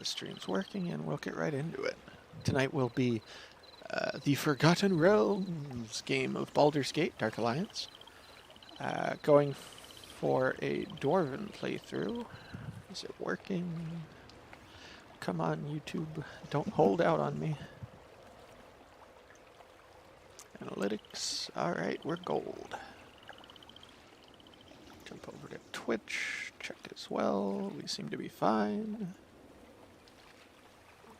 The stream's working and we'll get right into it. Tonight will be the Forgotten Realms game of Baldur's Gate Dark Alliance. Going for a Dwarven playthrough. Is it working? Come on, YouTube. Don't hold out on me. Analytics. Alright, we're gold. Jump over to Twitch. Check as well. We seem to be fine.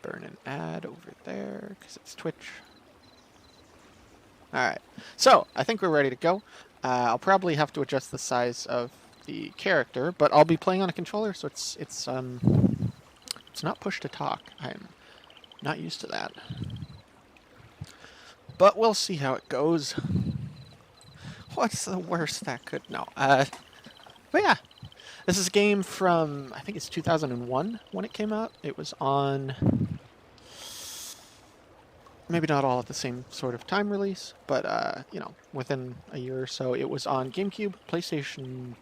Burn an ad over there because it's Twitch. Alright, so I think we're ready to go. I'll probably have to adjust the size of the character, but I'll be playing on a controller, so it's not push to talk. I'm not used to that. But we'll see how it goes. What's the worst that could... No. But yeah. This is a game from, I think it's 2001 when it came out. It was on... Maybe not all at the same sort of time release, but, you know, within a year or so. It was on Gamecube, PlayStation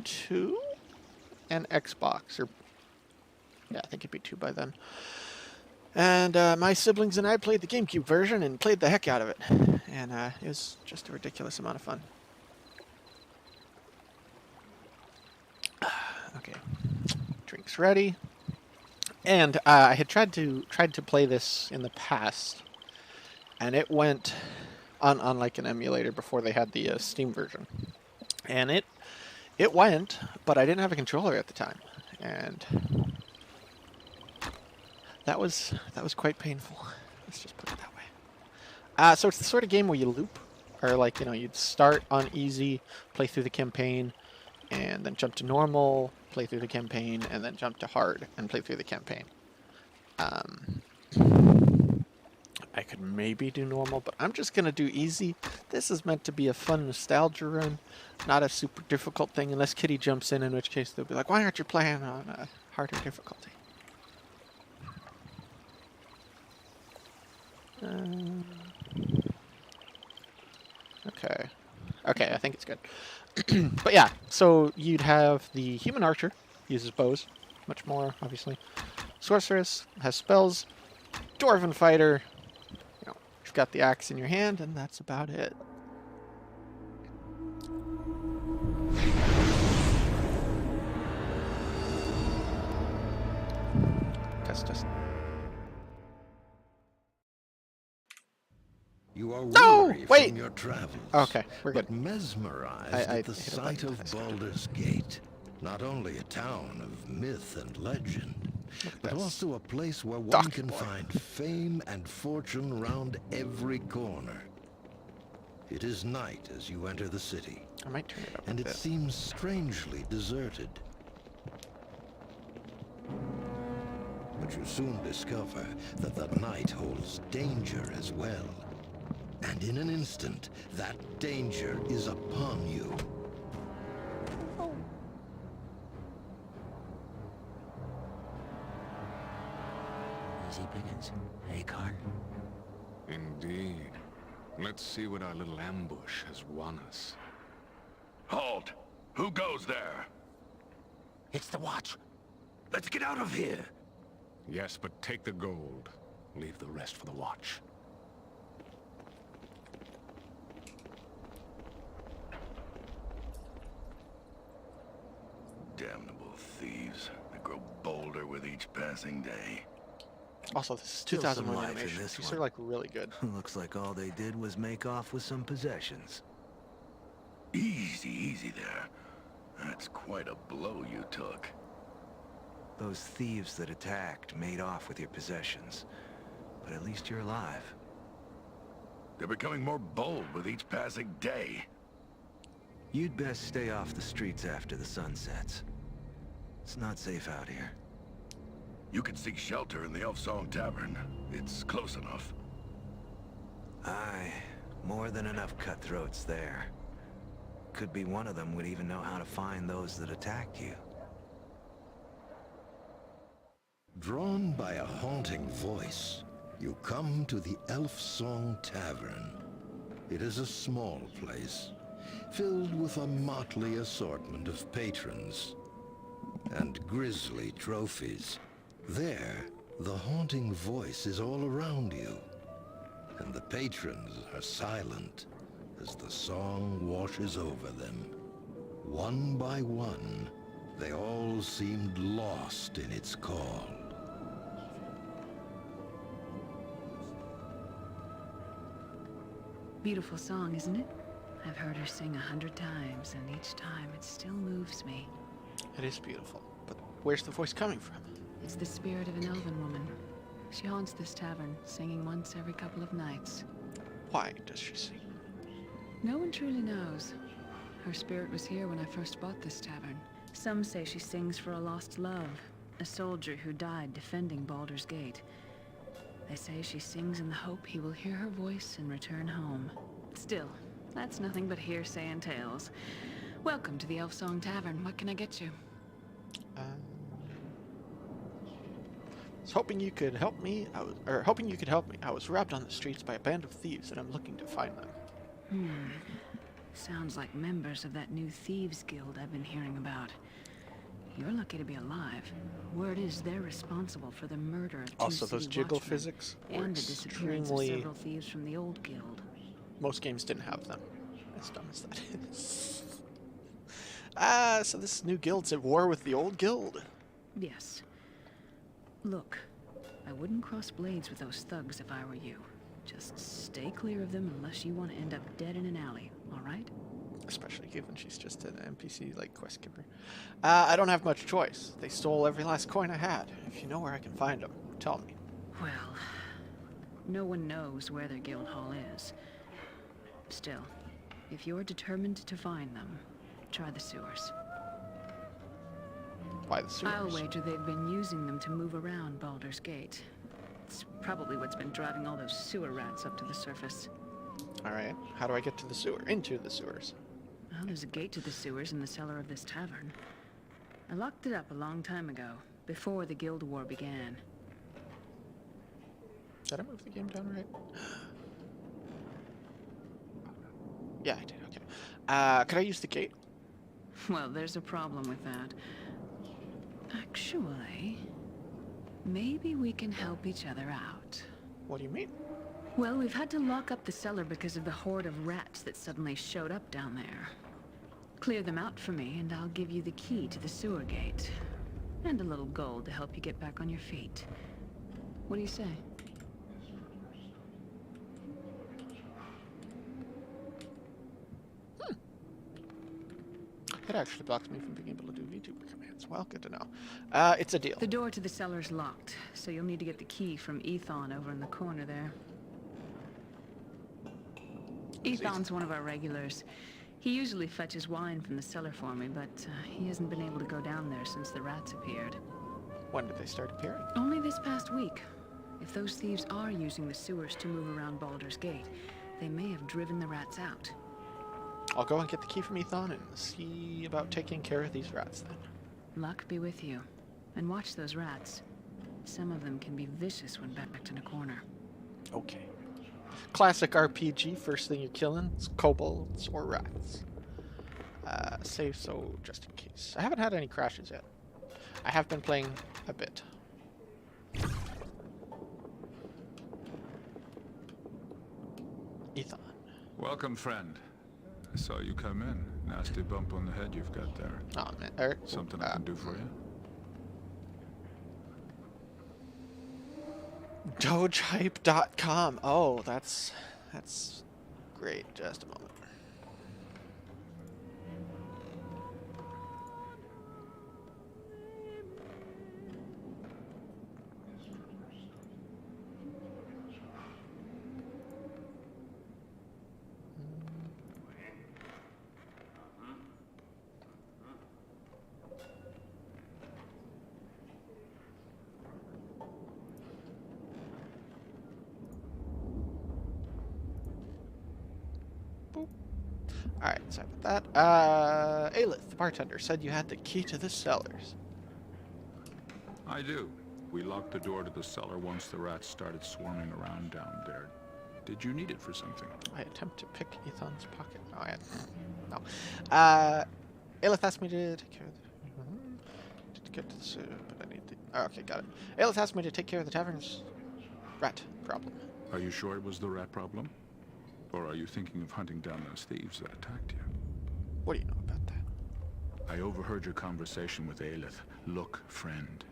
2, and Xbox. Or, yeah, I think it'd be 2 by then. And my siblings and I played the Gamecube version and played the heck out of it. And it was just a ridiculous amount of fun. Okay, drinks ready. And I had tried to play this in the past, and it went on like an emulator before they had the Steam version, and it went, but I didn't have a controller at the time, and that was quite painful. Let's just put it that way. So it's the sort of game where you loop, or like, you know, you'd start on easy, play through the campaign, and then jump to normal, play through the campaign, and then jump to hard and play through the campaign. I could maybe do normal, but I'm just going to do easy. This is meant to be a fun nostalgia run, not a super difficult thing, unless Kitty jumps in which case they'll be like, why aren't you playing on a harder difficulty? Okay. Okay, I think it's good. But yeah, so you'd have the human archer, uses bows, much more, obviously. Sorceress, has spells. Dwarven fighter, you know, you've got the axe in your hand, and that's about it. Test. You are weary from your travels, okay, we're good. but mesmerized at the sight of Baldur's Gate. Not only a town of myth and legend, but also a place where one can find fame and fortune round every corner. It is night as you enter the city, I might turn it up and a it bit. seems strangely deserted. But you soon discover that the night holds danger as well. And in an instant, that danger is upon you. Easy pickings, hey, Carl? Indeed. Let's see what our little ambush has won us. Halt! Who goes there? It's the watch. Let's get out of here! Yes, but take the gold. Leave the rest for the watch. Damnable thieves. They grow bolder with each passing day. Also, this is Still 2001 some life in animation. this These one. are like really good. Looks like all they did was make off with some possessions. Easy there. That's quite a blow you took. Those thieves that attacked made off with your possessions. But at least you're alive. They're becoming more bold with each passing day. You'd best stay off the streets after the sun sets. It's not safe out here. You could seek shelter in the Elf Song Tavern. It's close enough. Aye, more than enough cutthroats there. Could be one of them would even know how to find those that attacked you. Drawn by a haunting voice, you come to the Elf Song Tavern. It is a small place, filled with a motley assortment of patrons and grisly trophies. There, the haunting voice is all around you, and the patrons are silent as the song washes over them. One by one, they all seemed lost in its call. Beautiful song, isn't it? I've heard her sing 100 times, and each time it still moves me. It is beautiful, but where's the voice coming from? It's the spirit of an elven woman. She haunts this tavern, singing once every couple of nights. Why does she sing? No one truly knows. Her spirit was here when I first bought this tavern. Some say she sings for a lost love, a soldier who died defending Baldur's Gate. They say she sings in the hope he will hear her voice and return home. Still, that's nothing but hearsay and tales. Welcome to the Elf Song Tavern. What can I get you? I was hoping you could help me. Hoping you could help me. I was robbed on the streets by a band of thieves, and I'm looking to find them. Sounds like members of that new thieves guild I've been hearing about. You're lucky to be alive. Word is they're responsible for the murder of two Also, those city jiggle watchmen physics were and the disappearance of extremely. several thieves from the old guild. Most games didn't have them. As dumb as that is. So this new guild's at war with the old guild. Yes. Look, I wouldn't cross blades with those thugs if I were you. Just stay clear of them unless you want to end up dead in an alley, all right? Especially given she's just an NPC, like, quest giver. I don't have much choice. They stole every last coin I had. If you know where I can find them, tell me. Well, no one knows where their guild hall is. Still, if you're determined to find them, try the sewers. Why the sewers? I'll wager they've been using them to move around Baldur's Gate. It's probably what's been driving all those sewer rats up to the surface. Alright, how do I get to the sewer? Into the sewers. Well, there's a gate to the sewers in the cellar of this tavern. I locked it up a long time ago, before the Guild War began. Did I move the game down right? Yeah, I did, okay. Could I use the gate? Well, there's a problem with that. Actually, maybe we can help each other out. What do you mean? Well, we've had to lock up the cellar because of the horde of rats that suddenly showed up down there. Clear them out for me, and I'll give you the key to the sewer gate. And a little gold to help you get back on your feet. What do you say? It actually blocks me from being able to do VTuber commands. Well, good to know. It's a deal. The door to the cellar's locked, so you'll need to get the key from Ethon over in the corner there. Ethon's one of our regulars. He usually fetches wine from the cellar for me, but he hasn't been able to go down there since the rats appeared. When did they start appearing? Only this past week. If those thieves are using the sewers to move around Baldur's Gate, they may have driven the rats out. I'll go and get the key from Ethon and see about taking care of these rats then. Luck be with you. And watch those rats. Some of them can be vicious when backed in a corner. Okay. Classic RPG, first thing you're killing is kobolds or rats. Save so just in case. I haven't had any crashes yet. I have been playing a bit. Ethon. Welcome, friend. I saw you come in. Nasty bump on the head you've got there. Oh, man. Something I can do for you? Dogehype.com. Oh, that's great. Just a moment. Alright, sorry about that. Aelith, the bartender, said you had the key to the cellars. I do. We locked the door to the cellar once the rats started swarming around down there. Did you need it for something? I attempt to pick Ethon's pocket. No, I no. Aelith asked me to take care of to get to the sewer, but I need the Oh, okay, got it. Elves asked me to take care of the tavern's rat problem. Are you sure it was the rat problem? Or are you thinking of hunting down those thieves that attacked you? What do you know about that? I overheard your conversation with Aelith. Look, friend.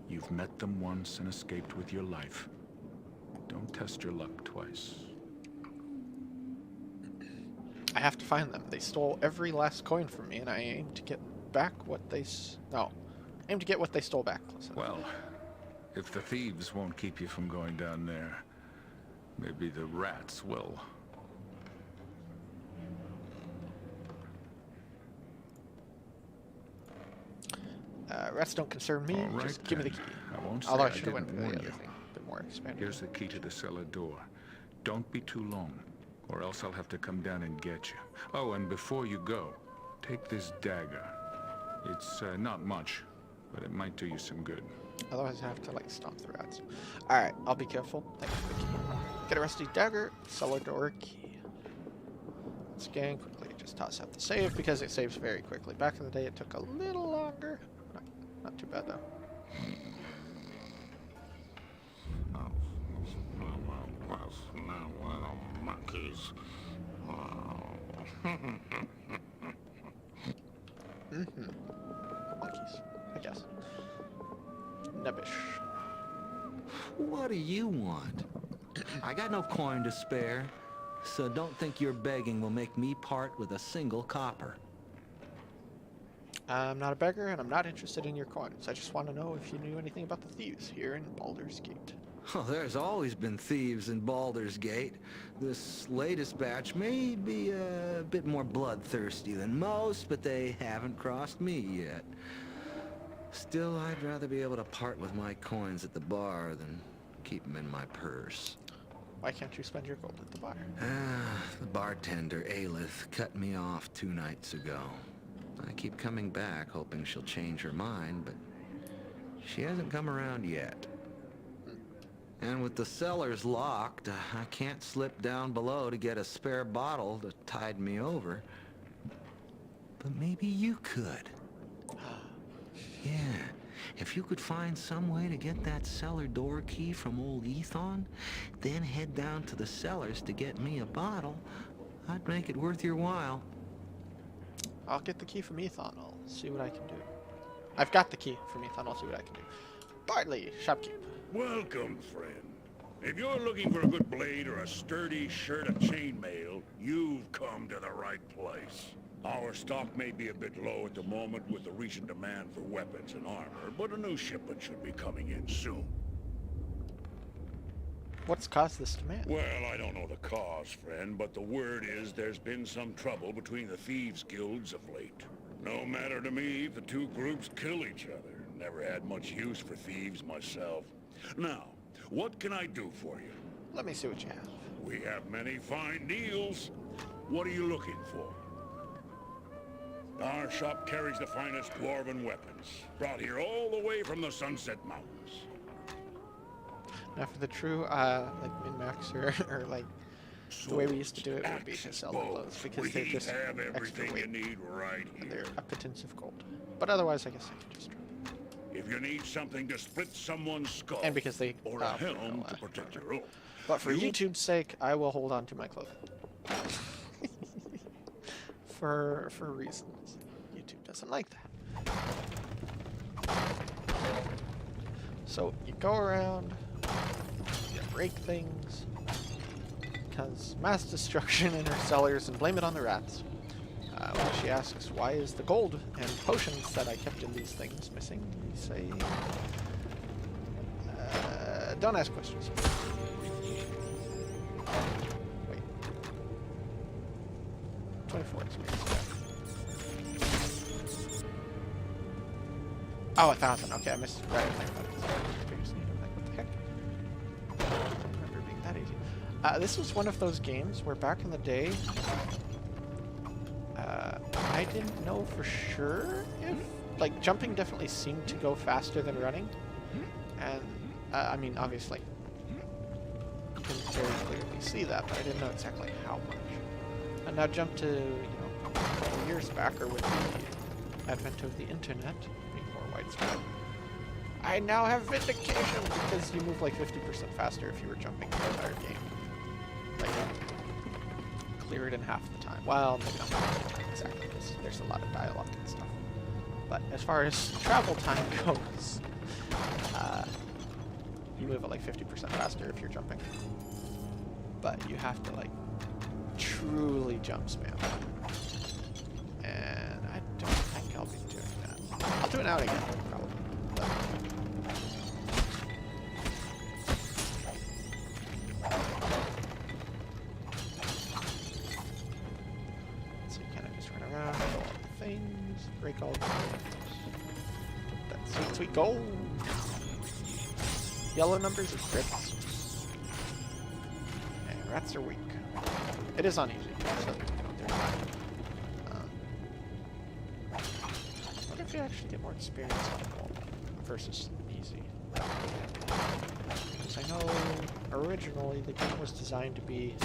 You've met them once and escaped with your life. Don't test your luck twice. I have to find them. They stole every last coin from me, and I aim to get back what they aim to get what they stole back. Well, if the thieves won't keep you from going down there, maybe the rats will. Rats don't concern me. All right, just give me the then. key. I won't say Although I I should have went for didn't the warn other you. thing. A bit more expanded. Here's the key to the cellar door. Don't be too long, or else I'll have to come down and get you. Oh, and before you go, take this dagger. It's not much, but it might do you some good. Otherwise, I have to like stomp the rats. All right, I'll be careful. Thanks for the key. Get a rusty dagger. Cellar door key. Scan quickly. Just toss out the save because it saves very quickly. Back in the day, it took a little longer. Not too bad though. Monkeys. Monkeys, I guess. Nebbish. What do you want? I got no coin to spare, so don't think your begging will make me part with a single copper. I'm not a beggar, and I'm not interested in your coins. I just want to know if you knew anything about the thieves here in Baldur's Gate. Oh, there's always been thieves in Baldur's Gate. This latest batch may be a bit more bloodthirsty than most, but they haven't crossed me yet. Still, I'd rather be able to part with my coins at the bar than keep them in my purse. Why can't you spend your gold at the bar? The bartender, Aelith, cut me off 2 nights ago. I keep coming back, hoping she'll change her mind, but she hasn't come around yet. And with the cellars locked, I can't slip down below to get a spare bottle to tide me over. But maybe you could. Yeah, if you could find some way to get that cellar door key from old Ethon, then head down to the cellars to get me a bottle, I'd make it worth your while. I'll get the key from Ethon. I'll see what I can do. I've got the key from Ethon. I'll see what I can do. Bartley, shopkeep. Welcome, friend. If you're looking for a good blade or a sturdy shirt of chainmail, you've come to the right place. Our stock may be a bit low at the moment with the recent demand for weapons and armor, but a new shipment should be coming in soon. What's caused this demand? Well, I don't know the cause, friend, but the word is there's been some trouble between the thieves' guilds of late. No matter to me if the two groups kill each other. Never had much use for thieves myself. Now, what can I do for you? Let me see what you have. We have many fine deals. What are you looking for? Our shop carries the finest dwarven weapons, brought here all the way from the Sunset Mountains. Now for the true, like min-max or like the way we used to do it would be to sell the clothes because they're just have extra everything weight you need right and here. they're a pittance of gold. But otherwise, I guess I could just. If you need something to split someone's skull, And because they or a helm to protect your own. But for YouTube's sake, I will hold on to my clothing. for reasons. YouTube doesn't like that. So you go around, you break things, cause mass destruction in her cellars, and blame it on the rats. When she asks, why is the gold and potions that I kept in these things missing? We say, don't ask questions. Wait. 24 experience. Oh, 1,000. Okay, I missed right. What the heck? I don't remember being that easy. This was one of those games where back in the day, I didn't know for sure if, like, jumping definitely seemed to go faster than running. And, I mean, obviously, you can very clearly see that, but I didn't know exactly how much. And now jump to, you know, a couple years back, or with the advent of the internet being more widespread, I now have vindication because you move like 50% faster if you were jumping the entire game. Like, clear it in half the time. Well, maybe not exactly, because there's a lot of dialogue and stuff. But as far as travel time goes, you move at like 50% faster if you're jumping. But you have to like truly jump spam. And I don't think I'll be doing that. I'll do it now and again, probably. But so you kind of just run around, do all the things, break all the things. That sweet, sweet gold. Yellow numbers are crits. And rats are weak. It is on easy, so there's that. What if you actually get more experience on gold versus easy? Because I know originally the game was designed to be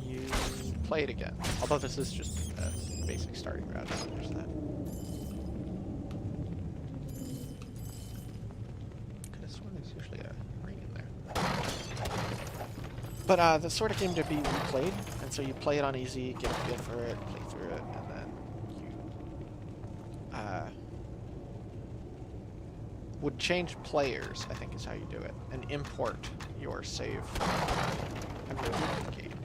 you play it again. Although this is just a basic starting route, so there's that. But the sort of game to be replayed, and so you play it on easy, get a feel for it, play through it, and then you would change players, I think is how you do it, and import your save and review the game.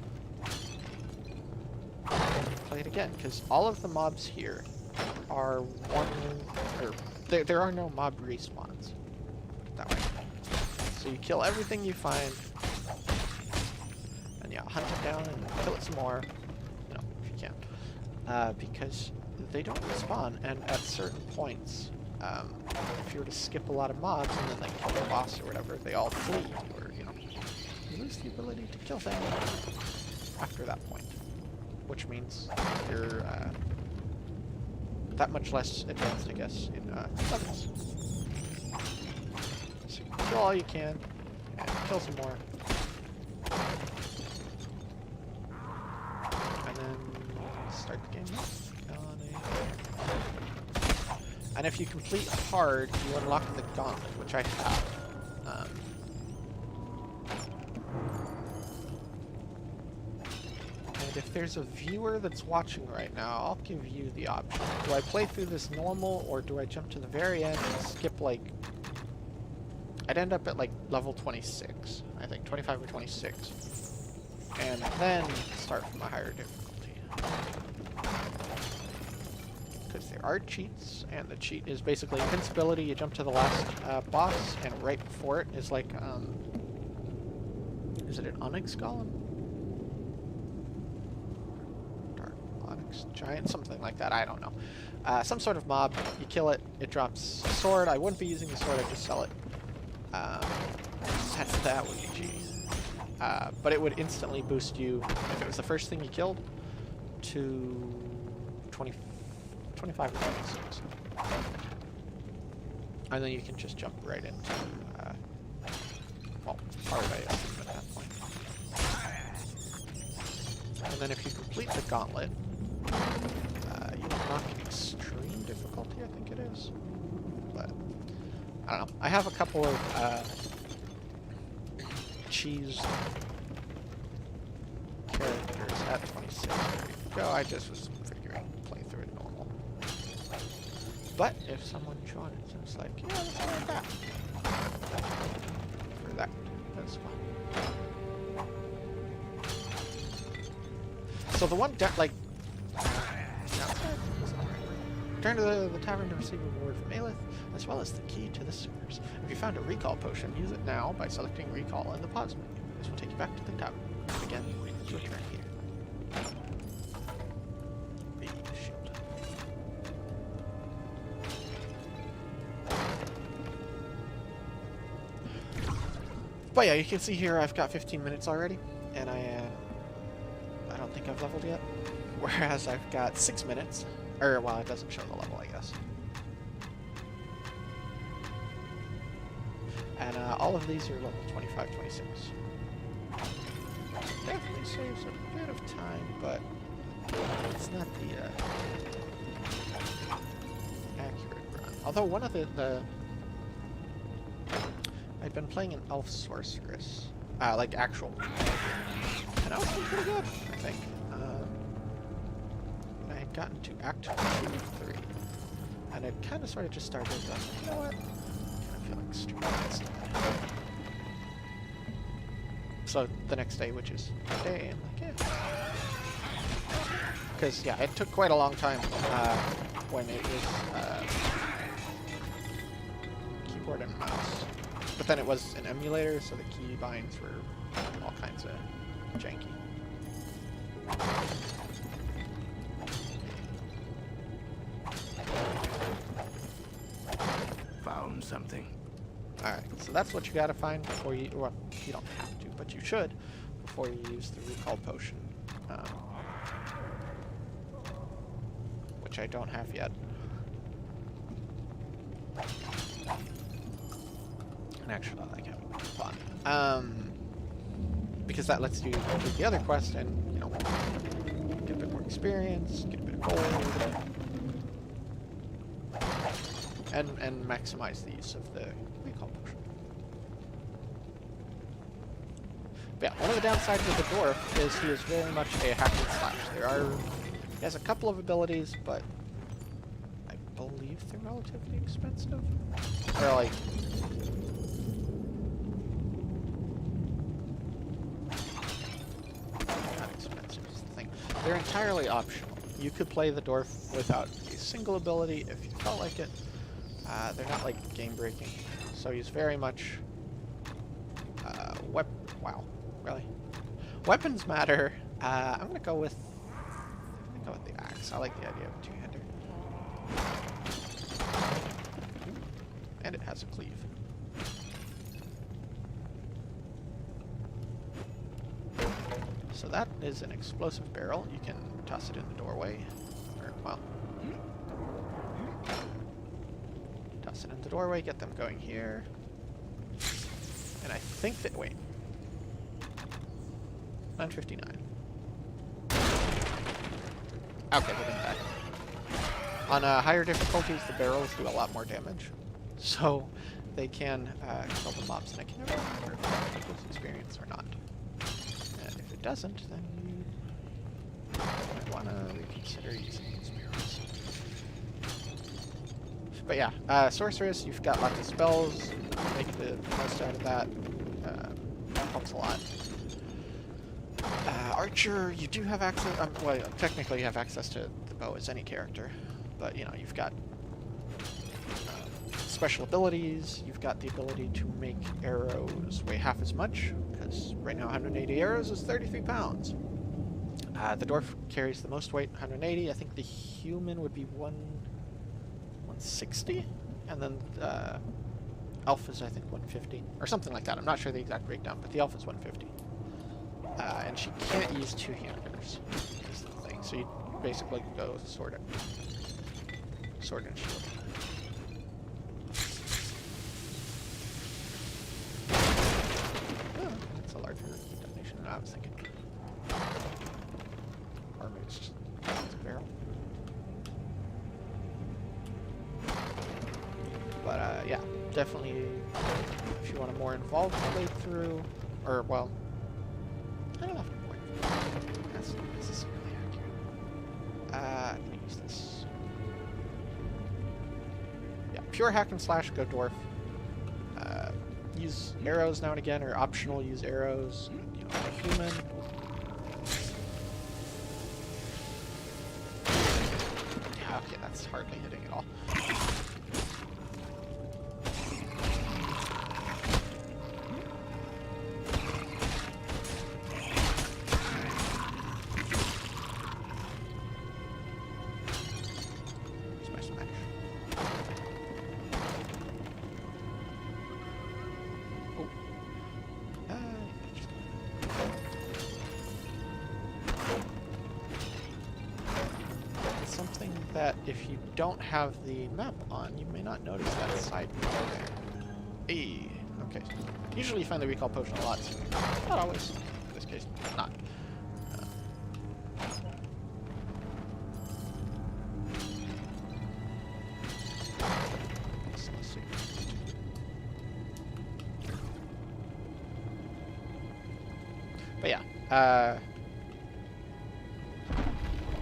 And play it again, because all of the mobs here are there are no mob respawns. Put it that way. So you kill everything you find. Yeah, hunt it down and kill it some more, you know, if you can. Because they don't respawn, and at certain points, if you were to skip a lot of mobs and then like kill the boss or whatever, they all flee, or, you know, you lose the ability to kill things after that point. Which means you're that much less advanced, I guess, in levels. So you kill all you can, and kill some more. Start the game. And if you complete hard, you unlock the gauntlet, which I have. And if there's a viewer that's watching right now, I'll give you the option. Do I play through this normal, or do I jump to the very end and skip like... I'd end up at like level 26, I think, 25 or 26. And then start from a higher difficulty. Because there are cheats, and the cheat is basically invincibility. You jump to the last boss, and right before it is like, is it an onyx golem? Dark onyx giant, something like that, I don't know. Some sort of mob, you kill it, it drops a sword. I wouldn't be using the sword, I'd just sell it. That would be cheating. But it would instantly boost you, if it was the first thing you killed, to 25 or 26. And then you can just jump right into, well, hard, I assume, at that point. And then if you complete the gauntlet, you unlock extreme difficulty, I think it is. But, I don't know. I have a couple of, cheese characters at 26. There you go. I just was figuring play through it normal. But if someone joins and it's like, yeah, let's play like that. For that. That's fun. So the one like return to the tavern to receive a reward from Aelith, as well as the key to the sewers. If you found a recall potion, use it now by selecting recall in the pause menu. This will take you back to the tavern. Again, to return here. The shield. But yeah, you can see here I've got 15 minutes already, and I don't think I've leveled yet. Whereas I've got 6 minutes. Or, well, it doesn't show the level, I guess. And all of these are level 25, 26. Definitely saves a bit of time, but it's not the accurate run. Although one of the been playing an elf sorceress, like actual, and I was doing pretty good, I think. I had gotten to Act 2 and 3, and it kind of sort of just started. You know what? I feel like stupid. So the next day, which is today, I'm like, yeah. Because, yeah, it took quite a long time when it was keyboard and mouse. But then it was an emulator, so the key binds were all kinds of janky. Found something. Alright, so that's what you gotta find before you... Well, you don't have to, but you should before you use the recall potion. Which I don't have yet. And actually, I like having fun. Because that lets you do the other quest and, you know, get a bit more experience, get a bit of gold, and maximize the use of the recall potion. But yeah, one of the downsides of the dwarf is he is very much a hack and slash. He has a couple of abilities, but I believe they're relatively expensive. Or like... Not expensive is the thing. They're entirely optional. You could play the dwarf without a single ability if you felt like it. They're not like game-breaking. So he's very much... Wow, really? Weapons matter. I'm gonna go with... the axe. I like the idea of a two-hander. And it has a cleave. So that is an explosive barrel. You can toss it in the doorway. Or, well... Toss it in the doorway, get them going here. And I think that... Wait. 959. Okay, we're going back. On higher difficulties, the barrels do a lot more damage. So they can kill the mobs, and I can never remember if that equals experience or not. And if it doesn't, then you might want to reconsider using these barrels. But yeah, sorceress, you've got lots of spells. Make the most out of that. That helps a lot. Archer, you do have access... well, technically you have access to the bow as any character. But, you know, you've got special abilities. You've got the ability to make arrows weigh half as much. Because right now 180 arrows is 33 pounds. The dwarf carries the most weight, 180. I think the human would be 160. And then elf is, I think, 150. Or something like that. I'm not sure the exact breakdown, but the elf is 150. And she can't use two-handers, is the thing. So you basically go sword and shield. Oh, that's a larger detonation than I was thinking. Or maybe it's just a barrel. But yeah, definitely if you want a more involved playthrough, or well, I don't know if that's necessarily accurate. I'm gonna use this. Yeah, pure hack and slash, go dwarf. Use arrows now and again, or optional use arrows. You know, like human. Yeah, okay, that's hardly hitting at all. That if you don't have the map on, you may not notice that side bar there. Hey, okay. Usually you find the recall potion a lot sooner. Not always. In this case, not. So let's see. But yeah,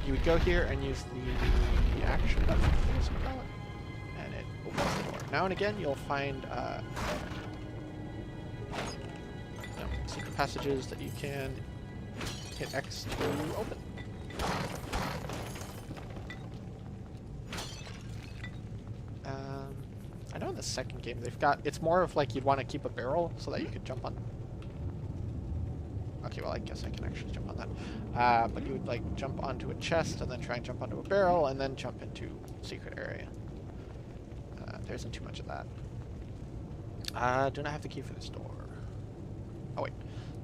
you would go here and use the action button, as you call it, and it opens the door. Now and again, you'll find secret passages that you can hit X to open. I know in the second game they've got, it's more of like you'd want to keep a barrel so that you could jump on. Okay, well I guess I can actually jump on that. But you would like jump onto a chest and then try and jump onto a barrel and then jump into secret area. There isn't too much of that. Do not have the key for this door. Oh wait,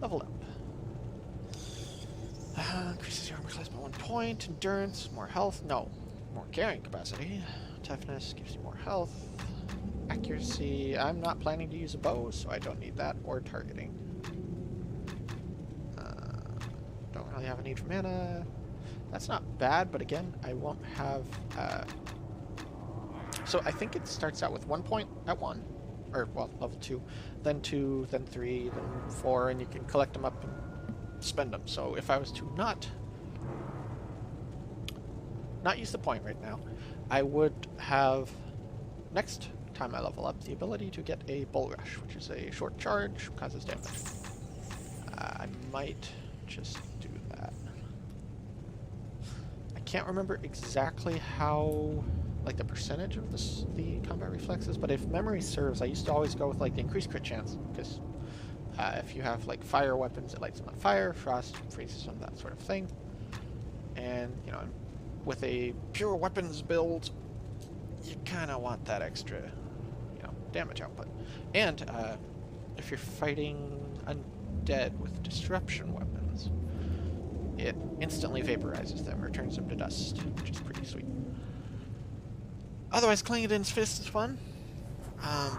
level up. Increases your armor class by 1 point. Endurance, more health. No, more carrying capacity. Toughness gives you more health. Accuracy. I'm not planning to use a bow, so I don't need that, or targeting. Don't really have a need for mana. That's not bad, but again, I won't have... So I think it starts out with 1 point at 1, or well, level 2, then 2, then 3, then 4, and you can collect them up and spend them. So if I was to not use the point right now, I would have, next time I level up, the ability to get a Bull Rush, which is a short charge, causes damage. I might just do that. I can't remember exactly how, like the percentage of the combat reflexes, but if memory serves, I used to always go with like the increased crit chance, because if you have like fire weapons, it lights them on fire, frost freezes them, that sort of thing. And, you know, with a pure weapons build, you kind of want that extra, you know, damage output. And if you're fighting undead with disruption weapons, it instantly vaporizes them or turns them to dust, which is pretty sweet. Otherwise, Clangeddin's Fist is fun,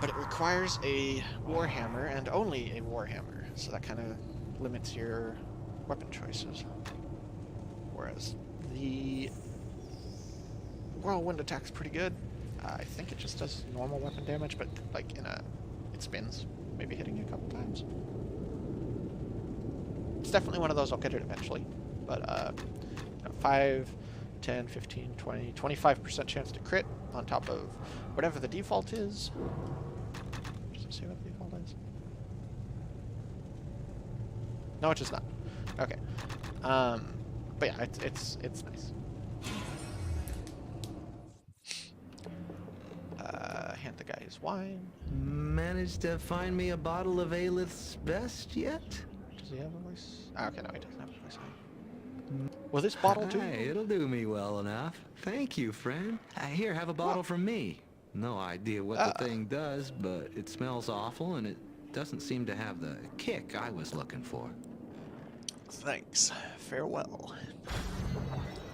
but it requires a Warhammer, and only a Warhammer, so that kind of limits your weapon choices. Whereas the Whirlwind attack's pretty good. I think it just does normal weapon damage, but like it spins, maybe hitting you a couple times. It's definitely one of those I'll get it eventually, but 5, 10, 15, 20, 25% chance to crit on top of whatever the default is. Does it say what the default is? No, it does not. Okay. But yeah, it's nice. Hand the guy his wine. Managed to find me a bottle of Aelith's best yet? Does he have a voice? Ah, okay, no, he doesn't have a voice. Will this bottle do? Hey, it'll do me well enough. Thank you, friend. Here, have a bottle from me. No idea what the thing does, but it smells awful and it doesn't seem to have the kick I was looking for. Thanks. Farewell.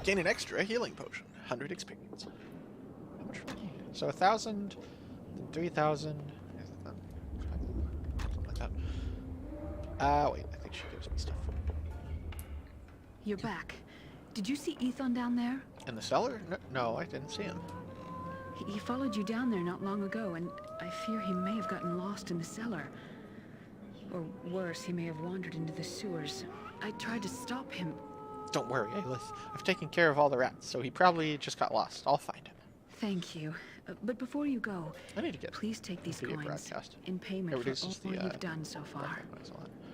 Gain an extra healing potion. 100 experience. How much do I need? So 1,000, then 3,000. Something like that. Wait, I think she gives me stuff. You're back. Did you see Ethon down there? In the cellar? No, I didn't see him. He followed you down there not long ago, and I fear he may have gotten lost in the cellar. Or worse, he may have wandered into the sewers. I tried to stop him. Don't worry, Aelith. I've taken care of all the rats, so he probably just got lost. I'll find him. Thank you. But before you go, I need to get please take these coins broadcast. in payment for all you've done so far.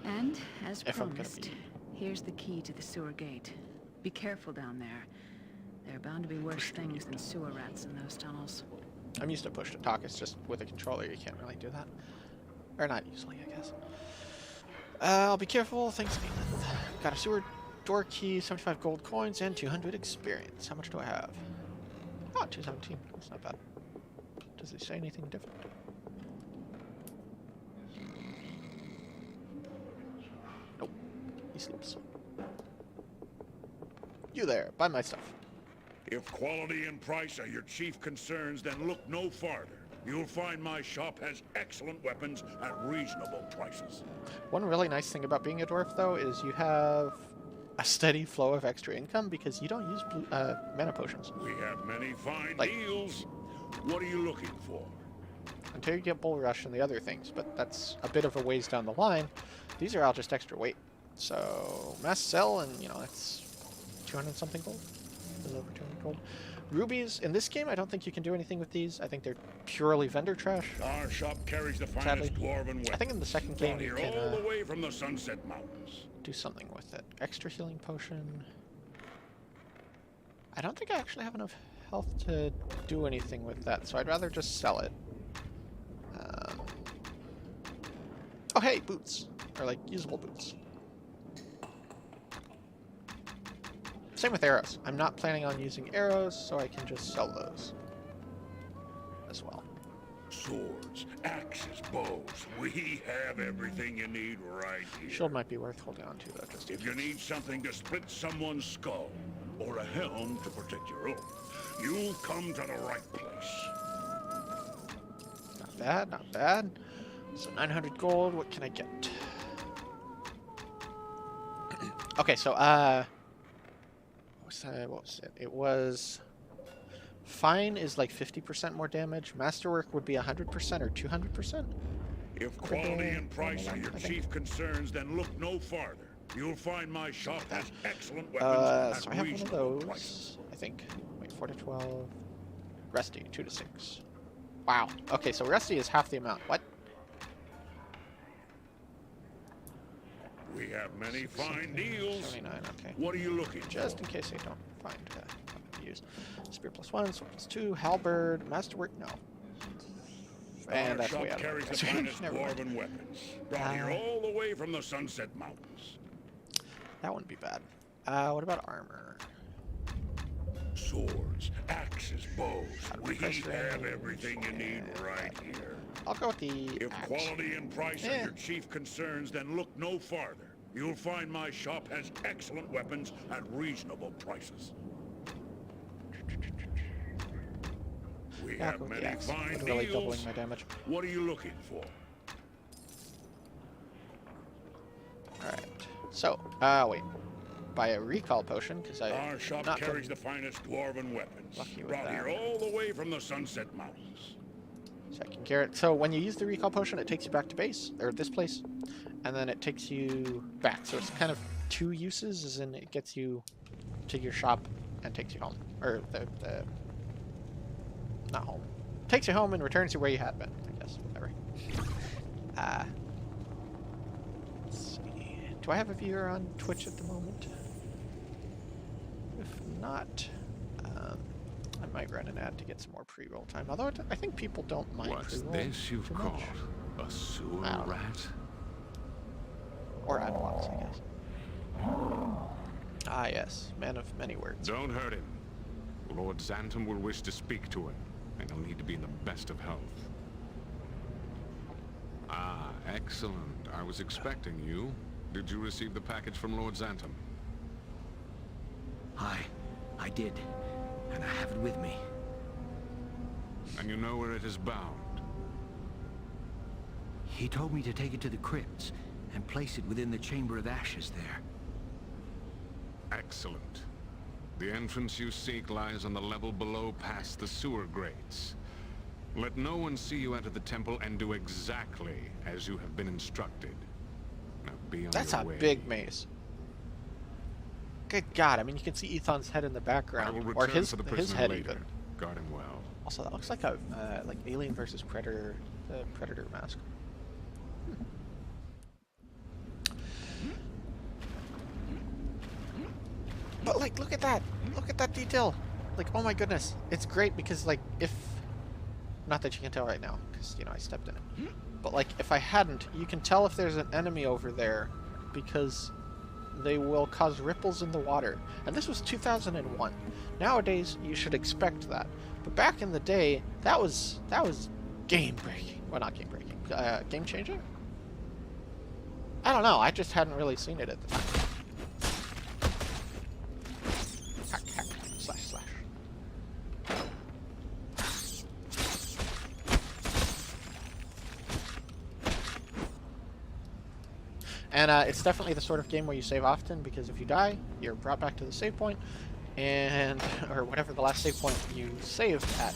And, as promised, here's the key to the sewer gate. Be careful down there. There are bound to be worse things than sewer rats in those tunnels. I'm used to push to talk. It's just with a controller you can't really do that. Or not usually, I guess. I'll be careful. Thanks, Aelith. Got a sewer door key, 75 gold coins, and 200 experience. How much do I have? Oh, 217. That's not bad. Does it say anything different? Nope. He sleeps. You there. Buy my stuff. If quality and price are your chief concerns, then look no farther. You'll find my shop has excellent weapons at reasonable prices. One really nice thing about being a dwarf, though, is you have a steady flow of extra income because you don't use mana potions. We have many fine deals. What are you looking for? Until you get Bull Rush and the other things, but that's a bit of a ways down the line. These are all just extra weight. So mass sell, and you know that's 200 something gold. A little over 200 gold. Rubies in this game, I don't think you can do anything with these. I think they're purely vendor trash. Our shop carries the Sadly. finest dwarven weapons. I think in the second game brought you here can all the way from the Sunset Mountains. do something with it. Extra healing potion. I don't think I actually have enough health to do anything with that, so I'd rather just sell it. Oh hey, boots. Or like usable boots. Same with arrows. I'm not planning on using arrows, so I can just sell those as well. Swords, axes, bows. We have everything you need right here. Shield might be worth holding on to, though, just in If you case. need something to split someone's skull, or a helm to protect your own, you've come to the right place. Not bad, not bad. So 900 gold, what can I get? Okay, so, what was it? It was... Fine is like 50% more damage. Masterwork would be 100% or 200%. If quality and price are your chief concerns, then look no farther. You'll find my shop has excellent weapons So at I have one of reasonable those, prices. I think. Wait, 4 to 12. Rusty, 2 to 6. Wow. Okay, so Rusty is half the amount. What? We have many fine deals. 79, okay. What are you looking Just for? in case I don't find what to use. Spear +1, sword +2, halberd, masterwork, no. And Our that's way shop out carries of the my finest Never mind. dwarven weapons, brought here all the way from the Sunset Mountains. That wouldn't be bad. What about armor? Swords, axes, bows. We Press have range, everything you need right here. I'll go with the If axe. quality and price are your chief concerns, then look no farther. You'll find my shop has excellent weapons at reasonable prices. We Yeah, I'll have go with the many axe. fine Literally deals. doubling my damage. What are you looking for? Alright. So, wait. Buy a recall potion, because Our shop not carries the finest dwarven weapons, Lucky with brought that. here all the way from the Sunset Mountains. Second carrot. So when you use the recall potion, it takes you back to base, or this place, and then it takes you back. So it's kind of two uses, as in it gets you to your shop and takes you home. Or not home. Takes you home and returns you where you had been, I guess. Whatever. Let's see. Do I have a viewer on Twitch at the moment? If not, I might run an ad to get some more pre-roll time. Although I think people don't mind What's pre-roll this you've too caught? much. A sewer I don't know. rat? Or ad blocks, I guess. Ah, yes. Man of many words. Don't hurt him. Lord Xantum will wish to speak to him, and he'll need to be in the best of health. Ah, excellent. I was expecting you. Did you receive the package from Lord Xantum? I did, and I have it with me. And you know where it is bound? He told me to take it to the crypts and place it within the Chamber of Ashes there. Excellent. The entrance you seek lies on the level below past the sewer grates. Let no one see you enter the temple, and do exactly as you have been instructed. Now be on That's your a way. big maze. Good God, I mean, you can see Ethan's head in the I will background, return or his for the his prisoner head later. even. Guard him well. Also, that looks like a like Alien versus Predator, the Predator mask. But like, look at that! Look at that detail! Like, oh my goodness, it's great because like if, not that you can tell right now, because you know I stepped in it. But like, if I hadn't, you can tell if there's an enemy over there, because they will cause ripples in the water. And this was 2001. Nowadays, you should expect that. But back in the day, that was game breaking. Well, not game breaking. Game changing? I don't know. I just hadn't really seen it at the time. Hack, hack, slash, slash. And it's definitely the sort of game where you save often, because if you die, you're brought back to the save point, and or whatever the last save point you saved at.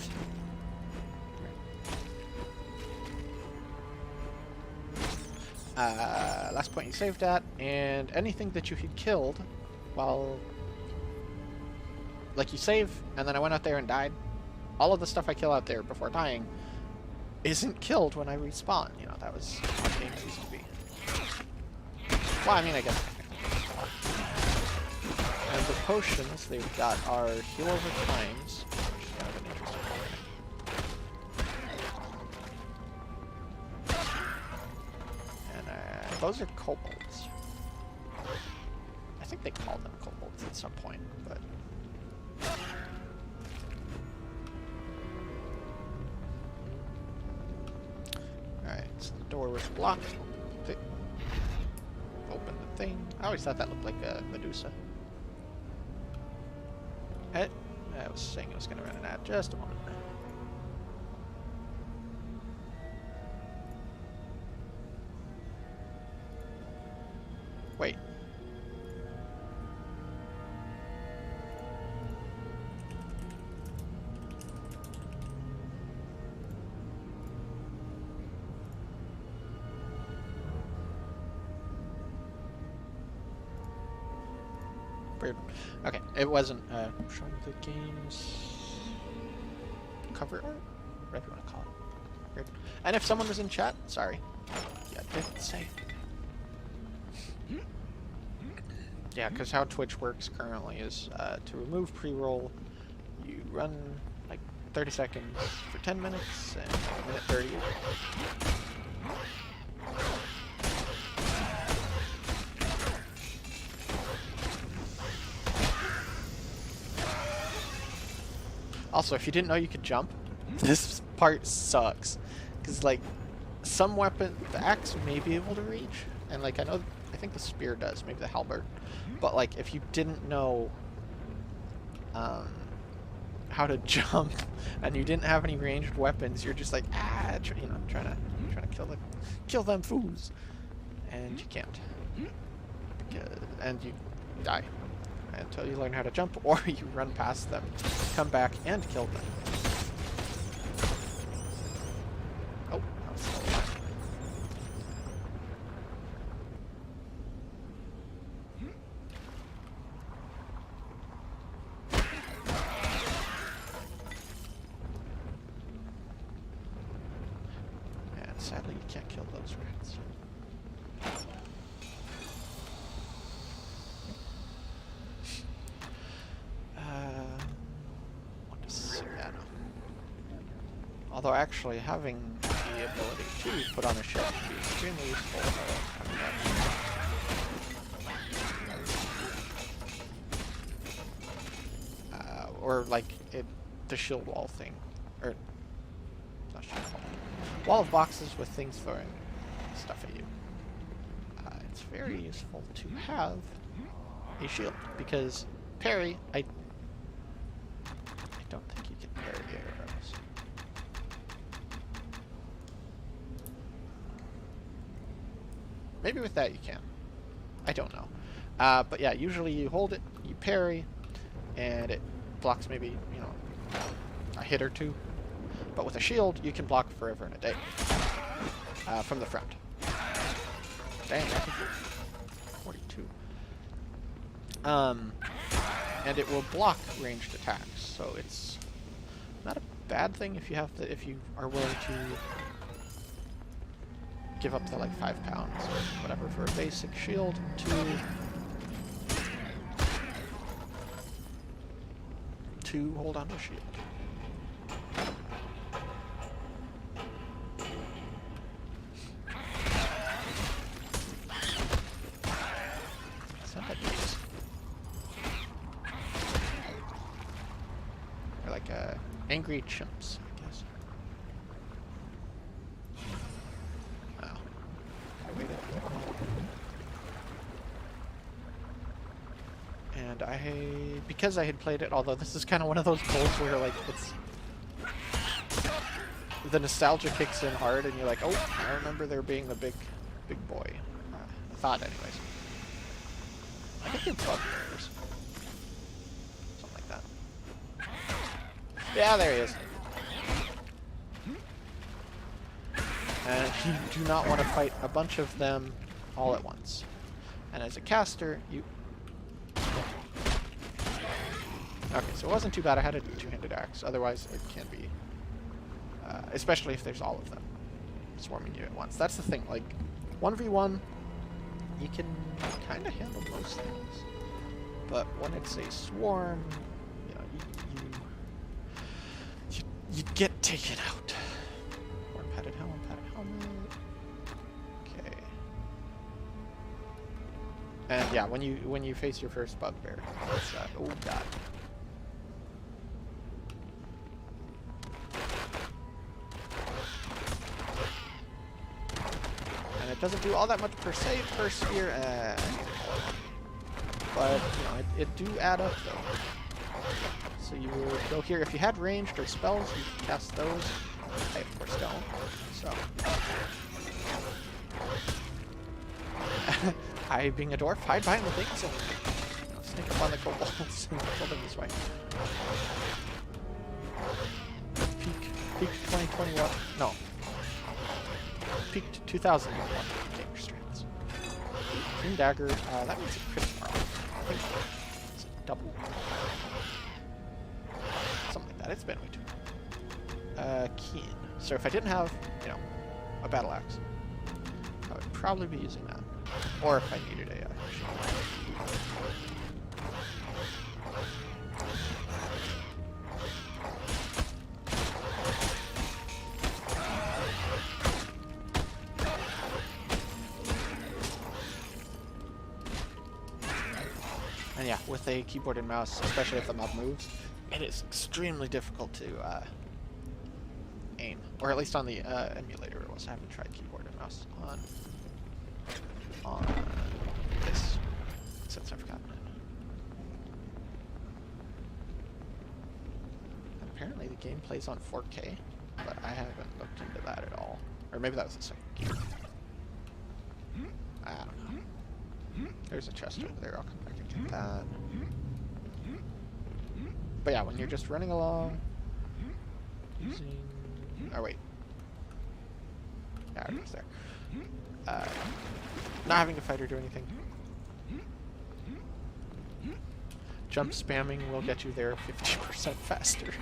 Last point you saved at, and anything that you had killed while... Like, you save, and then I went out there and died. All of the stuff I kill out there before dying isn't killed when I respawn. You know, that was how games used to be. Well, I mean, I guess. And the potions they've got are heal over times, which is kind of an interesting thing. And those are kobolds. I think they called them kobolds at some point, but... Alright, so the door was blocked. Open the thing. I always thought that looked like a Medusa. I was saying it was going to run an ad. Just a moment. Wait. Weird. Okay, it wasn't showing the game's cover art? Whatever you want to call it. Weird. And if someone was in chat, sorry. Yeah, didn't say. Yeah, because how Twitch works currently is to remove pre-roll, you run like 30 seconds for 10 minutes and a minute 30. Also, if you didn't know you could jump, this part sucks. Because, like, some weapon, the axe may be able to reach, and, like, I think the spear does, maybe the halberd. But, like, if you didn't know how to jump, and you didn't have any ranged weapons, you're just like, trying to kill them fools. And you can't. And you die. Until you learn how to jump, or you run past them, come back, and kill them. Oh, that was still alive. And sadly, you can't kill those rats. Although actually having the ability to put on a shield can be extremely useful. Or like the shield wall thing, or not shield wall of boxes with things throwing stuff at you. It's very useful to have a shield because parry. I don't think you can parry arrows. Maybe with that you can. I don't know. But yeah, usually you hold it, you parry, and it blocks maybe, you know, a hit or two. But with a shield, you can block forever and a day. From the front. Dang, I think it's 42. And it will block ranged attacks, so it's not a bad thing if you have to, if you are willing to give up the like 5 pounds or whatever for a basic shield to hold on to a shield. It's not that easy. They're like angry chimps, I guess. Wow. And because I had played it, although this is kind of one of those goals where like it's the nostalgia kicks in hard and you're like, oh, I remember there being the big boy. I thought anyways. I think they're bugbears. Something like that. Yeah, there he is. And you do not want to fight a bunch of them all at once. And as a caster, you... Okay, so it wasn't too bad. I had a two-handed axe. Otherwise, it can be. Especially if there's all of them swarming you at once. That's the thing. Like, 1v1, you can kind of handle most things. But when it's a swarm, you know, you get taken out. Padded helmet, padded helmet. Okay. And yeah, when you face your first bugbear, it's oh god. And it doesn't do all that much per se per sphere, but you know it do add up though. So you will go here if you had ranged or spells, you can cast those. I of course don't. So I, being a dwarf, hide behind the things and sneak up on the kobolds and kill them this way. Peak 2021. No. Peak 2001 gamer strengths. Green dagger. That means it crits are off. I think it's a double. Something like that. It's been way too. Keen. So if I didn't have, you know, a battle axe, I would probably be using that. Or if I needed a shield. And yeah, with a keyboard and mouse, especially if the mob moves, it is extremely difficult to aim, or at least on the emulator it was. I haven't tried keyboard and mouse on this since I've gotten it. And apparently the game plays on 4K, but I haven't looked into that at all. Or maybe that was the second game. I don't know. There's a chest over there. I'll come back and get that. But yeah, when you're just running along, using... Oh, wait. Yeah, it was there. Not having to fight or do anything. Jump spamming will get you there 50% faster.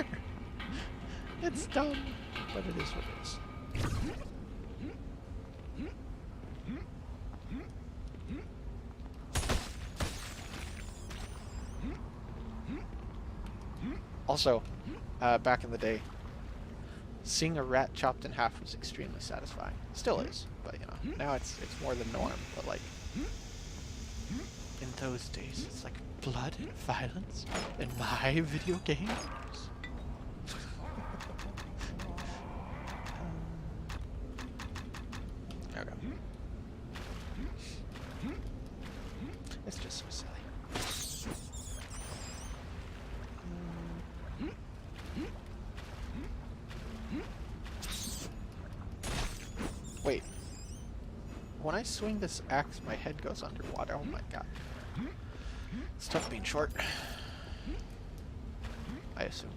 It's dumb, but it is what it is. Also, back in the day, seeing a rat chopped in half was extremely satisfying. Still is, but you know, now it's more the norm. But like, in those days, it's like blood and violence in my video games. There we go. It's just so silly. Wait. When I swing this axe, my head goes underwater. Oh my god. It's tough being short. I assume.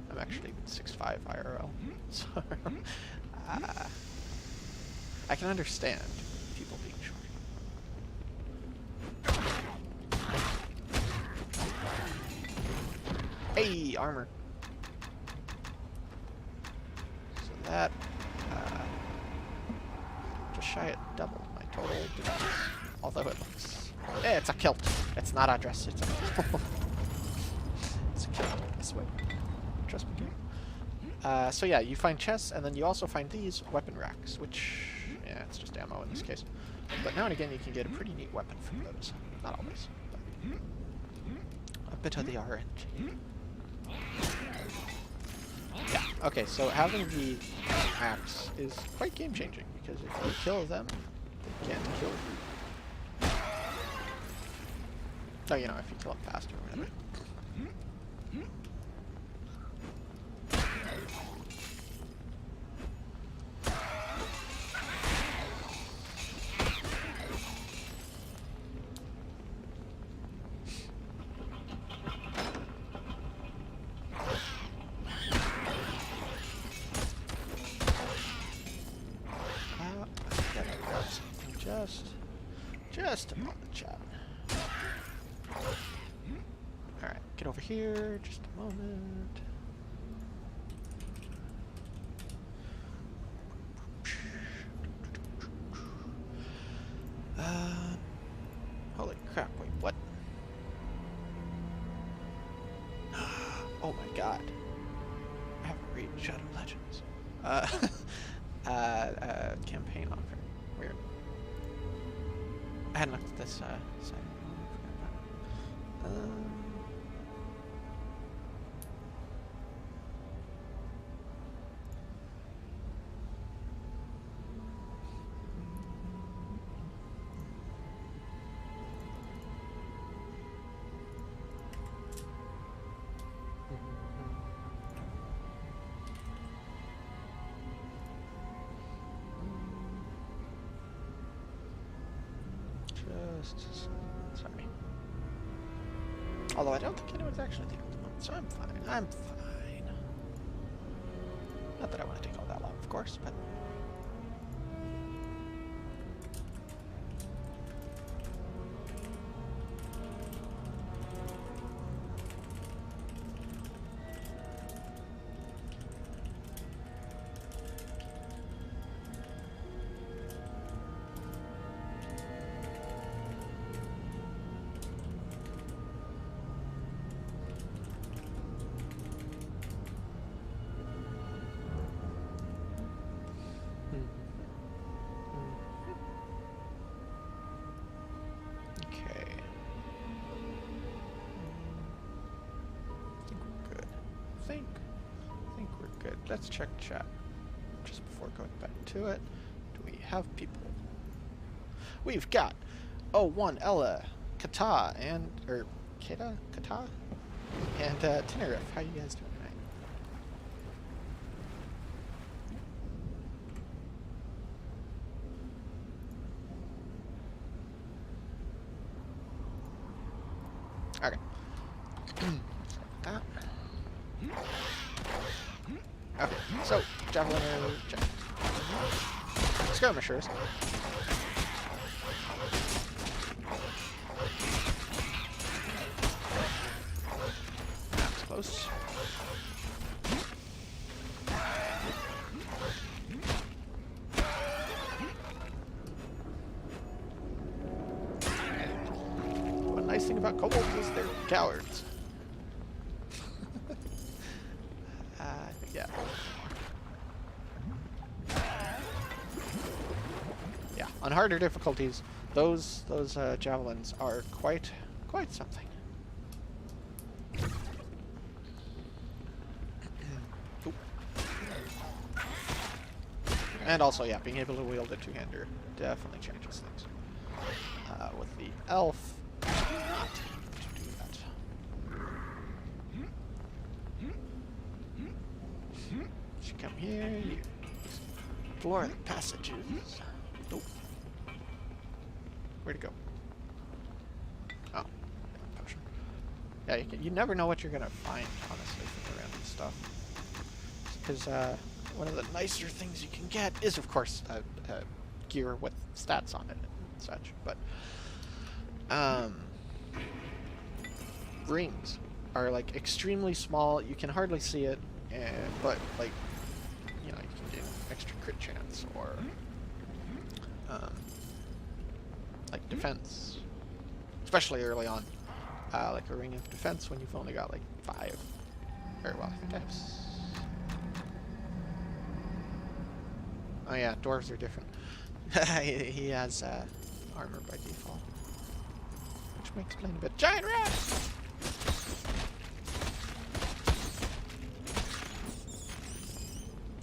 I'm actually 6'5" IRL. So, I can understand people being short. Hey, armor. So that, just shy at double my total defense. Although it looks, yeah, it's a kilt. It's not a dress. It's a kilt. It's a kilt. This way. Trust me. So yeah, you find chests, and then you also find these weapon racks, which, yeah, it's just ammo in this case. But now and again, you can get a pretty neat weapon from those. Not always, but a bit of the RNG. Yeah, okay, so having the axe is quite game-changing, because if you kill them, they can't kill you. Oh, you know, if you kill them faster or whatever. Just a moment, chat. Alright, get over here, just a moment. Holy crap, wait, what? Oh my god. I haven't read Shadow Legends. Campaign offer. Weird. I hadn't looked at this site. Sorry. Although I don't think anyone's actually there at the moment, so I'm fine. I'm fine. Not that I want to take all that long, of course, but... Let's check chat just before going back to it. Do we have people? We've got one Ella, Kata, and Kata, and Tenerife. How you guys doing tonight? Okay. Okay, so javelin check. Skirmishers. That's close. One nice thing about kobolds is they're cowards. Yeah. Yeah, on harder difficulties, those javelins are quite something. And also, yeah, being able to wield a two-hander definitely changes things. With the elf, not to do that. You come here, you explore the passages. Nope. Where'd it go? Oh, potion. Yeah, you never know what you're gonna find, honestly, from the random stuff. Because one of the nicer things you can get is, of course, gear with stats on it and such. But rings are like extremely small. You can hardly see it, but like, you know, you can gain extra crit chance or like defense, especially early on. Like a ring of defense when you've only got like 5. Very well, I think I have. Oh yeah, dwarves are different. he has armor by default, which may explain a bit. Giant rat!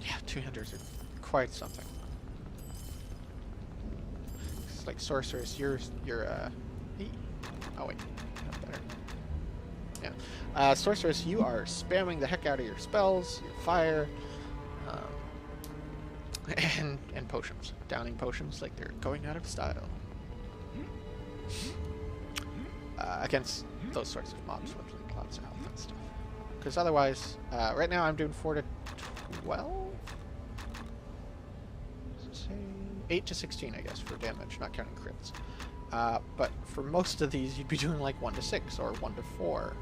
Yeah, 200s are quite something. It's like sorceress. You're oh wait, that's better. Yeah, sorceress. You are spamming the heck out of your spells, your fire. And potions. Downing potions like they're going out of style. Against those sorts of mobs with like lots of health and stuff. Because otherwise, right now I'm doing 4 to 12? Does it say? 8 to 16, I guess, for damage, not counting crits. But for most of these, you'd be doing like 1 to 6 or 1 to 4.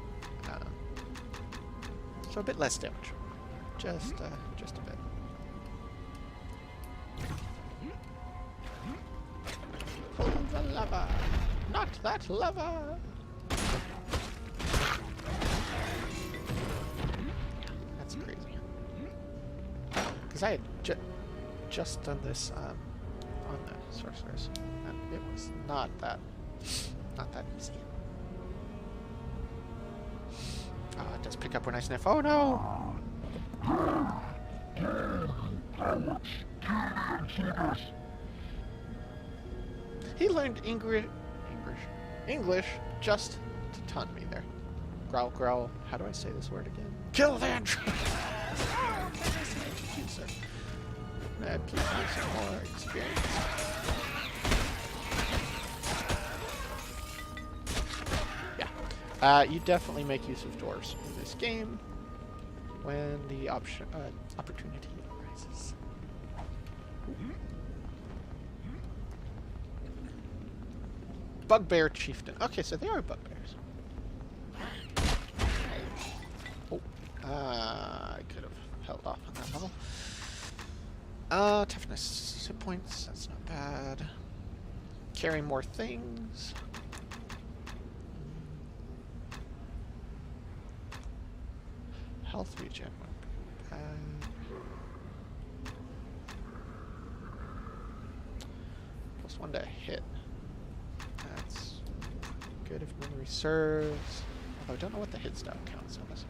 So a bit less damage. Just a bit. Pull the lever! Not that lever! That's crazy. Because I had just done this on the sorcerers, and it was not that easy. It does pick up when I sniff. Oh no! He learned English just to taunt me there. Growl, growl. How do I say this word again? Kill the entrance! Please, sir. Please give some more experience. Yeah. You definitely make use of dwarves in this game when the opportunity arises. Bugbear Chieftain. Okay, so they are bugbears. Oh, I could have held off on that level. Toughness, hit points. That's not bad. Carry more things. Health regen. +1 to hit. That's good if memory serves. Although I don't know what the hit stat counts on this.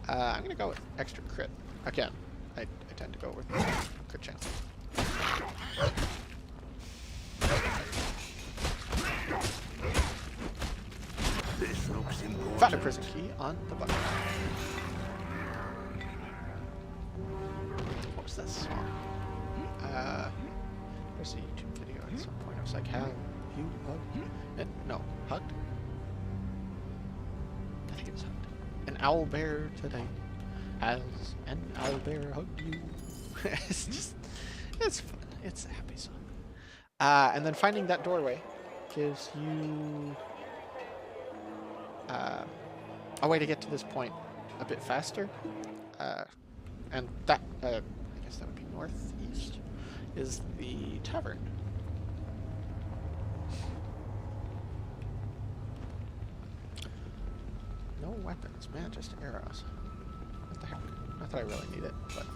I'm gonna go with extra crit. Again, I tend to go with crit chance. This looks important. Found a prison key on the button. What was that song? There's a YouTube video at some point. I was like, have you hugged? No, hugged? I think it was hugged. An owl bear today. Has an owl bear hugged you? It's fun. It's a happy song. And then finding that doorway gives you a way to get to this point a bit faster. And that, I guess that would be northeast, is the tavern. No weapons, man, just arrows. What the heck? Not that I really need it, but...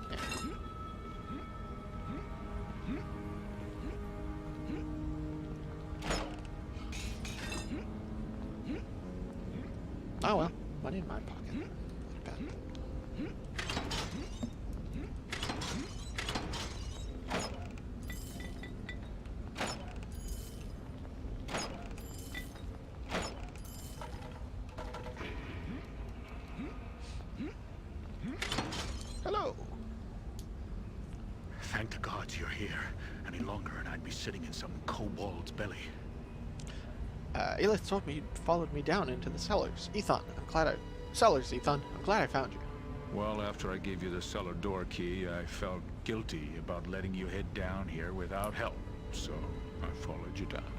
Yeah. Oh well, money in my pocket. Not bad. Hello. Thank the gods you're here. Any longer and I'd be sitting in some kobold's belly. Elith told me you followed me down into the cellars. Ethan, I'm glad I found you. Well, after I gave you the cellar door key, I felt guilty about letting you head down here without help, so I followed you down.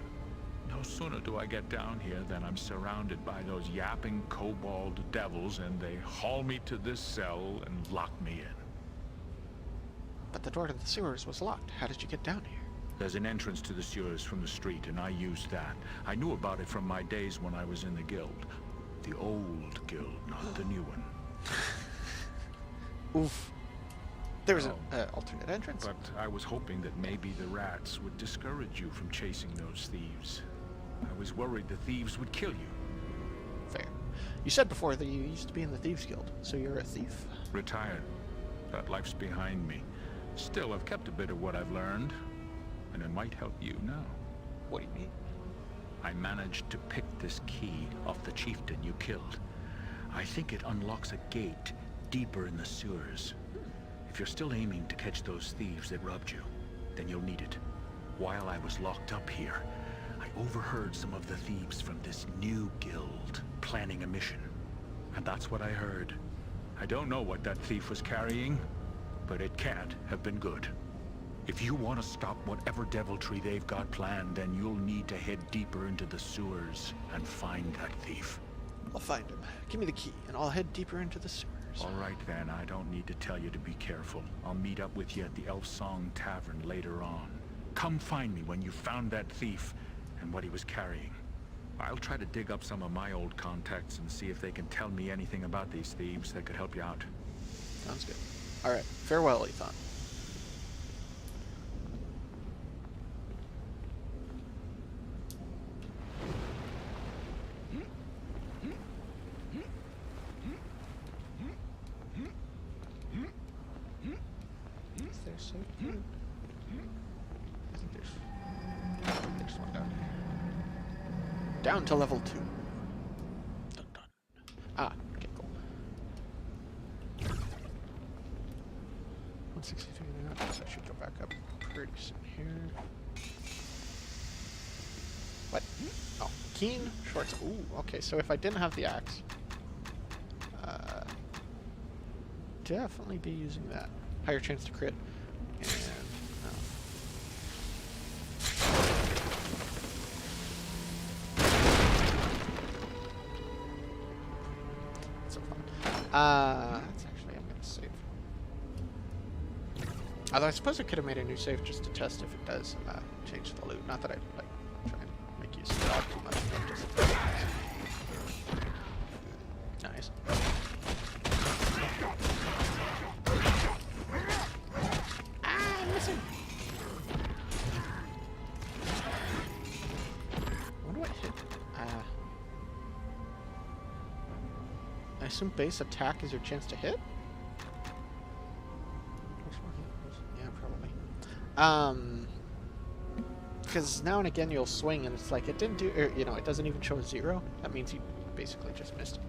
No sooner do I get down here than I'm surrounded by those yapping kobold devils, and they haul me to this cell and lock me in. But the door to the sewers was locked. How did you get down here? There's an entrance to the sewers from the street, and I used that. I knew about it from my days when I was in the guild. The old guild, not the new one. Oof. There was an alternate entrance. But I was hoping that maybe the rats would discourage you from chasing those thieves. I was worried the thieves would kill you. Fair. You said before that you used to be in the Thieves Guild, so you're a thief. Retired. That life's behind me. Still, I've kept a bit of what I've learned, and it might help you now. What do you mean? I managed to pick this key off the chieftain you killed. I think it unlocks a gate deeper in the sewers. If you're still aiming to catch those thieves that robbed you, then you'll need it. While I was locked up here, I overheard some of the thieves from this new guild planning a mission. And that's what I heard. I don't know what that thief was carrying, but it can't have been good. If you want to stop whatever deviltry they've got planned, then you'll need to head deeper into the sewers and find that thief. I'll find him. Give me the key, and I'll head deeper into the sewers. All right then, I don't need to tell you to be careful. I'll meet up with you at the Elf Song Tavern later on. Come find me when you found that thief and what he was carrying. I'll try to dig up some of my old contacts and see if they can tell me anything about these thieves that could help you out. Sounds good. All right. Farewell, Ethan. Is there safe? I think there's one down here. Down to level 2. Dun, dun. Ah, okay, cool. 163 now. I guess I should go back up pretty soon here. What? Oh, keen shorts. Ooh, okay. So if I didn't have the axe, definitely be using that. Higher chance to crit. And so fun. That's actually, I'm gonna save. Although I suppose I could have made a new save just to test if it does change the loot. Not that I like try and make use of it too much, but just nice. Ah, I'm missing. What do I hit? I assume base attack is your chance to hit? Yeah, probably. Because now and again you'll swing and it's like it didn't do, or, you know, it doesn't even show a 0. That means you basically just missed it.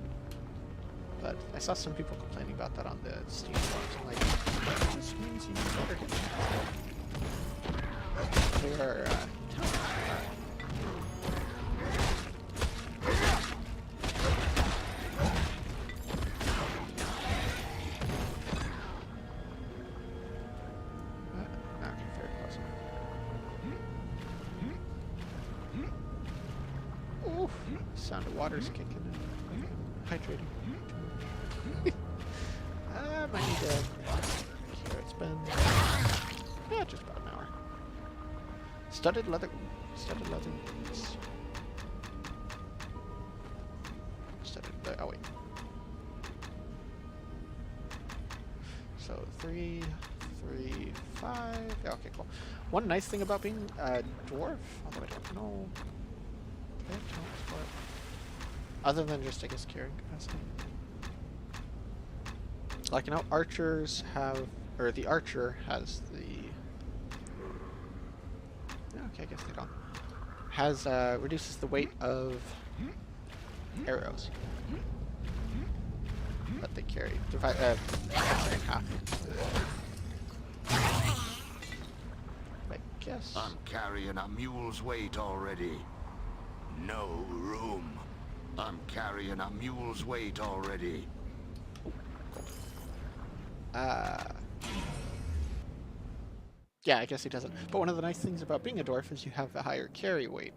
But I saw some people complaining about that on the Steam forums. I'm like, this means you better hit that. They are, sound of water's kicking in. Hydrating. Might need to here it's been just about an hour. Studded leather. Studded leather. Studded leather. Oh wait. So 3, 3, 5. Yeah, okay, cool. One nice thing about being a dwarf, although I don't know. They have talents for it. Other than just, I guess, carrying capacity. Like, you know, archers have, or the archer has the, okay, I guess they don't. Has, reduces the weight of arrows that they carry. Divide, in half. I guess. I'm carrying a mule's weight already. No room. I'm carrying a mule's weight already. Yeah, I guess he doesn't. But one of the nice things about being a dwarf is you have a higher carry weight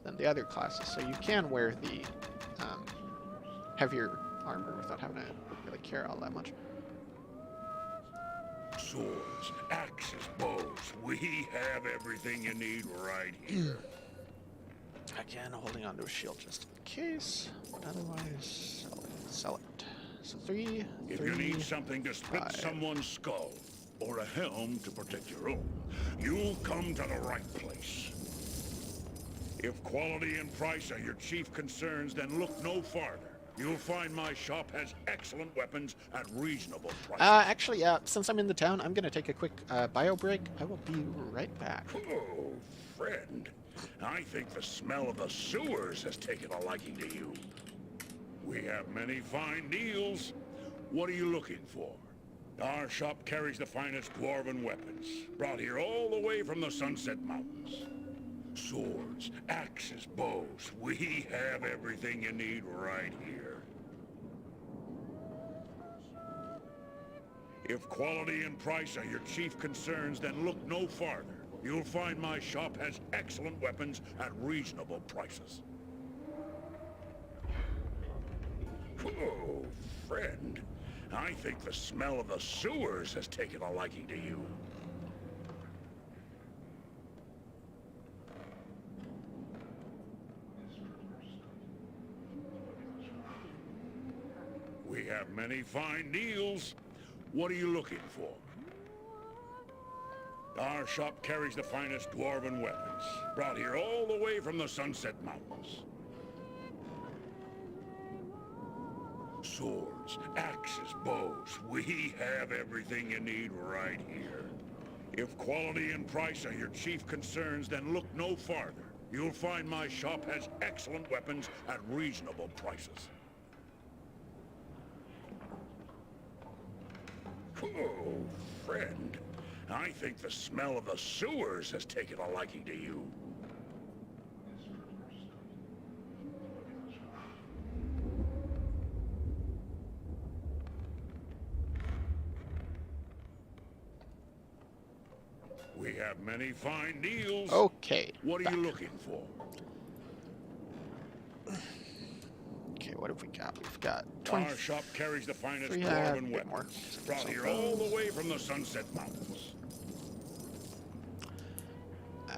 than the other classes, so you can wear the heavier armor without having to really care all that much. Swords, axes, bows. We have everything you need right here. Again, holding onto a shield just in case, but otherwise, sell it. So 3, If 3, you need something to split 5. someone's skull, or a helm to protect your own, you'll come to the right place. If quality and price are your chief concerns, then look no farther. You'll find my shop has excellent weapons at reasonable prices. Actually, since I'm in the town, I'm gonna take a quick bio break. I will be right back. Oh, friend. I think the smell of the sewers has taken a liking to you. We have many fine deals. What are you looking for? Our shop carries the finest dwarven weapons, brought here all the way from the Sunset Mountains. Swords, axes, bows. We have everything you need right here. If quality and price are your chief concerns, then look no farther. You'll find my shop has excellent weapons at reasonable prices. Oh, friend. I think the smell of the sewers has taken a liking to you. We have many fine deals. What are you looking for? Our shop carries the finest dwarven weapons, brought here all the way from the Sunset Mountains. Swords, axes, bows, we have everything you need right here. If quality and price are your chief concerns, then look no farther. You'll find my shop has excellent weapons at reasonable prices. Oh, friend. I think the smell of the sewers has taken a liking to you. We have many fine deals. Okay. What are you looking for? Okay, what have we got? We've got Our shop carries the finest dwarven weapons, brought here all the way from the Sunset Mountains.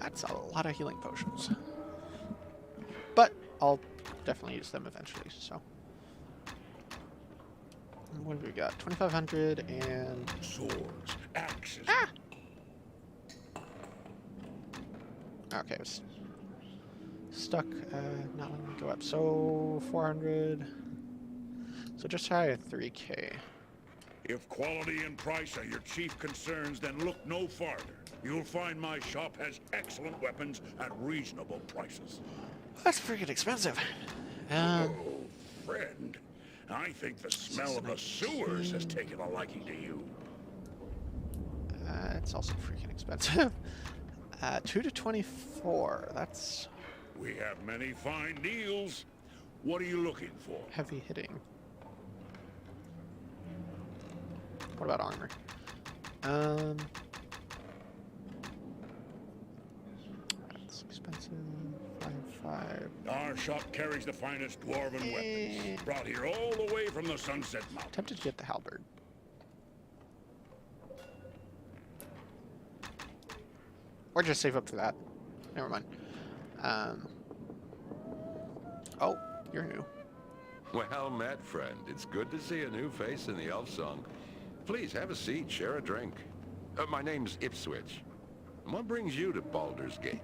That's a lot of healing potions. But I'll definitely use them eventually, so. What have we got? 2,500 and... Swords, axes. Ah! Okay, I was stuck, not letting me go up. So, 400. So just shy of 3K. If quality and price are your chief concerns, then look no farther. You'll find my shop has excellent weapons at reasonable prices. That's freaking expensive. Oh, friend. I think the smell of the sewers has taken a liking to you. It's also freaking expensive. 2 to 24. That's... We have many fine deals. What are you looking for? Heavy hitting. What about armor? That's expensive. 5. Our shop carries the finest dwarven weapons, brought here all the way from the Sunset Mountains. Tempted to get the halberd. Or just save up for that. Never mind. Oh, you're new. Well met, friend. It's good to see a new face in the elf song. Please, have a seat, share a drink. My name's Ipswich. What brings you to Baldur's Gate?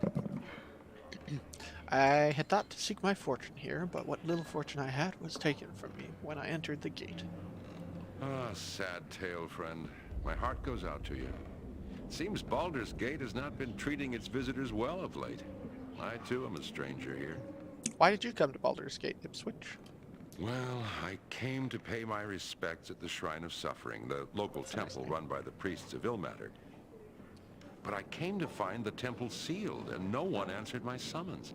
I had thought to seek my fortune here, but what little fortune I had was taken from me when I entered the gate. Ah, sad tale, friend. My heart goes out to you. It seems Baldur's Gate has not been treating its visitors well of late. I, too, am a stranger here. Why did you come to Baldur's Gate, Ipswich? Well, I came to pay my respects at the Shrine of Suffering, the local temple run by the priests of Ilmater. But I came to find the temple sealed, and no one answered my summons.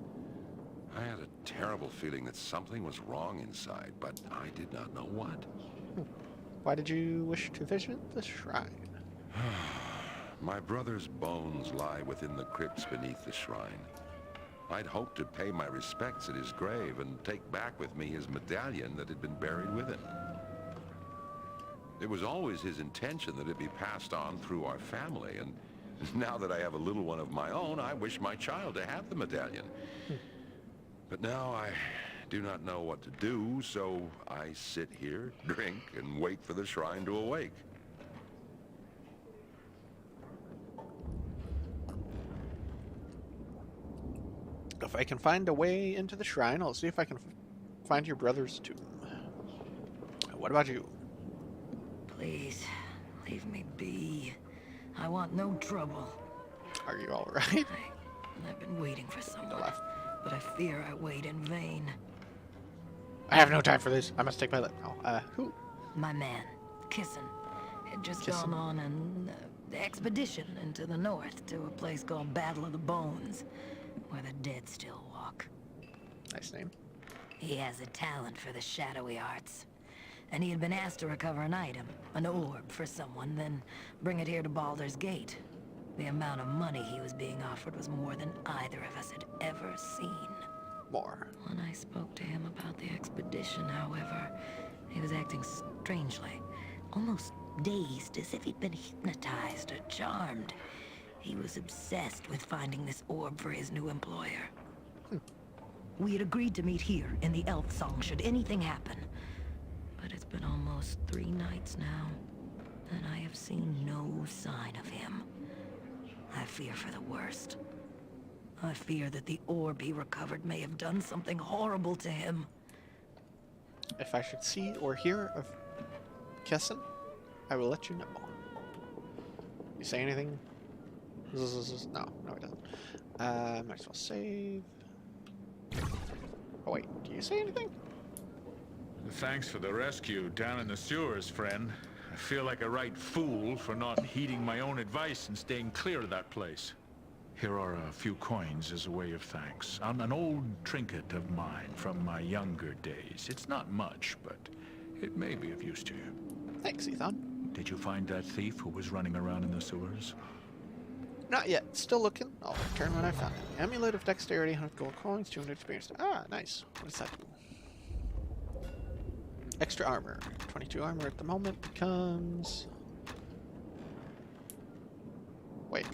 I had a terrible feeling that something was wrong inside, but I did not know what. Why did you wish to visit the shrine? My brother's bones lie within the crypts beneath the shrine. I'd hoped to pay my respects at his grave and take back with me his medallion that had been buried with him. It was always his intention that it be passed on through our family, and now that I have a little one of my own, I wish my child to have the medallion. But now I do not know what to do, so I sit here, drink, and wait for the shrine to awake. If I can find a way into the shrine, I'll see if I can find your brother's tomb. What about you? Please, leave me be. I want no trouble. Are you all right? I've been waiting for someone, but I fear I wait in vain. I have no time for this. I must take my leave now. Who? My man, Kissin, had just gone on an expedition into the north to a place called Battle of the Bones, where the dead still walk. Nice name. He has a talent for the shadowy arts, and he had been asked to recover an item, an orb for someone, then bring it here to Baldur's Gate. The amount of money he was being offered was more than either of us had ever seen. More. When I spoke to him about the expedition, however, he was acting strangely, almost dazed, as if he'd been hypnotized or charmed. He was obsessed with finding this orb for his new employer. We had agreed to meet here in the Elf Song should anything happen. But it's been almost 3 nights now, and I have seen no sign of him. I fear for the worst. I fear that the orb he recovered may have done something horrible to him. If I should see or hear of Kessin, I will let you know. You say anything? No, it doesn't. Might as well save. Oh wait, do you say anything? Thanks for the rescue down in the sewers, friend. I feel like a right fool for not heeding my own advice and staying clear of that place. Here are a few coins as a way of thanks. An old trinket of mine from my younger days. It's not much, but it may be of use to you. Thanks, Ethan. Did you find that thief who was running around in the sewers? Not yet. Still looking. I'll return when I found it. Amulet of Dexterity, 100 gold coins, 200 experience. Ah, nice. What does that do? Extra armor. 22 armor at the moment becomes... Wait.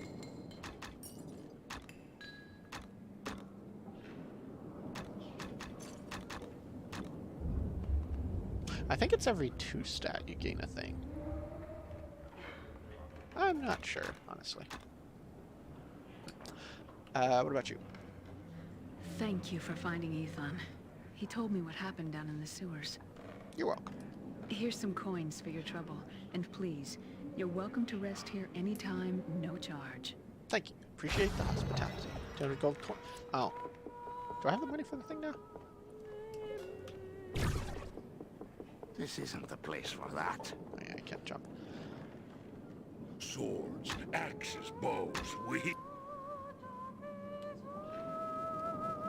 I think it's every 2 stat you gain a thing. I'm not sure, honestly. What about you? Thank you for finding Ethan. He told me what happened down in the sewers. You're welcome. Here's some coins for your trouble. And please, you're welcome to rest here anytime, no charge. Thank you. Appreciate the hospitality. 200 gold coin. Oh. Do I have the money for the thing now? This isn't the place for that. Oh, yeah, I can't jump. Swords, axes, bows,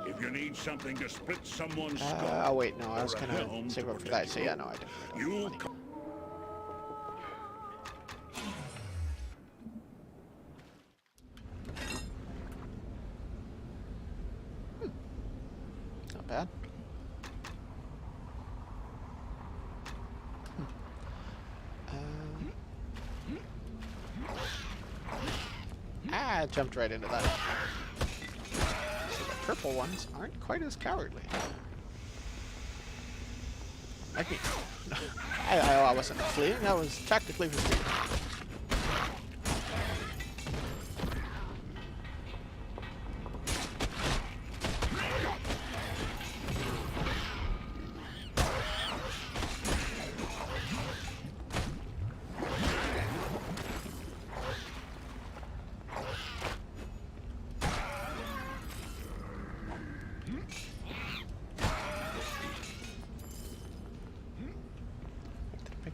If you need something to split someone's skull... oh wait, no, I was gonna save up for that, so yeah, no, I didn't. You Not bad. I jumped right into that. So the purple ones aren't quite as cowardly. I mean, I wasn't fleeing, I was tactically retreating.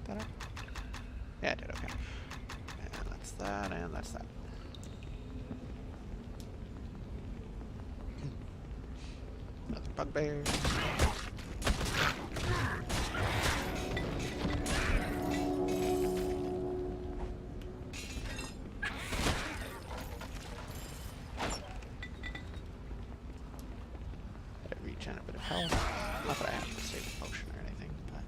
That up? Yeah, I did, okay. And that's that, and that's that. Another bugbear. Gotta regen a bit of health. Not that I have to save a potion or anything, but...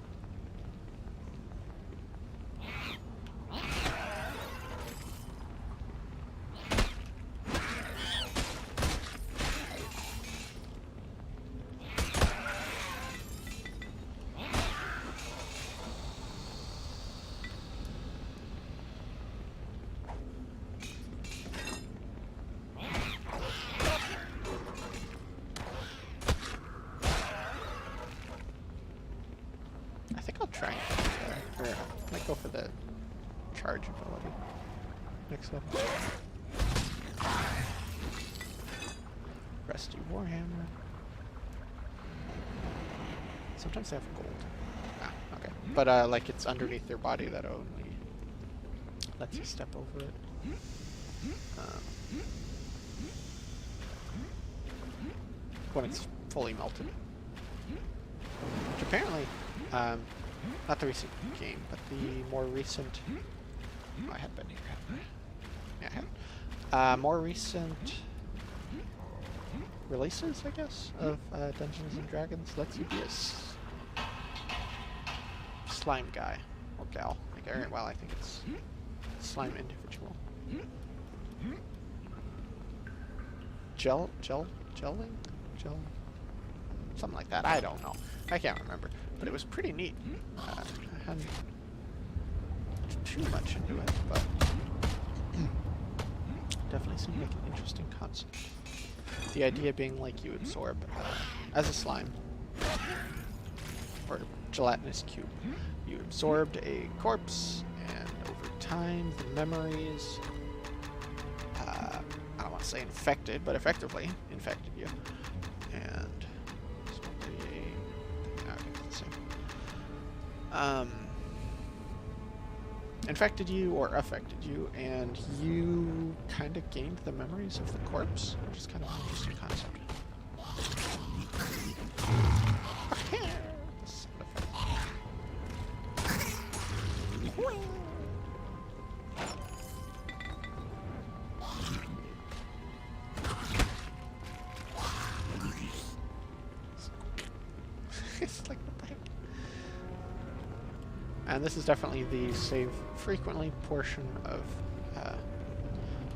I think I'll try and or I might go for the charge ability next level. Rusty Warhammer. Sometimes they have gold. Ah, okay. But like it's underneath their body that only lets you step over it. When it's fully melted. Which apparently not the recent game, but the more recent. Oh, I had been here, haven't I? Yeah, I had. More recent releases, I guess, of Dungeons and Dragons lets you be a slime guy or gal. Like, well, I think it's slime individual. Gelling? Something like that. I don't know. I can't remember. But it was pretty neat. I hadn't too much into it, but definitely seemed like an interesting concept. The idea being like you absorb, as a slime, or gelatinous cube, you absorbed a corpse, and over time the memories, I don't want to say infected, but effectively infected you. And infected you or affected you, and you kind of gained the memories of the corpse, which is kind of an interesting concept. It's like, what the heck? And this is definitely the save frequently portion of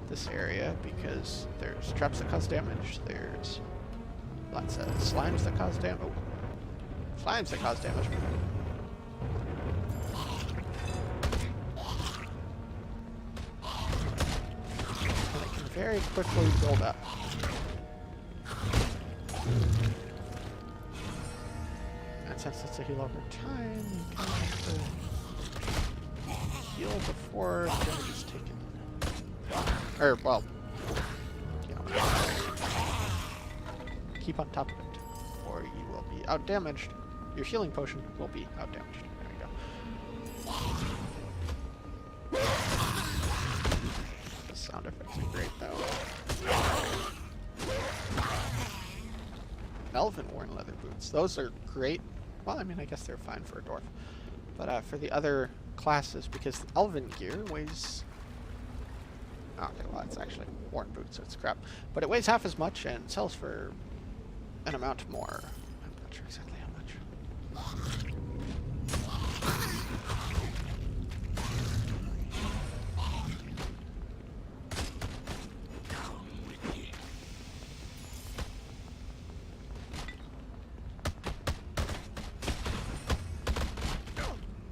this area, because there's traps that cause damage, there's lots of slimes that cause damage. Oh, slimes that cause damage. And it can very quickly build up. And since it's a heal over time, you kind of have to heal before damage is taken. Or, well, you know, keep on top of it, or you will be out-damaged. Your healing potion will be out-damaged. There you go. The sound effects are great, though. Elven worn leather boots. Those are great. Well, I mean, I guess they're fine for a dwarf. But for the other classes, because the elven gear weighs... Okay, well, it's actually worn boots, so it's crap. But it weighs half as much and sells for an amount more. I'm not sure exactly how much.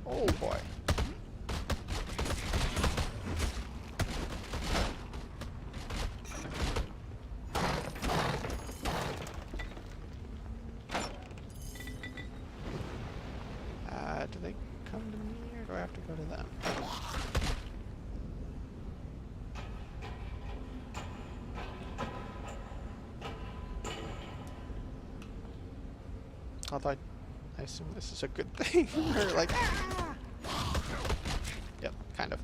Oh boy. Do they come to me, or do I have to go to them? Although I assume this is a good thing, or like... Yep, kind of.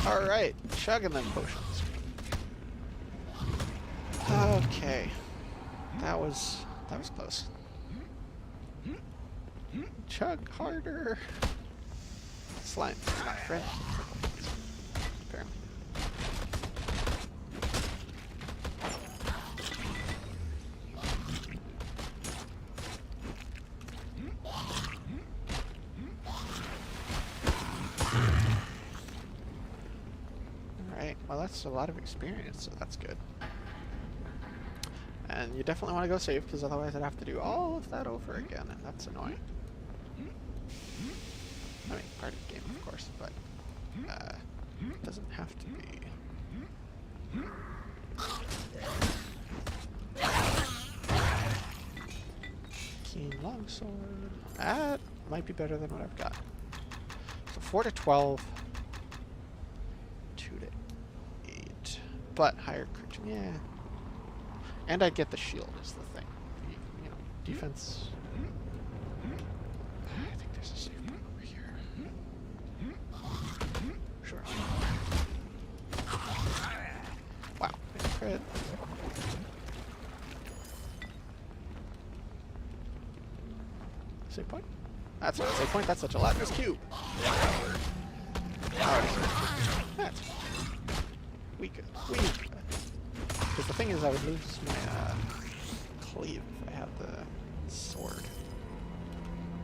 Alright, chugging them potions. Okay. That was close. Chug harder. Slime, my friend. Apparently. Alright, well that's a lot of experience, so that's good. And you definitely want to go save, because otherwise I'd have to do all of that over again, and that's annoying. I mean, part of the game, of course, but it doesn't have to be. Keen longsword. That might be better than what I've got. So 4 to 12, 2 to 8, but higher crit. Yeah. And I get the shield is the thing. You know, defense. I think there's a safe point over here. Sure. Wow, nice crit. Save point? That's not a save point, that's such a Latinus cube. That's weak. Because the thing is, I would lose my cleave if I had the sword.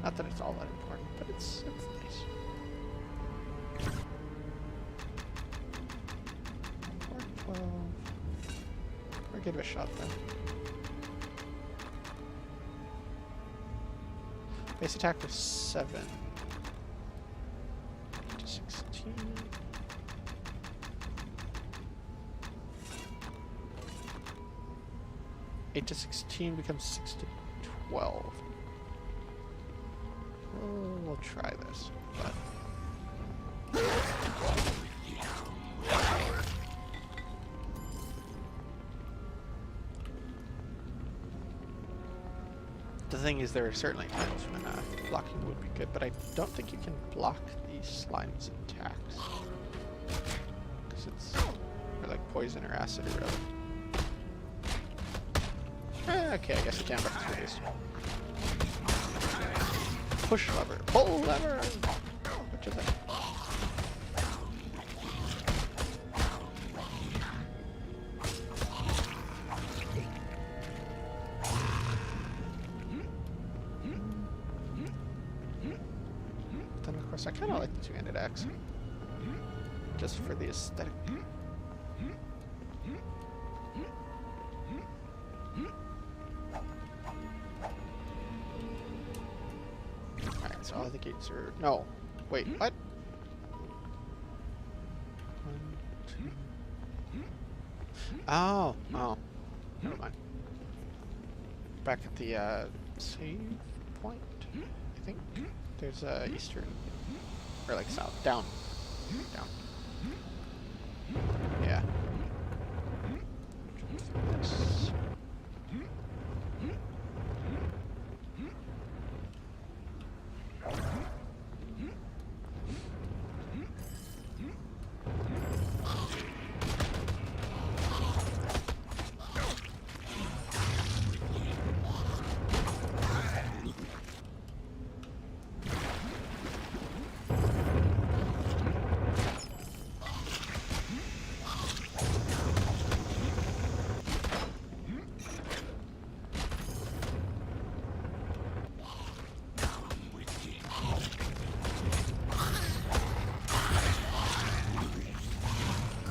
Not that it's all that important, but it's nice. 4, 12. Or give it a shot then. Base attack was 7 to 16. Eight to 16 becomes 6 to 12. We'll try this, but the thing is, there are certainly times when blocking would be good, but I don't think you can block the slime's attacks because it's or like poison or acid or whatever. Okay, I guess you can't let this waste. Push lever. Pull lever! Which is it? Then of course I kinda like the two-handed axe. Just for the aesthetic. So all the gates are... No. Wait, what? 1, 2... Oh! Oh. Never mind. Back at the, save point, I think. There's, eastern... Or, like, south. Down. Down. Yeah. Jump through this.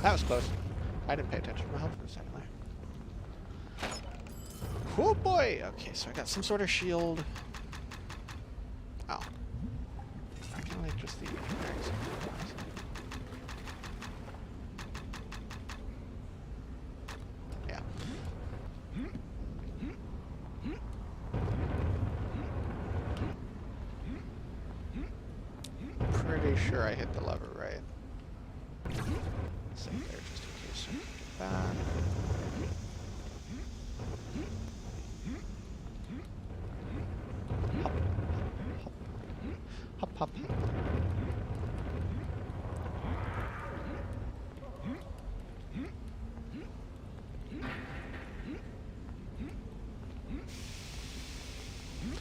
That was close. I didn't pay attention to my health for a second there. Oh boy! Okay, so I got some sort of shield. Oh. I kind of like just the axe. Yeah. Pretty sure I hit the lever right. Save there just in case. Hop, hop, hop.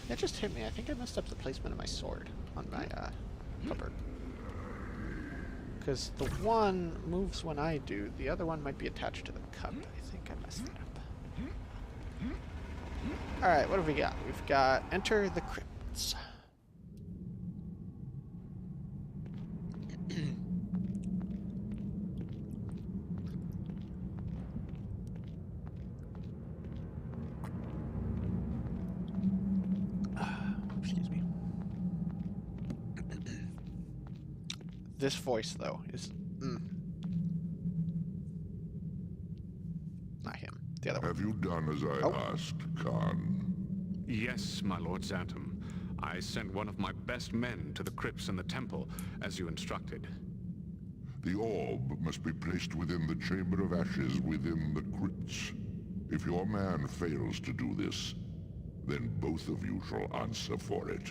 That just hit me. I think I messed up the placement of my sword on my cupboard. Because the one moves when I do, the other one might be attached to the cup. I think I messed that up. Alright, what have we got? We've got Enter the Crypts. Excuse me. This voice, though, is... Not him. The other one. Have you done as I asked, Khan? Yes, my Lord Xantum. I sent one of my best men to the crypts in the temple, as you instructed. The orb must be placed within the Chamber of Ashes within the crypts. If your man fails to do this, then both of you shall answer for it.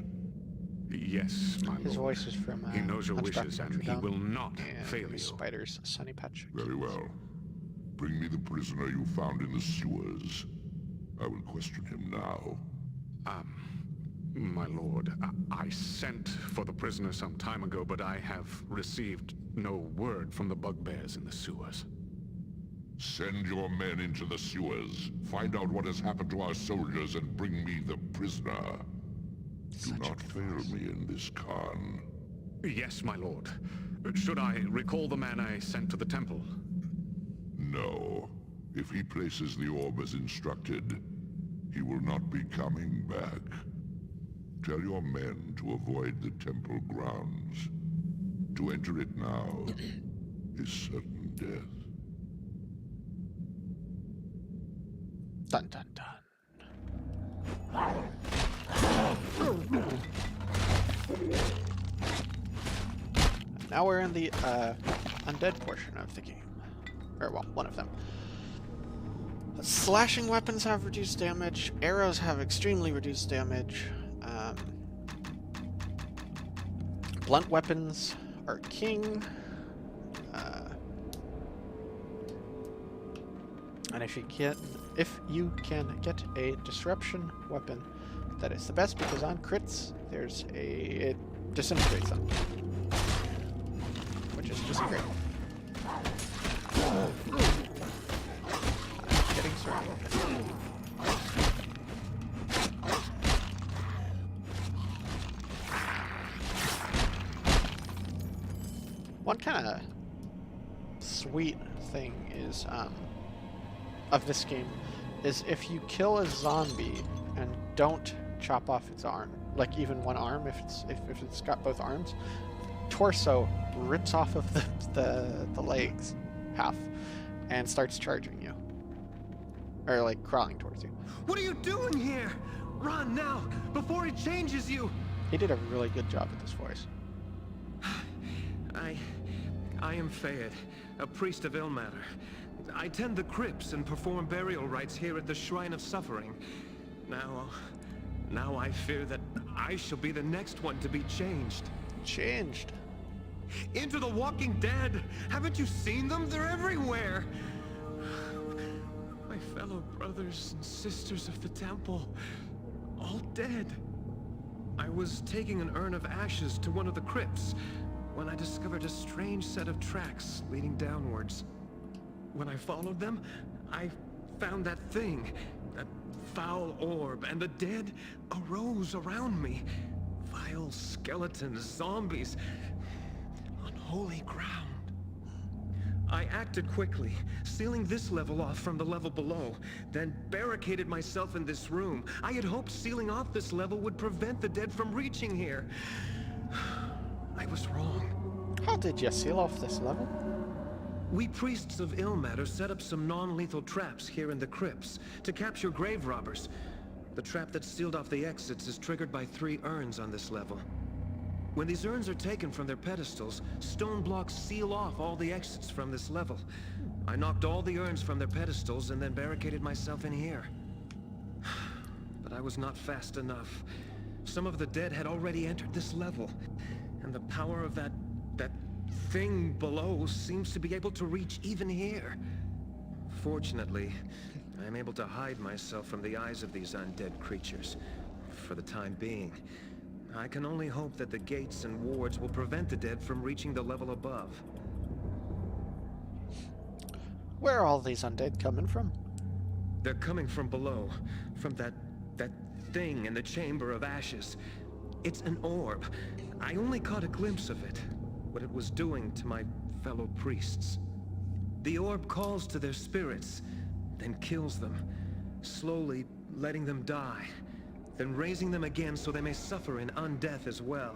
Yes, my lord. His voice is from he knows your Hunchback wishes, of and Notre he Dame will not and fail you. Miss Spider's Sunny Patch. Very well. Bring me the prisoner you found in the sewers. I will question him now. My lord, I sent for the prisoner some time ago, but I have received no word from the bugbears in the sewers. Send your men into the sewers. Find out what has happened to our soldiers and bring me the prisoner. Do not fail me in this, Khan. Yes, my lord. Should I recall the man I sent to the temple? No. If he places the orb as instructed, he will not be coming back. Tell your men to avoid the temple grounds. To enter it now is certain death. Dun dun dun. Now we're in the undead portion of the game. Or, well, one of them. Slashing weapons have reduced damage. Arrows have extremely reduced damage. Blunt weapons are king. And if you can get a disruption weapon, that is the best, because on crits it disintegrates them, which is just great. Getting surrounded. One kind of sweet thing is of this game is if you kill a zombie and don't chop off its arm, like even one arm, if it's got both arms, torso rips off of the legs half and starts charging you, or like crawling towards you. What are you doing here? Run now before he changes you. He did a really good job with this voice. I am Fayed, a priest of Ilmater. I tend the crypts and perform burial rites here at the Shrine of Suffering. Now I fear that I shall be the next one to be changed. Changed? Into the walking dead! Haven't you seen them? They're everywhere! My fellow brothers and sisters of the temple, all dead. I was taking an urn of ashes to one of the crypts when I discovered a strange set of tracks leading downwards. When I followed them, I found that thing, that foul orb, and the dead arose around me. Vile skeletons, zombies, unholy ground. I acted quickly, sealing this level off from the level below, then barricaded myself in this room. I had hoped sealing off this level would prevent the dead from reaching here. I was wrong. How did you seal off this level? We priests of Ilmater set up some non-lethal traps here in the crypts to capture grave robbers. The trap that sealed off the exits is triggered by 3 urns on this level. When these urns are taken from their pedestals, stone blocks seal off all the exits from this level. I knocked all the urns from their pedestals and then barricaded myself in here. But I was not fast enough. Some of the dead had already entered this level, and the power of that thing below seems to be able to reach even here. Fortunately, I am able to hide myself from the eyes of these undead creatures, for the time being. I can only hope that the gates and wards will prevent the dead from reaching the level above. Where are all these undead coming from? They're coming from below, from that thing in the Chamber of Ashes. It's an orb. I only caught a glimpse of it, what it was doing to my fellow priests. The orb calls to their spirits, then kills them, slowly letting them die, then raising them again so they may suffer in undeath as well.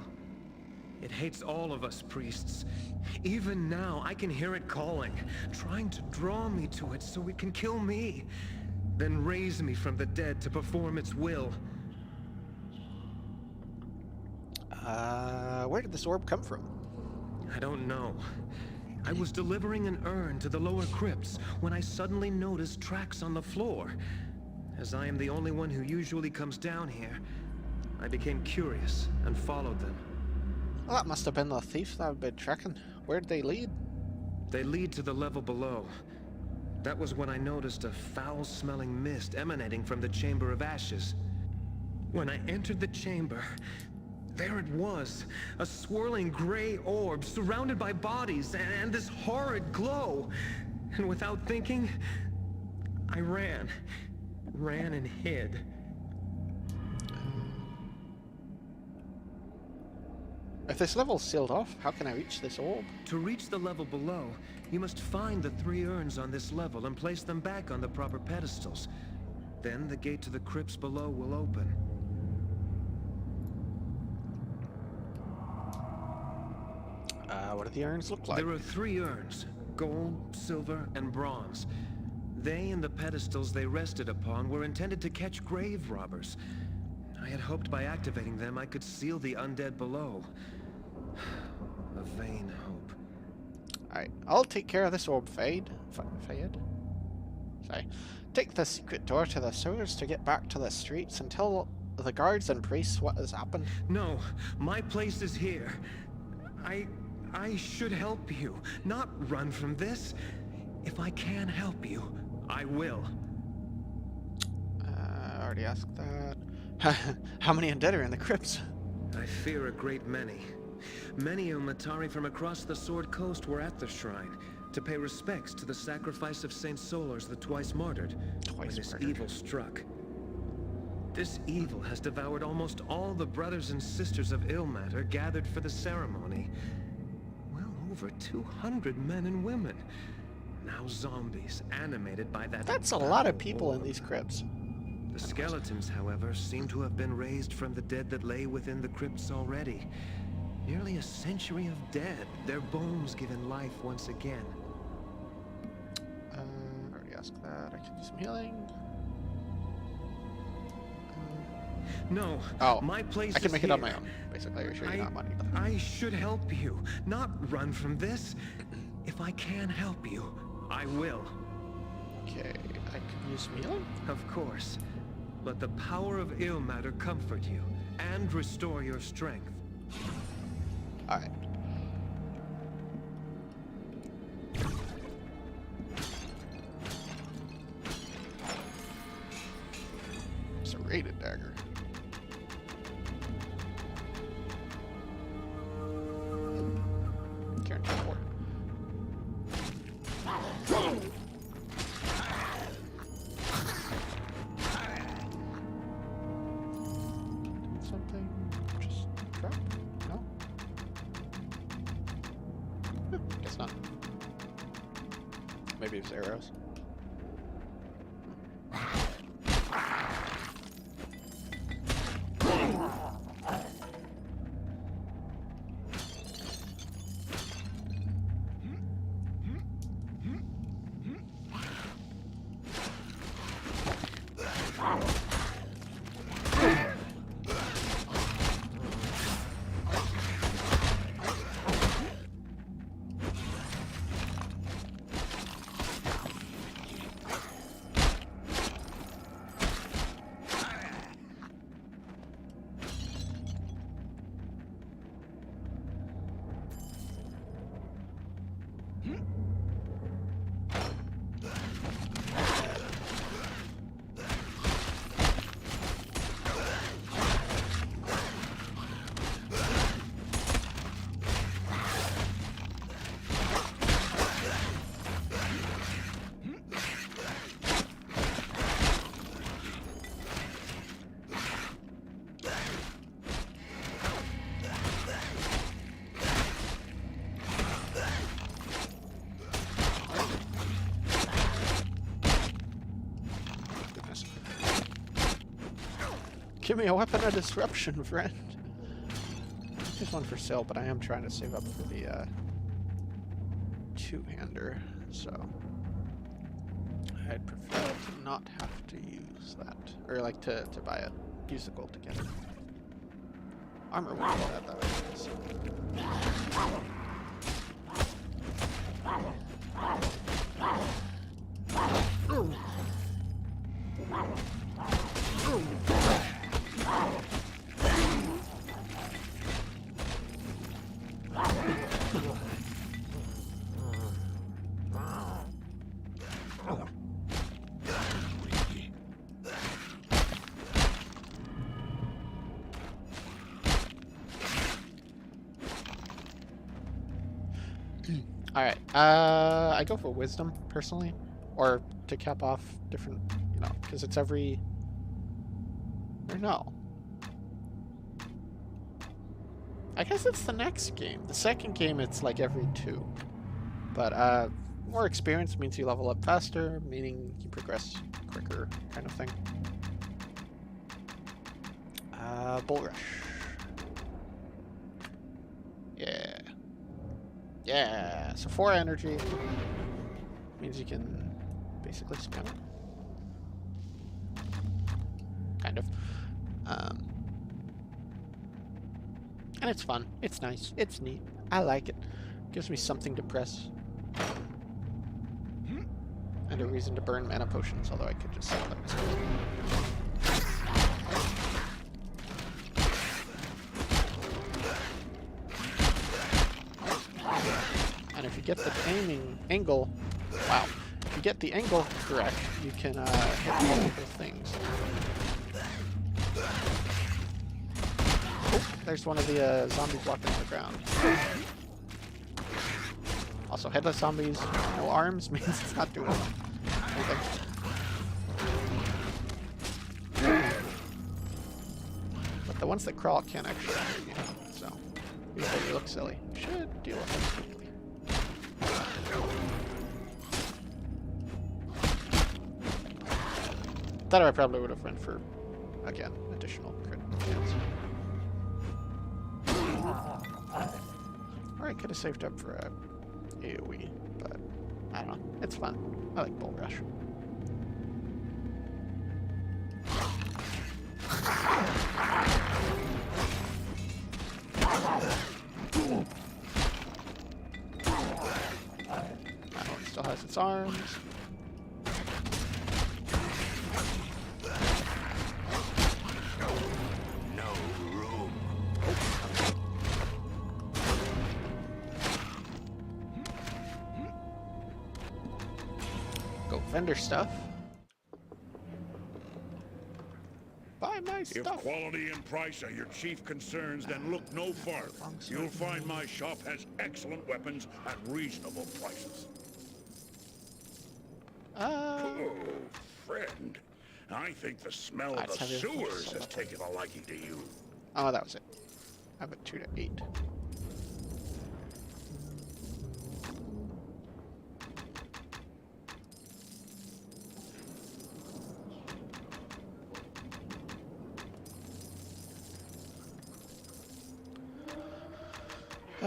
It hates all of us priests. Even now, I can hear it calling, trying to draw me to it so it can kill me, then raise me from the dead to perform its will. Where did this orb come from? I don't know. I was delivering an urn to the lower crypts when I suddenly noticed tracks on the floor. As I am the only one who usually comes down here, I became curious and followed them. Well, that must have been the thief that I've been tracking. Where'd they lead? They lead to the level below. That was when I noticed a foul-smelling mist emanating from the Chamber of Ashes. When I entered the chamber, there it was, a swirling gray orb surrounded by bodies and this horrid glow. And without thinking, I ran and hid. If this level's sealed off, how can I reach this orb? To reach the level below, you must find the 3 urns on this level and place them back on the proper pedestals. Then the gate to the crypts below will open. What do the urns look like? There are 3 urns, gold, silver, and bronze. They and the pedestals they rested upon were intended to catch grave robbers. I had hoped by activating them I could seal the undead below. A vain hope. Alright, I'll take care of this orb, Fade. Sorry. Take the secret door to the sewers to get back to the streets and tell the guards and priests what has happened. No, my place is here. I should help you, not run from this. If I can help you, I will. I already asked that. How many undead are in the crypts? I fear a great many. Many Umatari from across the Sword Coast were at the shrine to pay respects to the sacrifice of Saint Solars the twice martyred when this evil struck. This evil has devoured almost all the brothers and sisters of Ilmater gathered for the ceremony. Well over 200 men and women. Now zombies, animated by that... That's a lot of people in these crypts. The skeletons, however, seem to have been raised from the dead that lay within the crypts already. Nearly a century of dead, their bones given life once again. Already asked that. I can do some healing. No, oh, my place I can is make it here. on my own. Basically, you're sure you got money. But... I should help you, not run from this. If I can help you, I will. Okay, I can use healing? Of course. Let the power of Ilmater comfort you and restore your strength. Alright. It's a rated dagger. Guaranteed 4. Something? Just drop? No? Guess not. Maybe it's arrows. Give me a weapon of disruption, friend. There's one for sale, but I am trying to save up for the two-hander, so I'd prefer to not have to use that, or like to buy it, use the gold to get it. Armor won't get that way. So. Alright, I go for wisdom, personally. Or to cap off different, you know, because it's every... Or no. I guess it's the next game. The second game, it's like every 2. But, more experience means you level up faster, meaning you progress quicker, kind of thing. Bull Rush. Yeah. Yeah, so 4 energy means you can basically spam it. Kind of. And it's fun. It's nice. It's neat. I like it. Gives me something to press. And a reason to burn mana potions, although I could just sell them. And if you get the aiming angle, wow, if you get the angle correct, you can hit multiple things. Oh, there's one of the zombies walking on the ground. Also, headless zombies, no arms, means it's not doing anything. But the ones that crawl can't actually hurt you, so even though you look silly, you should deal with them quickly. That I probably would have went for, again, additional crit chance. Or I could have saved up for a AoE, but I don't know. It's fun. I like Bull Rush. That one still has its arms. Vendor stuff. Buy my stuff. If quality and price are your chief concerns, then look no farther. You'll find my shop has excellent weapons at reasonable prices. Oh, friend. I think the smell of the sewers has taken a liking to you. Oh, that was it. I have a 2 to 8.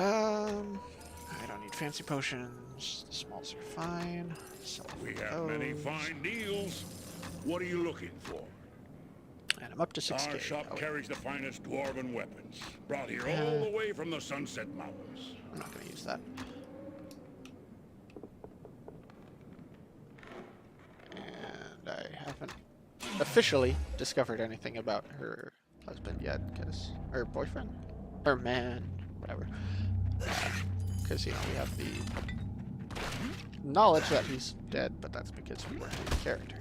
I don't need fancy potions. The smalls are fine. We have many fine deals. What are you looking for? And I'm up to 6K. Our shop carries the finest dwarven weapons, brought here all the way from the Sunset Mountains. I'm not going to use that. And I haven't officially discovered anything about her husband yet, or boyfriend, or man, whatever. Because, you know, we have the knowledge that he's dead, but that's because we weren't the character.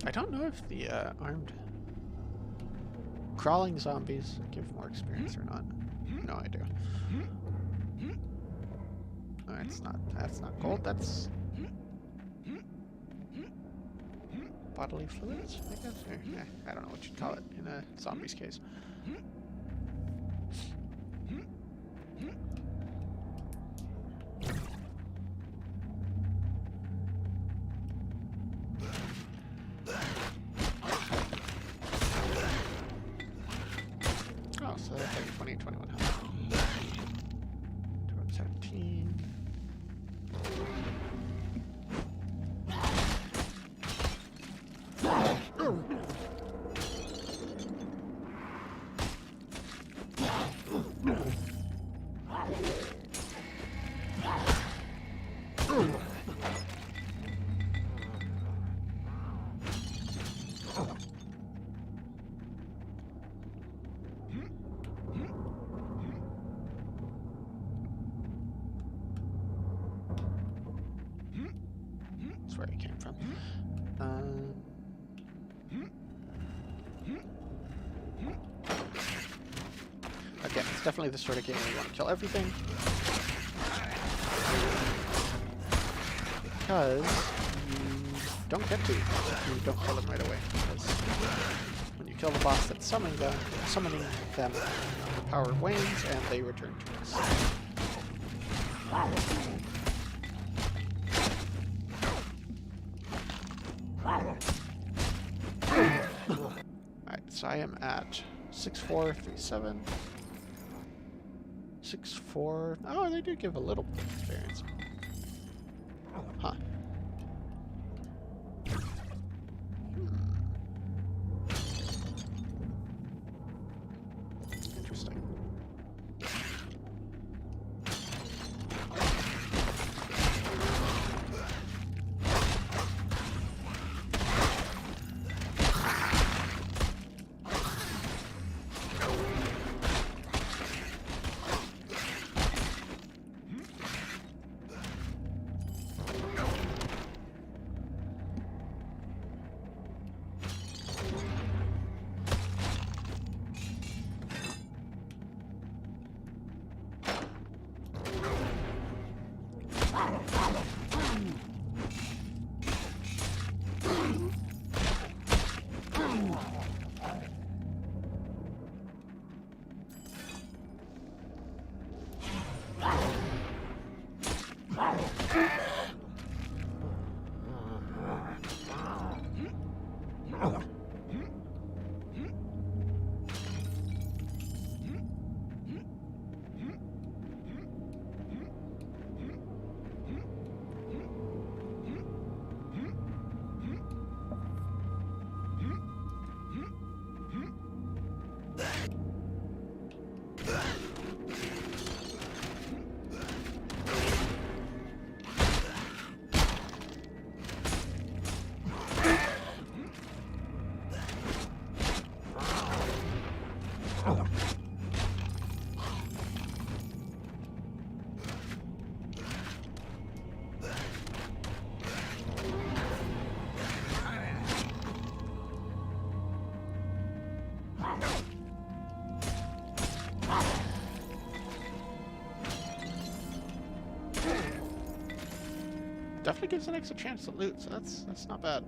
I don't know if the armed crawling zombies give more experience or not. No idea. Oh, that's not gold, that's bodily fluids, I guess? Or, I don't know what you'd call it in a zombie's case. where I came from. Again, it's definitely the sort of game where you want to kill everything. Because you don't get to if you don't kill them right away. Because when you kill the boss that's summoning them, the power wanes and they return to us. Alright, so I am at 6,437. 6,4. Oh, they do give a little bit of experience. Huh. Interesting. Definitely gives an extra chance to loot, so that's not bad.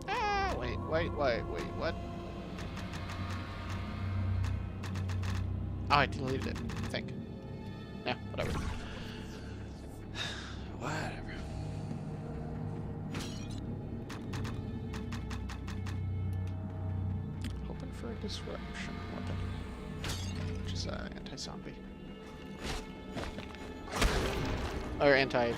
Ah, wait, what? Oh, I deleted it, I think. Yeah, whatever. Whatever. Hoping for a disruption weapon, which is anti-zombie. Or anti.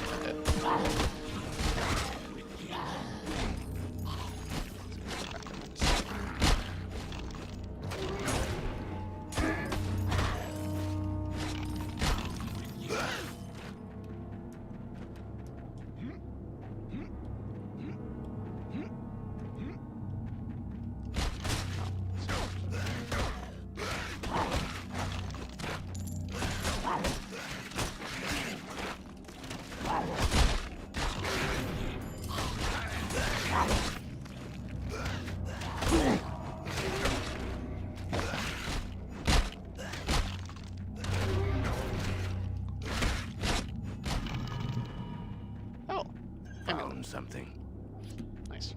Something. Nice.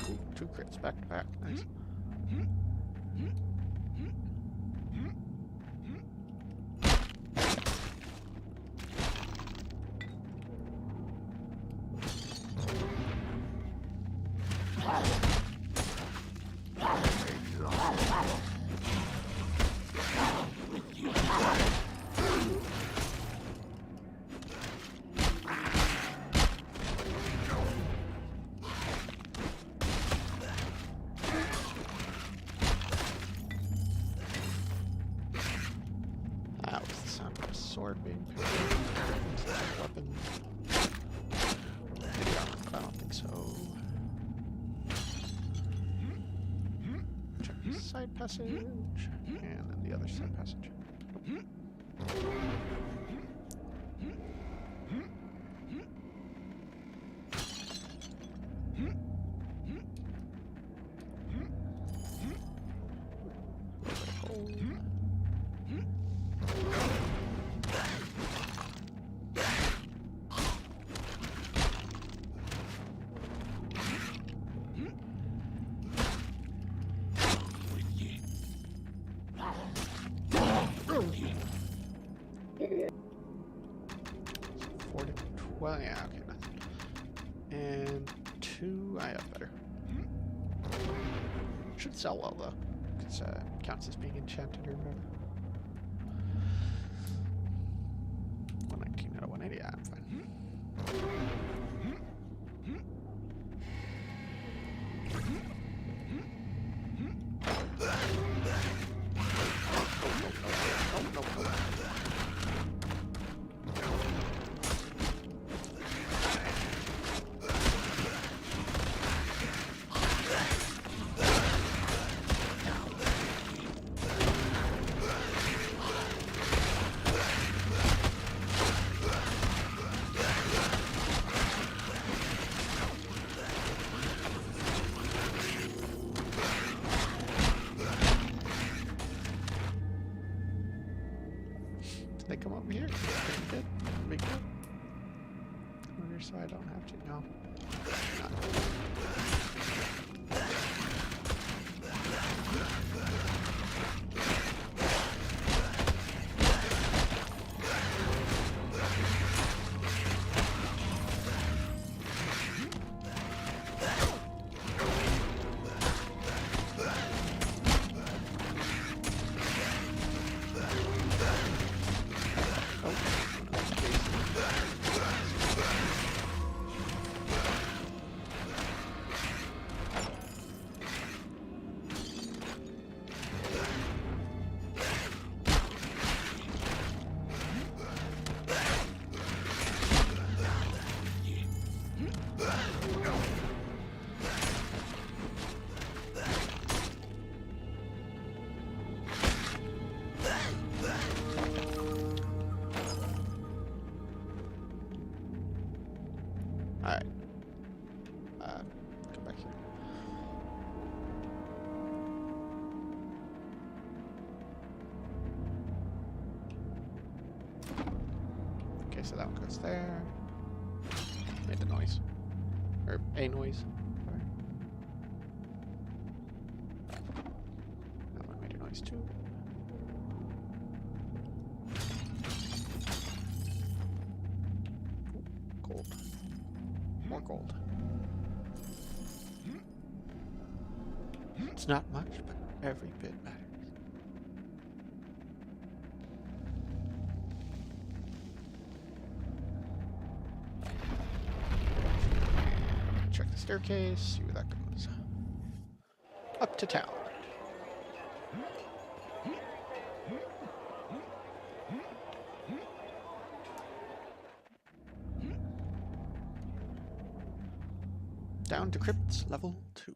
Ooh, 2 crits back to back. Nice. sword being picked up. Weapon. Maybe but I don't think so. Check the side passage. And then the other side passage. Well, yeah, okay, nothing. And 2, I have better. Should sell well, though, because it counts as being enchanted or whatever. 119 out of 180, yeah, I'm fine. They come over here. Good. Big good. Corner so I don't have to. No. Alright. Go back here. Okay, so that one goes there. Made the noise. Or a noise. Sorry. That one made a noise too. Gold. More gold. It's not much, but every bit matters. Check the staircase, see where that goes. Up to town. Down to crypts level 2.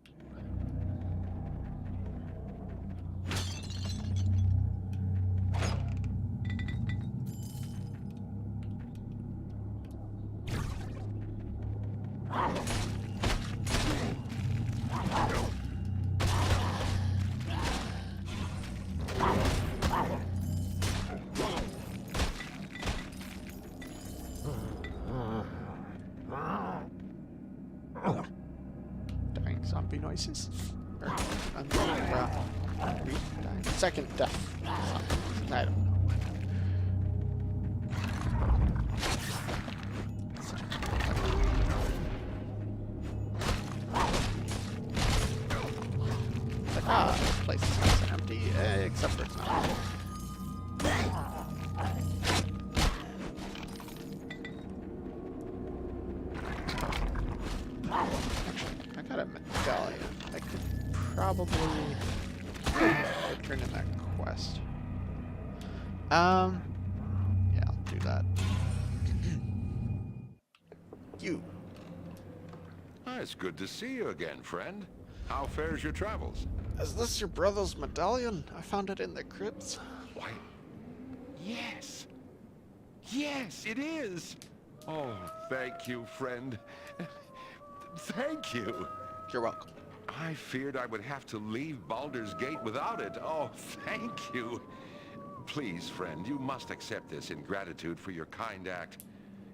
Zombie noises. Second death. I don't know. Like, this place is nice and empty, except for it's not. I got a medallion. I could probably turn in that quest. Yeah, I'll do that. You. It's good to see you again, friend. How fares your travels? Is this your brother's medallion? I found it in the crypts. Why, yes. Yes, it is. Oh, thank you, friend. Thank you. You're welcome. I feared I would have to leave Baldur's Gate without it. Oh, thank you. Please, friend, you must accept this in gratitude for your kind act.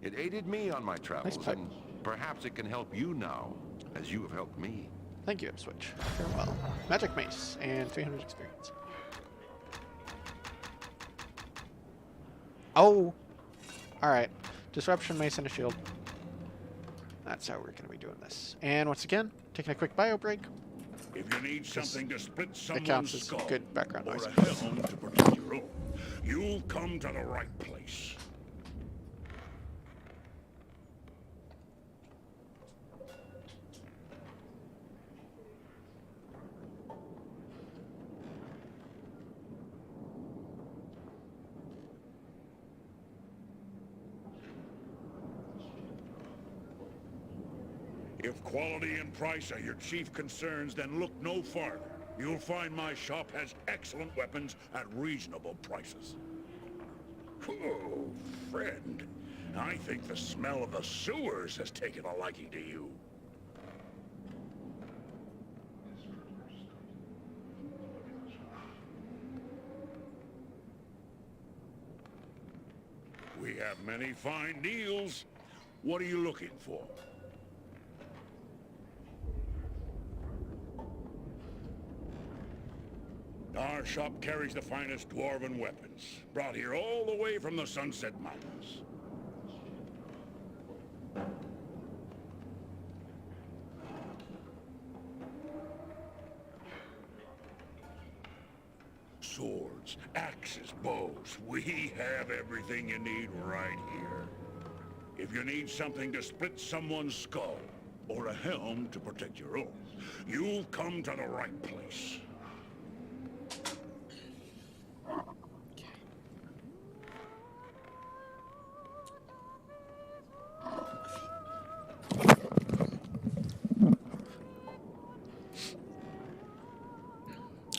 It aided me on my travels, and perhaps it can help you now, as you have helped me. Thank you, Switch. Farewell. Magic Mace and 300 experience. Oh! Alright. Disruption, Mace, and a shield. That's how we're going to be doing this. And once again, taking a quick bio break. If you need something to split That counts someone's as skull, good background or noise. a helm to protect your own, you've come to the right place. If quality and price are your chief concerns, then look no farther. You'll find my shop has excellent weapons at reasonable prices. Oh, friend. I think the smell of the sewers has taken a liking to you. We have many fine deals. What are you looking for? Our shop carries the finest dwarven weapons, brought here all the way from the Sunset Mountains. Swords, axes, bows, we have everything you need right here. If you need something to split someone's skull, or a helm to protect your own, you've come to the right place.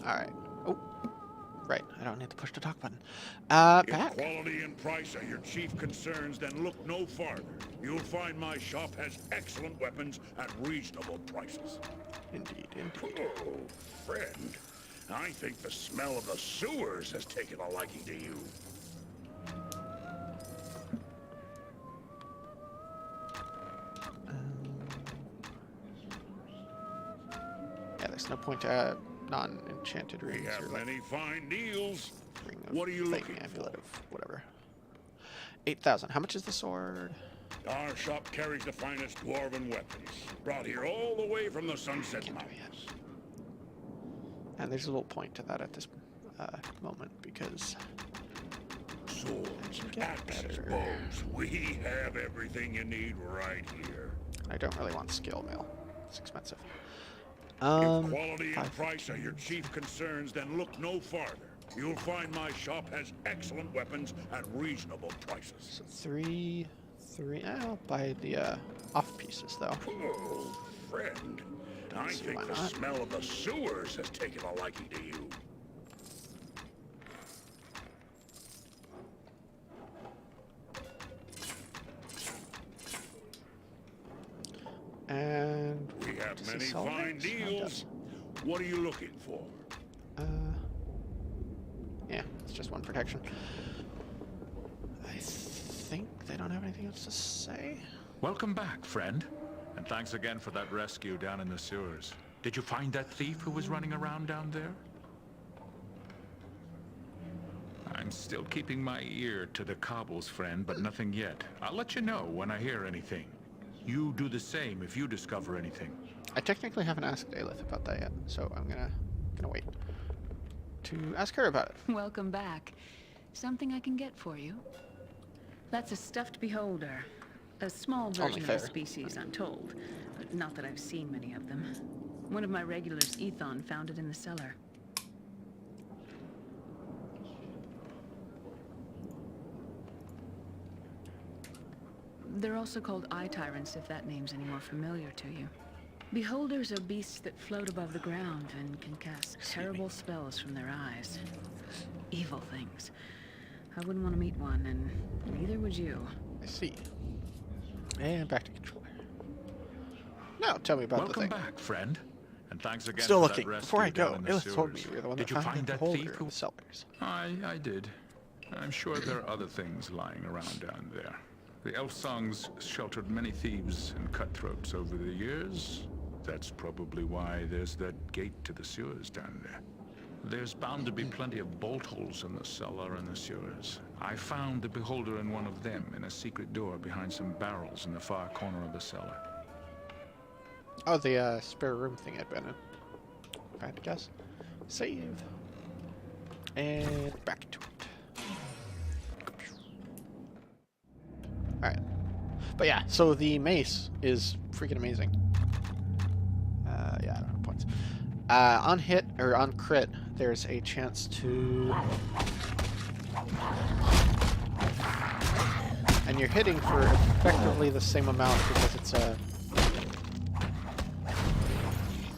Alright. Oh. Right. I don't need to push the talk button. If Back. quality and price are your chief concerns, then look no farther. You'll find my shop has excellent weapons at reasonable prices. Indeed, indeed. Oh, friend. I think the smell of the sewers has taken a liking to you. Yeah, there's no point to non-enchanted rings. We have or, like, many fine deals. ring of What are you thing, looking amulet for? of whatever. 8,000. How much is the sword? Our shop carries the finest dwarven weapons, brought here all the way from the Sunset Mountains. And there's a little point to that at this moment because Swords, axes, bows. We have everything you need right here. I don't really want skill mail. It's expensive. If quality and price are your chief concerns, then look no farther. You'll find my shop has excellent weapons at reasonable prices. So three. I'll buy the off pieces though. Oh, friend. I think the smell of the sewers has taken a liking to you. And we have many fine deals. What are you looking for? Yeah, it's just one protection. I think they don't have anything else to say. Welcome back, friend. And thanks again for that rescue down in the sewers. Did you find that thief who was running around down there? I'm still keeping my ear to the cobbles, friend, but nothing yet. I'll let you know when I hear anything. You do the same if you discover anything. I technically haven't asked Aelith about that yet, so I'm gonna wait to ask her about it. Welcome back. Something I can get for you? That's a stuffed beholder. A small version of the species, I'm told. But not that I've seen many of them. One of my regulars, Ethon, found it in the cellar. They're also called eye tyrants, if that name's any more familiar to you. Beholders are beasts that float above the ground and can cast terrible spells from their eyes. Evil things. I wouldn't want to meet one, and neither would you. I see. And back to controller. Now, tell me about the thing. Welcome back, friend. And thanks again Still for looking. that Before I rescue go, down in the Ellis told me sewers. you're the one Did that you found find the that beholder thief in the cellars. I did. I'm sure there are other things lying around down there. The elf songs sheltered many thieves and cutthroats over the years. That's probably why there's that gate to the sewers down there. There's bound to be plenty of bolt holes in the cellar and the sewers. I found the beholder in one of them in a secret door behind some barrels in the far corner of the cellar. Oh, the spare room thing I'd been in. If I had to guess. Save. And back to it. Alright. But yeah, so the mace is freaking amazing. Yeah, I don't have points. On hit, or on crit, there's a chance to... And you're hitting for effectively the same amount because it's a...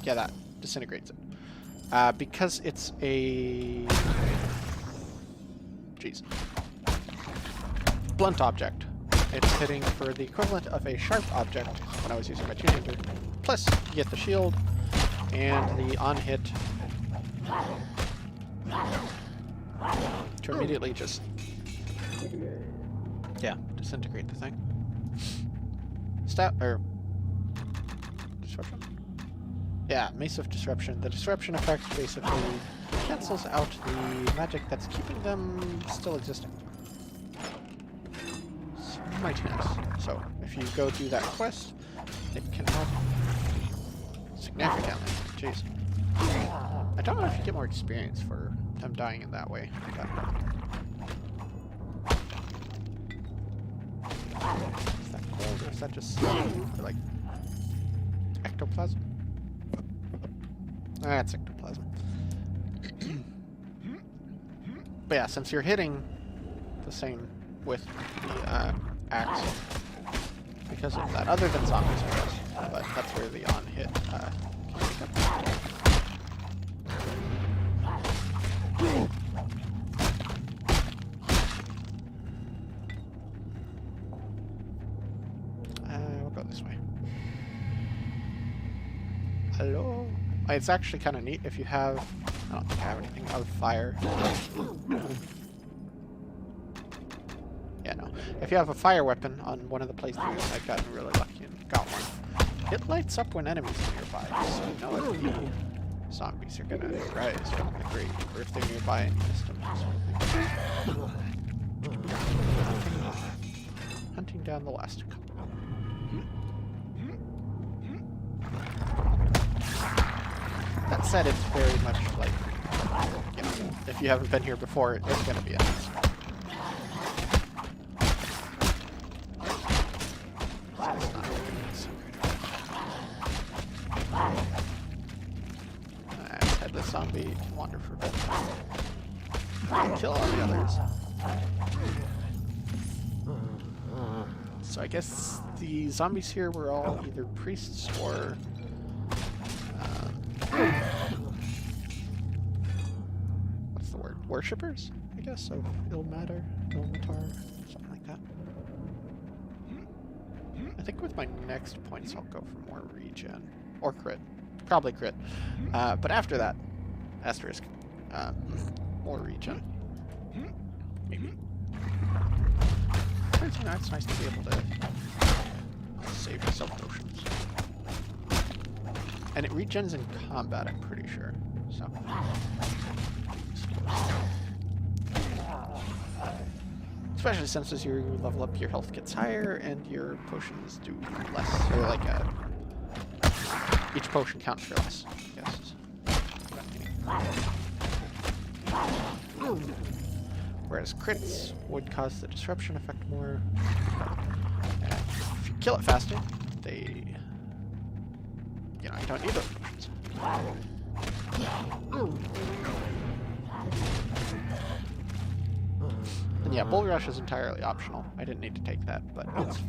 Yeah, that disintegrates it. Because it's a... Jeez. Blunt object. It's hitting for the equivalent of a sharp object when I was using my two-hander. Plus, you get the shield and the on-hit to immediately just... Yeah, disintegrate the thing. Stout, or... Disruption? Yeah, Mace of Disruption. The disruption effect basically cancels out the magic that's keeping them still existing. It's mighty nice. So, if you go do that quest, it can help significantly. Jeez. I don't know if you get more experience for them dying in that way. But... Is that cold, or is that just or like ectoplasm? That's ectoplasm. But yeah, since you're hitting the same with the axe, because of that, other than zombies, I guess, but that's where the on-hit can pick up. We'll go this way. Hello? It's actually kind of neat if you have... I don't think I have anything of fire. Yeah, no. If you have a fire weapon on one of the playthroughs, I've gotten really lucky and got one. It lights up when enemies are nearby, so you know if the zombies are gonna rise from the grave, or if they're nearby and you missed them, sort of thing. Hunting down the last couple. That said, it's very much like, you know, if you haven't been here before, it's gonna be a mess. Let's head this zombie and wander for a bit. Kill all the others. So I guess the zombies here were all either priests or... what's the word? Worshippers, I guess, of Ilmatar, something like that. I think with my next points I'll go for more regen. Or crit. Probably crit. But after that, asterisk, more regen. Maybe. You know, it's nice to be able to save yourself potions. And it regens in combat, I'm pretty sure. So. Especially since as you level up, your health gets higher and your potions do less. Or like each potion counts for less, I guess. Whereas crits would cause the disruption effect more. And if you kill it faster, they... You know, you don't need those potions. And yeah, Bull Rush is entirely optional. I didn't need to take that, but it's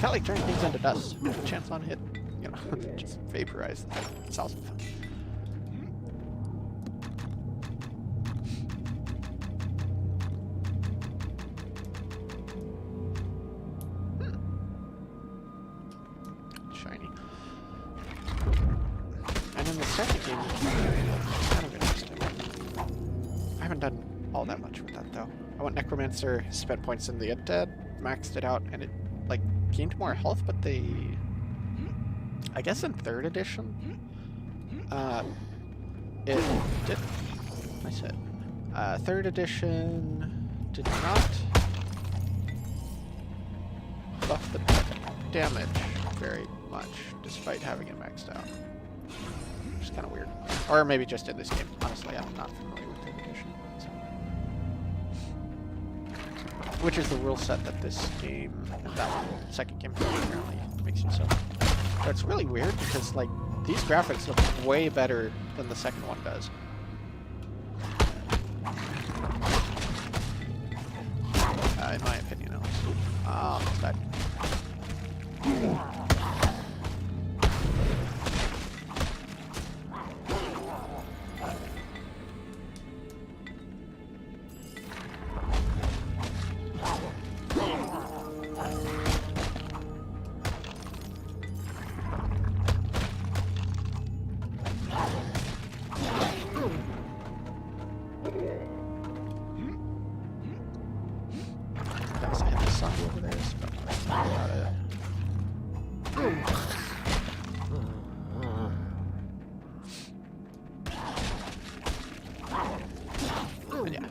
Kind of like turning things into dust. A chance on hit, you know, just vaporize them. It's also fun. Shiny. And in the second game, kind of interesting. I haven't done all that much with that though. I went Necromancer, spent points in the Undead, maxed it out, and it like gained more health, but they, I guess in 3rd edition, it did. Nice hit. 3rd edition did not buff the damage very much, despite having it maxed out. Which is kind of weird. Or maybe just in this game. Honestly, I'm not familiar with 3rd edition. So. Which is the rule set that this game and that one, second game apparently makes use of. But it's really weird because like these graphics look way better than the second one does. In my opinion, at least. That's bad.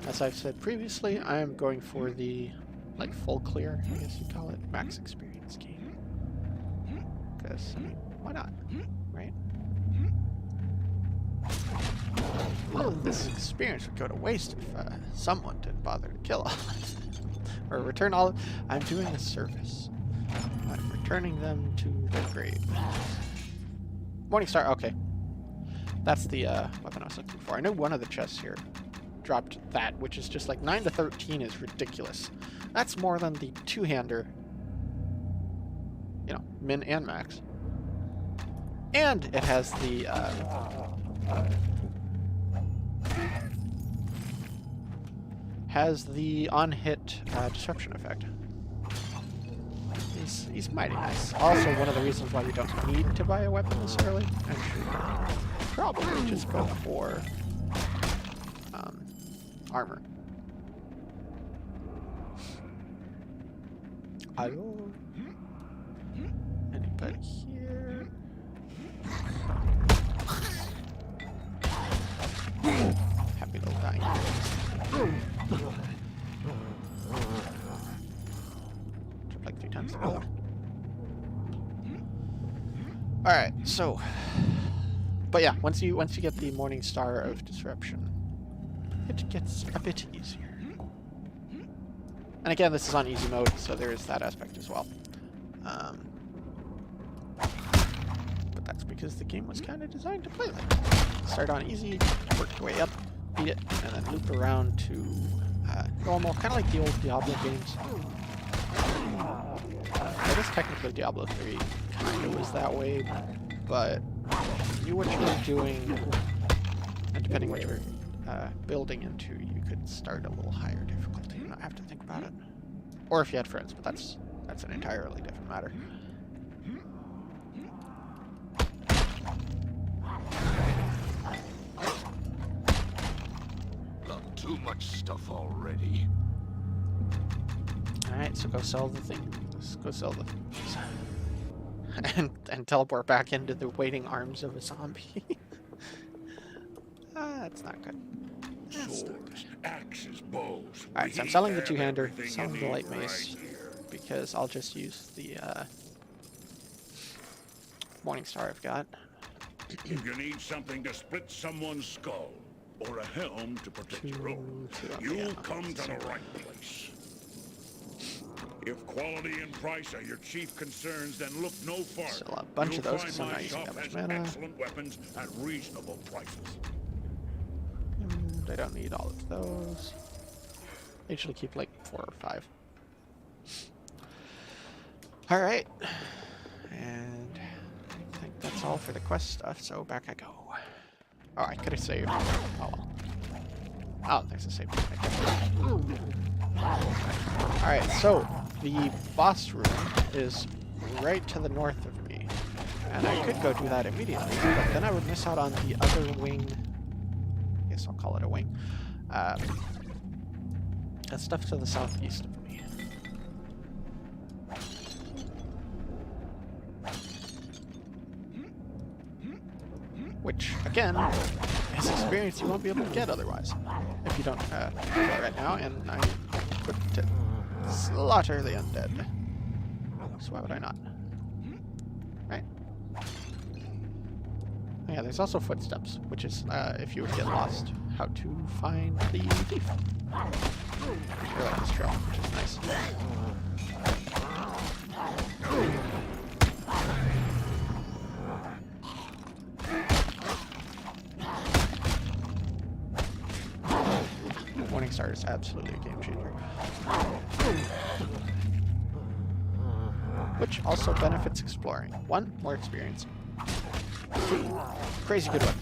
As I've said previously, I am going for the like full clear, I guess you'd call it, max experience game. Because, I mean, why not? Right? Well, this experience would go to waste if someone didn't bother to kill all of it. Or return all of it. I'm doing a service. I'm returning them to their grave. Morningstar, okay. That's the weapon I was looking for. I know one of the chests here dropped that, which is just like 9 to 13 is ridiculous. That's more than the two-hander, you know, min and max. And it has the on-hit disruption effect. He's mighty nice. Also, one of the reasons why you don't need to buy a weapon this early, and should probably just go for armor. Hello? Anybody here? Happy little dying. Jump like 3 times. Oh. Alright, so but yeah, once you get the Morning Star of Disruption, it gets a bit easier. And again, this is on easy mode, so there is that aspect as well. But that's because the game was kind of designed to play like that. Start on easy, work your way up, beat it, and then loop around to normal, kind of like the old Diablo games. I guess technically Diablo 3 kind of was that way, but if you knew what you were doing, and depending what you were building into, you could start a little higher difficulty and not have to think about it. Or if you had friends, but that's an entirely different matter. Not too much stuff already. Alright, so go sell the thing. Let's go sell the things. and teleport back into the waiting arms of a zombie. That's not good. Swords, axes, bows. Alright, so I'm selling the two-hander, selling the light mace, because I'll just use the Morning Star I've got. If you need something to split someone's skull, or a helm to protect your own, you'll come to the right place. If quality and price are your chief concerns, then look no farther. Sell a bunch of those because I'm not using that much mana. Excellent weapons at reasonable prices. I don't need all of those. I usually keep like 4 or 5. Alright. And I think that's all for the quest stuff, so back I go. Oh, I could have saved. Oh well. Oh, there's a save. Alright, so the boss room is right to the north of me. And I could go do that immediately, but then I would miss out on the other wing. I guess I'll call it a wing. That stuff to the southeast of me. Which, again, is experience you won't be able to get otherwise. If you don't do it right now, and I put to slaughter the undead. So why would I not? Right? Oh, yeah, there's also footsteps, which is, if you would get lost, how to find the thief. I like this trail, which is nice. Morning Star is absolutely a game changer. Which also benefits exploring. 1, more experience. 2, crazy good one.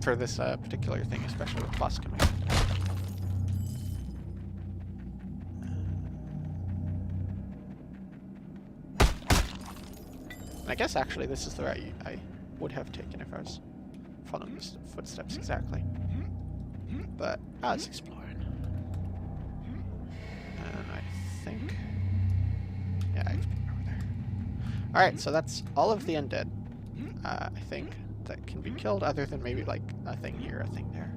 For this particular thing, especially with boss coming. And I guess actually this is the route I would have taken if I was following the footsteps exactly. But let's explore. And I think, yeah, I explored over there. All right, so that's all of the undead. I think that can be killed, other than maybe like a thing here, a thing there.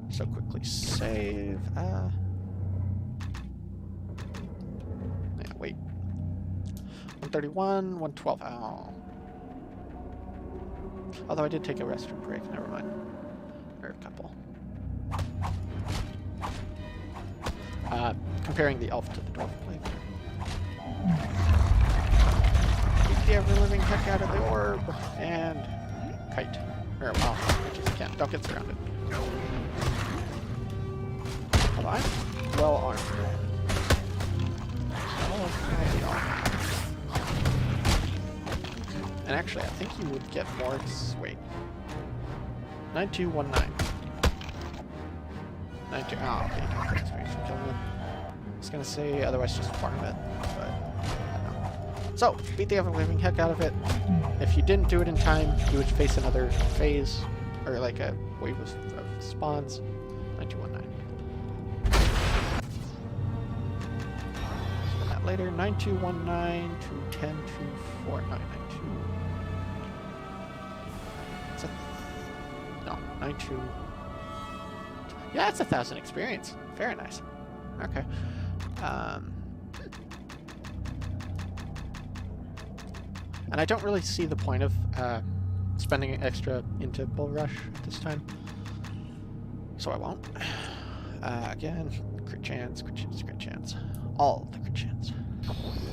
So quickly save. Yeah, wait. 131, 112. Oh. Although I did take a restroom break. Never mind. Or a couple. Comparing the elf to the dwarf playthrough. Beat the ever-living heck out of the orb and kite. Or well, I just can't. Don't get surrounded. Hold on. Well armed. And actually, I think you would get more. Wait. 9219. 92. Oh, okay. You don't get experience from killing them. I was gonna say otherwise just farm it, but I don't know. So, beat the ever-living heck out of it. If you didn't do it in time, you would face another phase, or like a wave of spawns. 9219. So that later. 9219 to 102492. It's a no 92. Yeah, it's 1,000 experience. Very nice. Okay. And I don't really see the point of spending extra into Bull Rush at this time. So I won't. Again, crit chance, crit chance, crit chance. All the crit chance.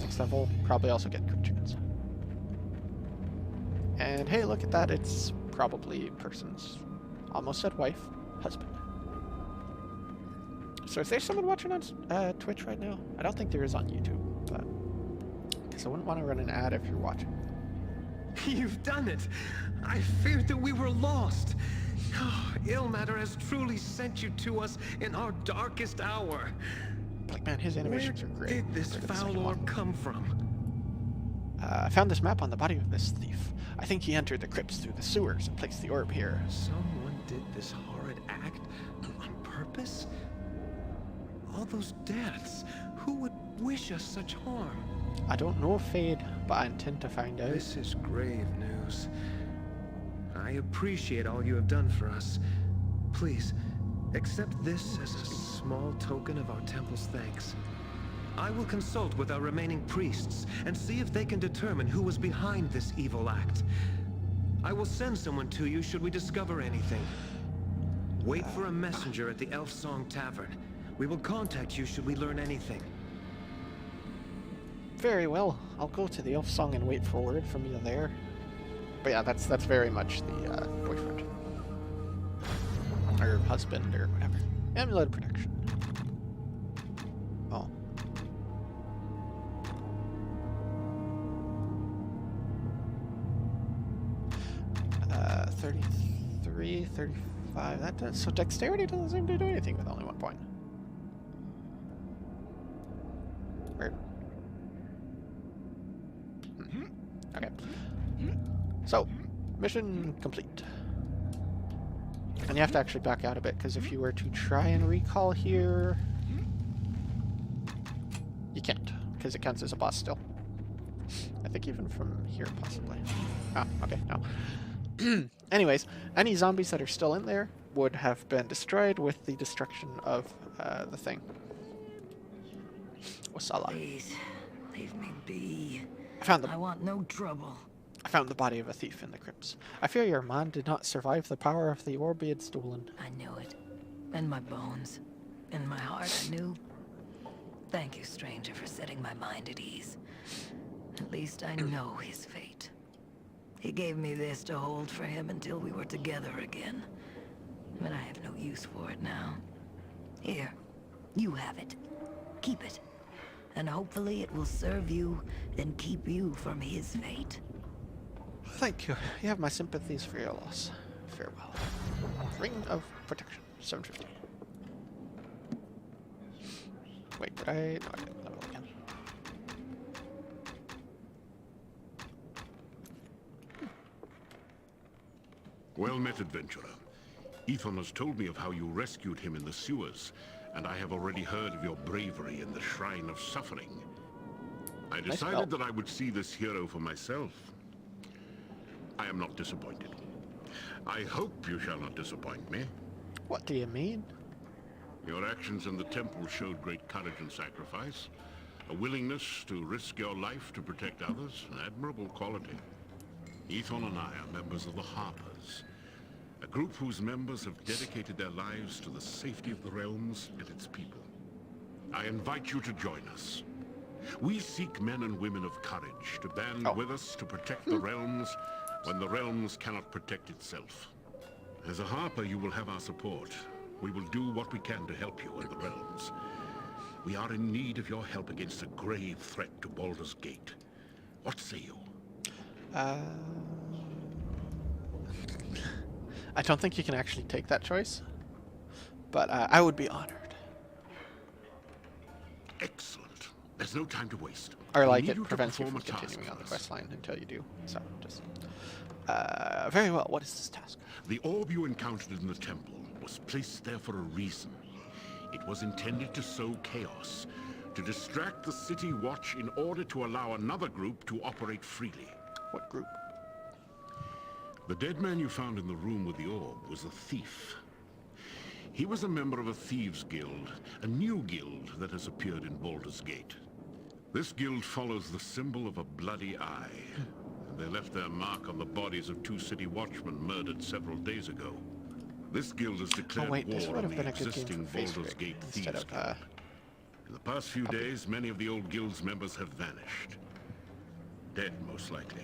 Next level, probably also get crit chance. And hey, look at that. It's probably person's, almost said wife, husband. So is there someone watching on Twitch right now? I don't think there is on YouTube, but because I wouldn't want to run an ad if you're watching. You've done it! I feared that we were lost. Ilmater has truly sent you to us in our darkest hour. Like, man, his animations are great. Where did this foul orb come from? I found this map on the body of this thief. I think he entered the crypts through the sewers and placed the orb here. Someone did this horrid act on purpose? All those deaths. Who would wish us such harm? I don't know, Fade, but I intend to find out. This is grave news. I appreciate all you have done for us. Please, accept this as a small token of our temple's thanks. I will consult with our remaining priests and see if they can determine who was behind this evil act. I will send someone to you should we discover anything. Wait for a messenger at the Elf Song Tavern. We will contact you should we learn anything. Very well. I'll go to the Elf Song and wait for word from you there. But yeah, that's very much the boyfriend. Or husband, or whatever. Amulet of protection. Oh. 33, 35. That does, so dexterity doesn't seem to do anything with only 1 point. Weird. Okay. So, mission complete. And you have to actually back out a bit, because if you were to try and recall here, you can't, because it counts as a boss still. I think even from here, possibly. Ah, okay, no. Anyways, any zombies that are still in there would have been destroyed with the destruction of the thing. Wasala. Please, leave me be. I want no trouble. I found the body of a thief in the crypts. I fear your man did not survive the power of the orb he had stolen. I knew it. In my bones. In my heart, I knew. Thank you, stranger, for setting my mind at ease. At least I know his fate. He gave me this to hold for him until we were together again. But I have no use for it now. Here, you have it. Keep it. And hopefully it will serve you and keep you from his fate. Thank you. You have my sympathies for your loss. Farewell. Ring of Protection, 750. Wait, did I? No, I didn't level again. Well met, adventurer. Ethan has told me of how you rescued him in the sewers, and I have already heard of your bravery in the Shrine of Suffering. I decided that I would see this hero for myself. I am not disappointed. I hope you shall not disappoint me. What do you mean? Your actions in the temple showed great courage and sacrifice. A willingness to risk your life to protect others, an admirable quality. Ethan and I are members of the Harpers, a group whose members have dedicated their lives to the safety of the realms and its people. I invite you to join us. We seek men and women of courage to band with us to protect the realms when the realms cannot protect itself. As a Harper, you will have our support. We will do what we can to help you in the realms. We are in need of your help against a grave threat to Baldur's Gate. What say you? I don't think you can actually take that choice, but I would be honored. Excellent. There's no time to waste. Or like it prevents you from continuing on the quest line until you do. So just very well. What is this task? The orb you encountered in the temple was placed there for a reason. It was intended to sow chaos, to distract the city watch in order to allow another group to operate freely. What group? The dead man you found in the room with the orb was a thief. He was a member of a thieves' guild, a new guild that has appeared in Baldur's Gate. This guild follows the symbol of a bloody eye. They left their mark on the bodies of 2 city watchmen murdered several days ago. This guild has declared war on the existing Baldur's Gate thieves guild. In the past few days, many of the old guild's members have vanished. Dead, most likely.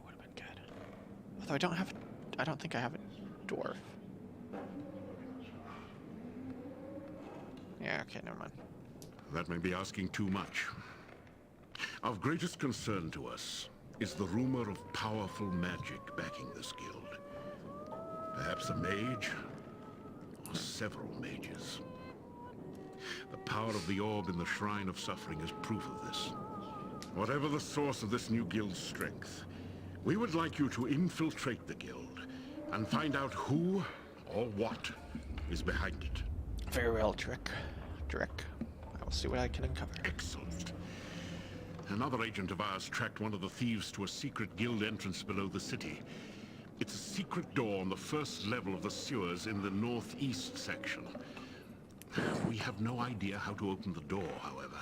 Would have been good. Although I don't think I have a dwarf. Yeah, okay, never mind. That may be asking too much. Of greatest concern to us is the rumor of powerful magic backing this guild. Perhaps a mage, or several mages. The power of the orb in the Shrine of Suffering is proof of this. Whatever the source of this new guild's strength, we would like you to infiltrate the guild and find out who or what is behind it. Very well, Drick. I will see what I can uncover. Excellent. Another agent of ours tracked one of the thieves to a secret guild entrance below the city. It's a secret door on the first level of the sewers in the northeast section. We have no idea how to open the door, however.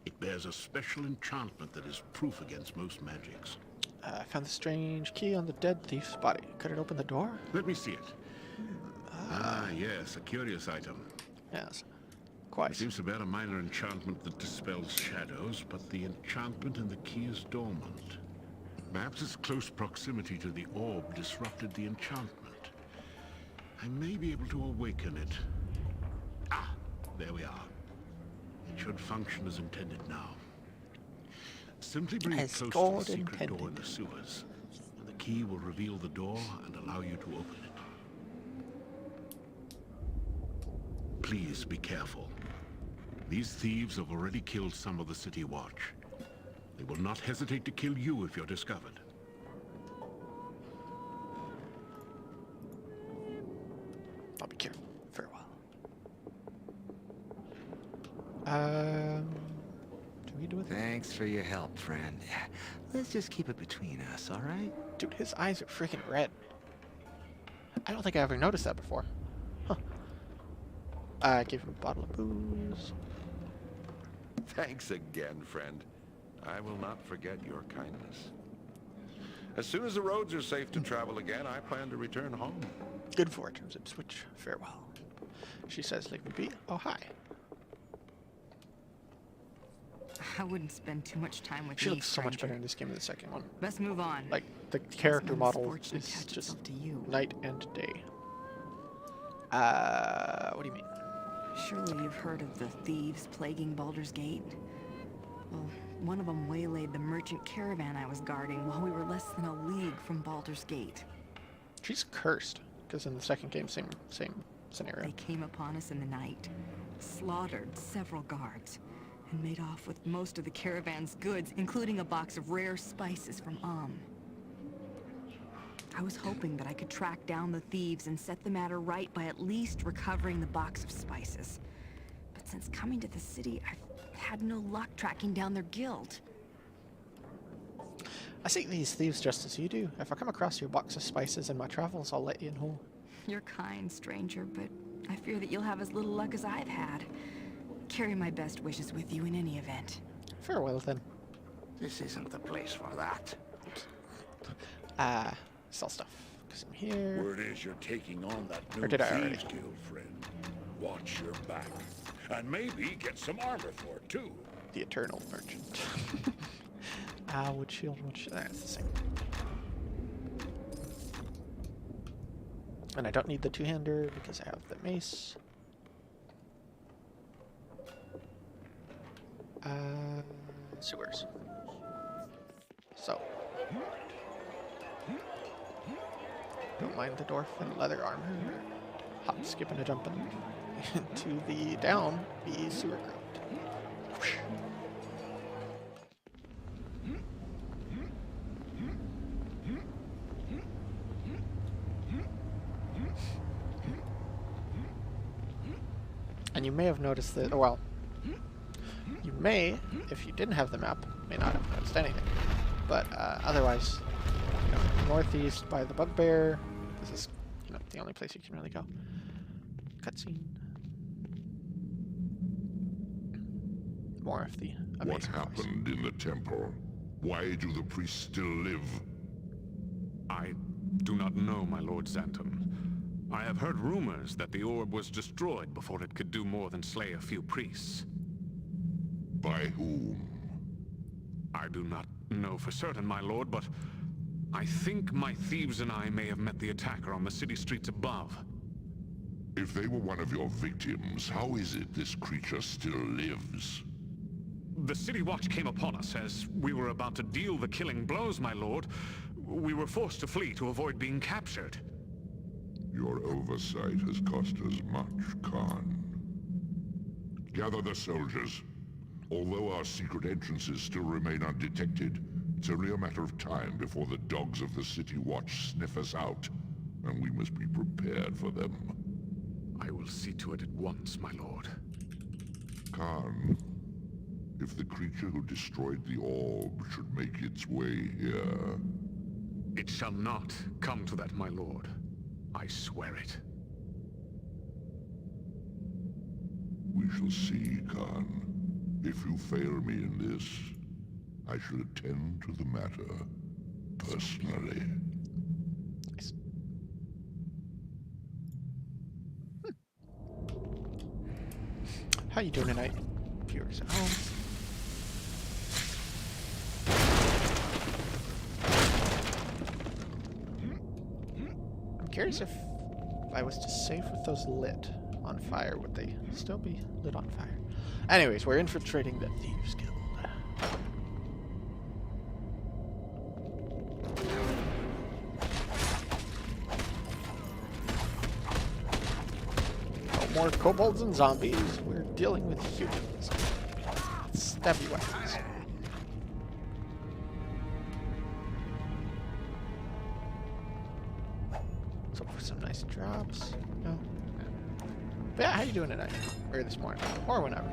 It bears a special enchantment that is proof against most magics. I found the strange key on the dead thief's body. Could it open the door? Let me see it. Yes, a curious item. Yes, quite. It seems to bear a minor enchantment that dispels shadows, but the enchantment in the key is dormant. Perhaps its close proximity to the orb disrupted the enchantment. I may be able to awaken it. Ah, there we are. It should function as intended now. Simply bring it close to the secret door in the sewers, and the key will reveal the door and allow you to open it. Please be careful. These thieves have already killed some of the City Watch. They will not hesitate to kill you if you're discovered. I'll be careful. Farewell. Do we do it? Thanks for your help, friend. Let's just keep it between us, all right? Dude, his eyes are freaking red. I don't think I ever noticed that before. Huh. I gave him a bottle of booze. Thanks again, friend. I will not forget your kindness. As soon as the roads are safe to travel again, I plan to return home. Good fortunes, Ipswich. Farewell. She says, leave me be. Oh, hi. I wouldn't spend too much time with She me, looks so much stranger. better in this game than the second one. Let's move on. Like, the character model misfortune is attach just itself to you. night and day. What do you mean? Surely you've heard of the thieves plaguing Baldur's Gate? Well, one of them waylaid the merchant caravan I was guarding while we were less than a league from Baldur's Gate. She's cursed, because in the second game, same scenario. They came upon us in the night, slaughtered several guards, and made off with most of the caravan's goods, including a box of rare spices from Ahhh. I was hoping that I could track down the thieves and set the matter right by at least recovering the box of spices. But since coming to the city, I've had no luck tracking down their guild. I see these thieves just as you do. If I come across your box of spices in my travels, I'll let you know. You're kind, stranger, but I fear that you'll have as little luck as I've had. Carry my best wishes with you in any event. Farewell, then. This isn't the place for that. Sell stuff. Because I'm here. Word is you're taking on that new Or did I already? Thieves Guild, friend. Watch your back. And maybe get some armor for it, too. The Eternal Merchant. Wood shield, that's the same. And I don't need the two-hander because I have the mace. Sewers. So. Don't mind the dwarf and leather armor. Hop, skipping, and jumping to the down the sewer growth. And you may have noticed that, well, you may, if you didn't have the map, may not have noticed anything. But otherwise, you know, northeast by the bugbear, this is, you know, the only place you can really go. Cutscene. More of the amazing What happened in the temple? Why do the priests still live? I do not know, my Lord Xantum. I have heard rumors that the orb was destroyed before it could do more than slay a few priests. By whom? I do not know for certain, my lord, but I think my thieves and I may have met the attacker on the city streets above. If they were one of your victims, how is it this creature still lives? The City Watch came upon us as we were about to deal the killing blows, my lord. We were forced to flee to avoid being captured. Your oversight has cost us much, Khan. Gather the soldiers. Although our secret entrances still remain undetected, it's only a matter of time before the dogs of the City Watch sniff us out, and we must be prepared for them. I will see to it at once, my lord. Khan, if the creature who destroyed the orb should make its way here... It shall not come to that, my lord. I swear it. We shall see, Khan. If you fail me in this, I shall attend to the matter personally. Nice. How you doing tonight, viewers at home? I'm curious if I was to save with those lit on fire, would they still be lit on fire? Anyways, we're infiltrating the Thieves Guild. more kobolds and zombies. We're dealing with humans. Stabby weapons. Let's hope for some nice drops. No. But yeah, how you doing tonight? Or this morning? Or whenever.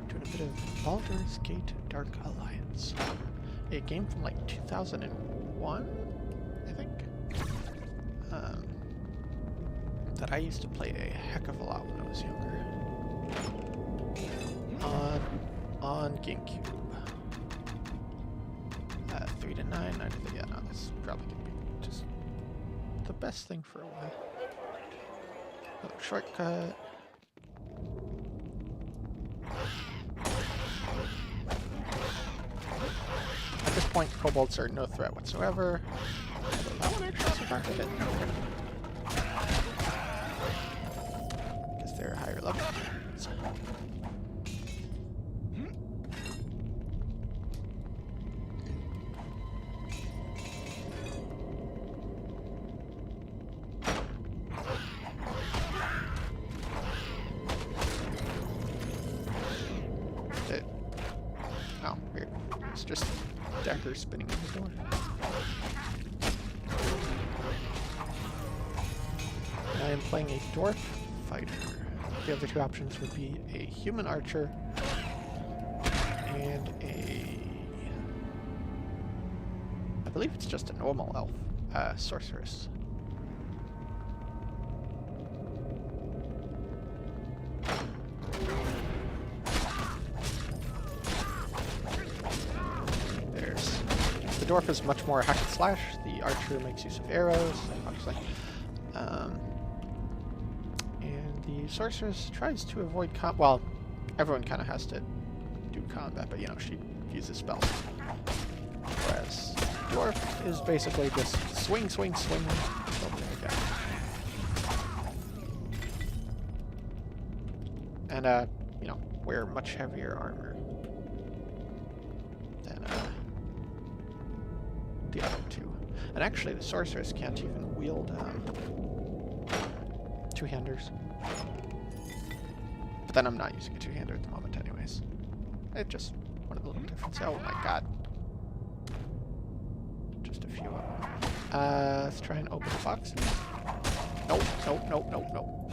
Doing a bit of Baldur's Gate Dark Alliance. A game from like 2001, I think. That I used to play a heck of a lot when I was younger. On Gamecube. 3 to 9, 9 to 3. Yeah, no, that's probably gonna be just the best thing for a while. Another shortcut. At this point, kobolds are no threat whatsoever. Although that one actually survived it. Because they're higher level. Oh, weird. It's just dagger spinning in the door. And I am playing a dwarf fighter. The other two options would be a human archer and I believe it's just a normal elf, sorceress. The dwarf is much more hack and slash. The archer makes use of arrows, obviously. And the sorceress tries to avoid well, everyone kind of has to do combat, but you know, she uses spells. Whereas dwarf is basically just swing, swing, swing. Oh, there we go. And, you know, wear much heavier armor than, the other two. And actually, the sorceress can't even wield two-handers. But then I'm not using a two-hander at the moment anyways. It's just one of the little differences. Oh my god. Just a few of them. Let's try and open the boxes. Nope, nope, nope, nope, nope.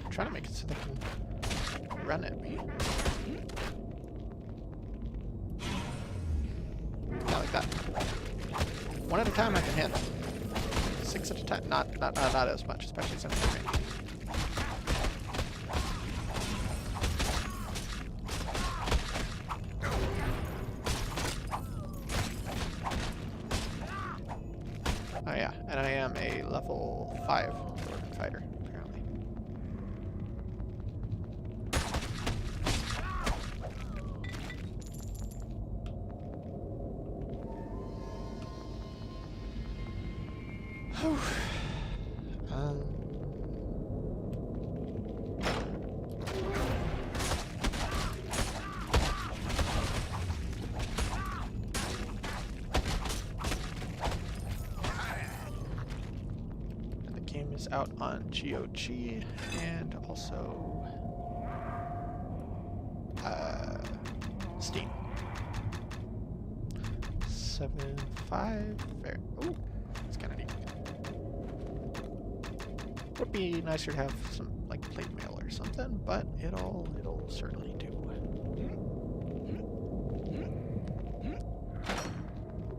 I'm trying to make it so they can run at me. Not like that. One at a time I can handle. 6 at a time. Not as much, especially since they're range. Oh yeah, and I am a level 5 fighter. And the game is out on GOG and also Steam. 7.5. Fair. Ooh, that's kind of neat. Would be nicer to have some like plate mail or something, but it'll certainly do.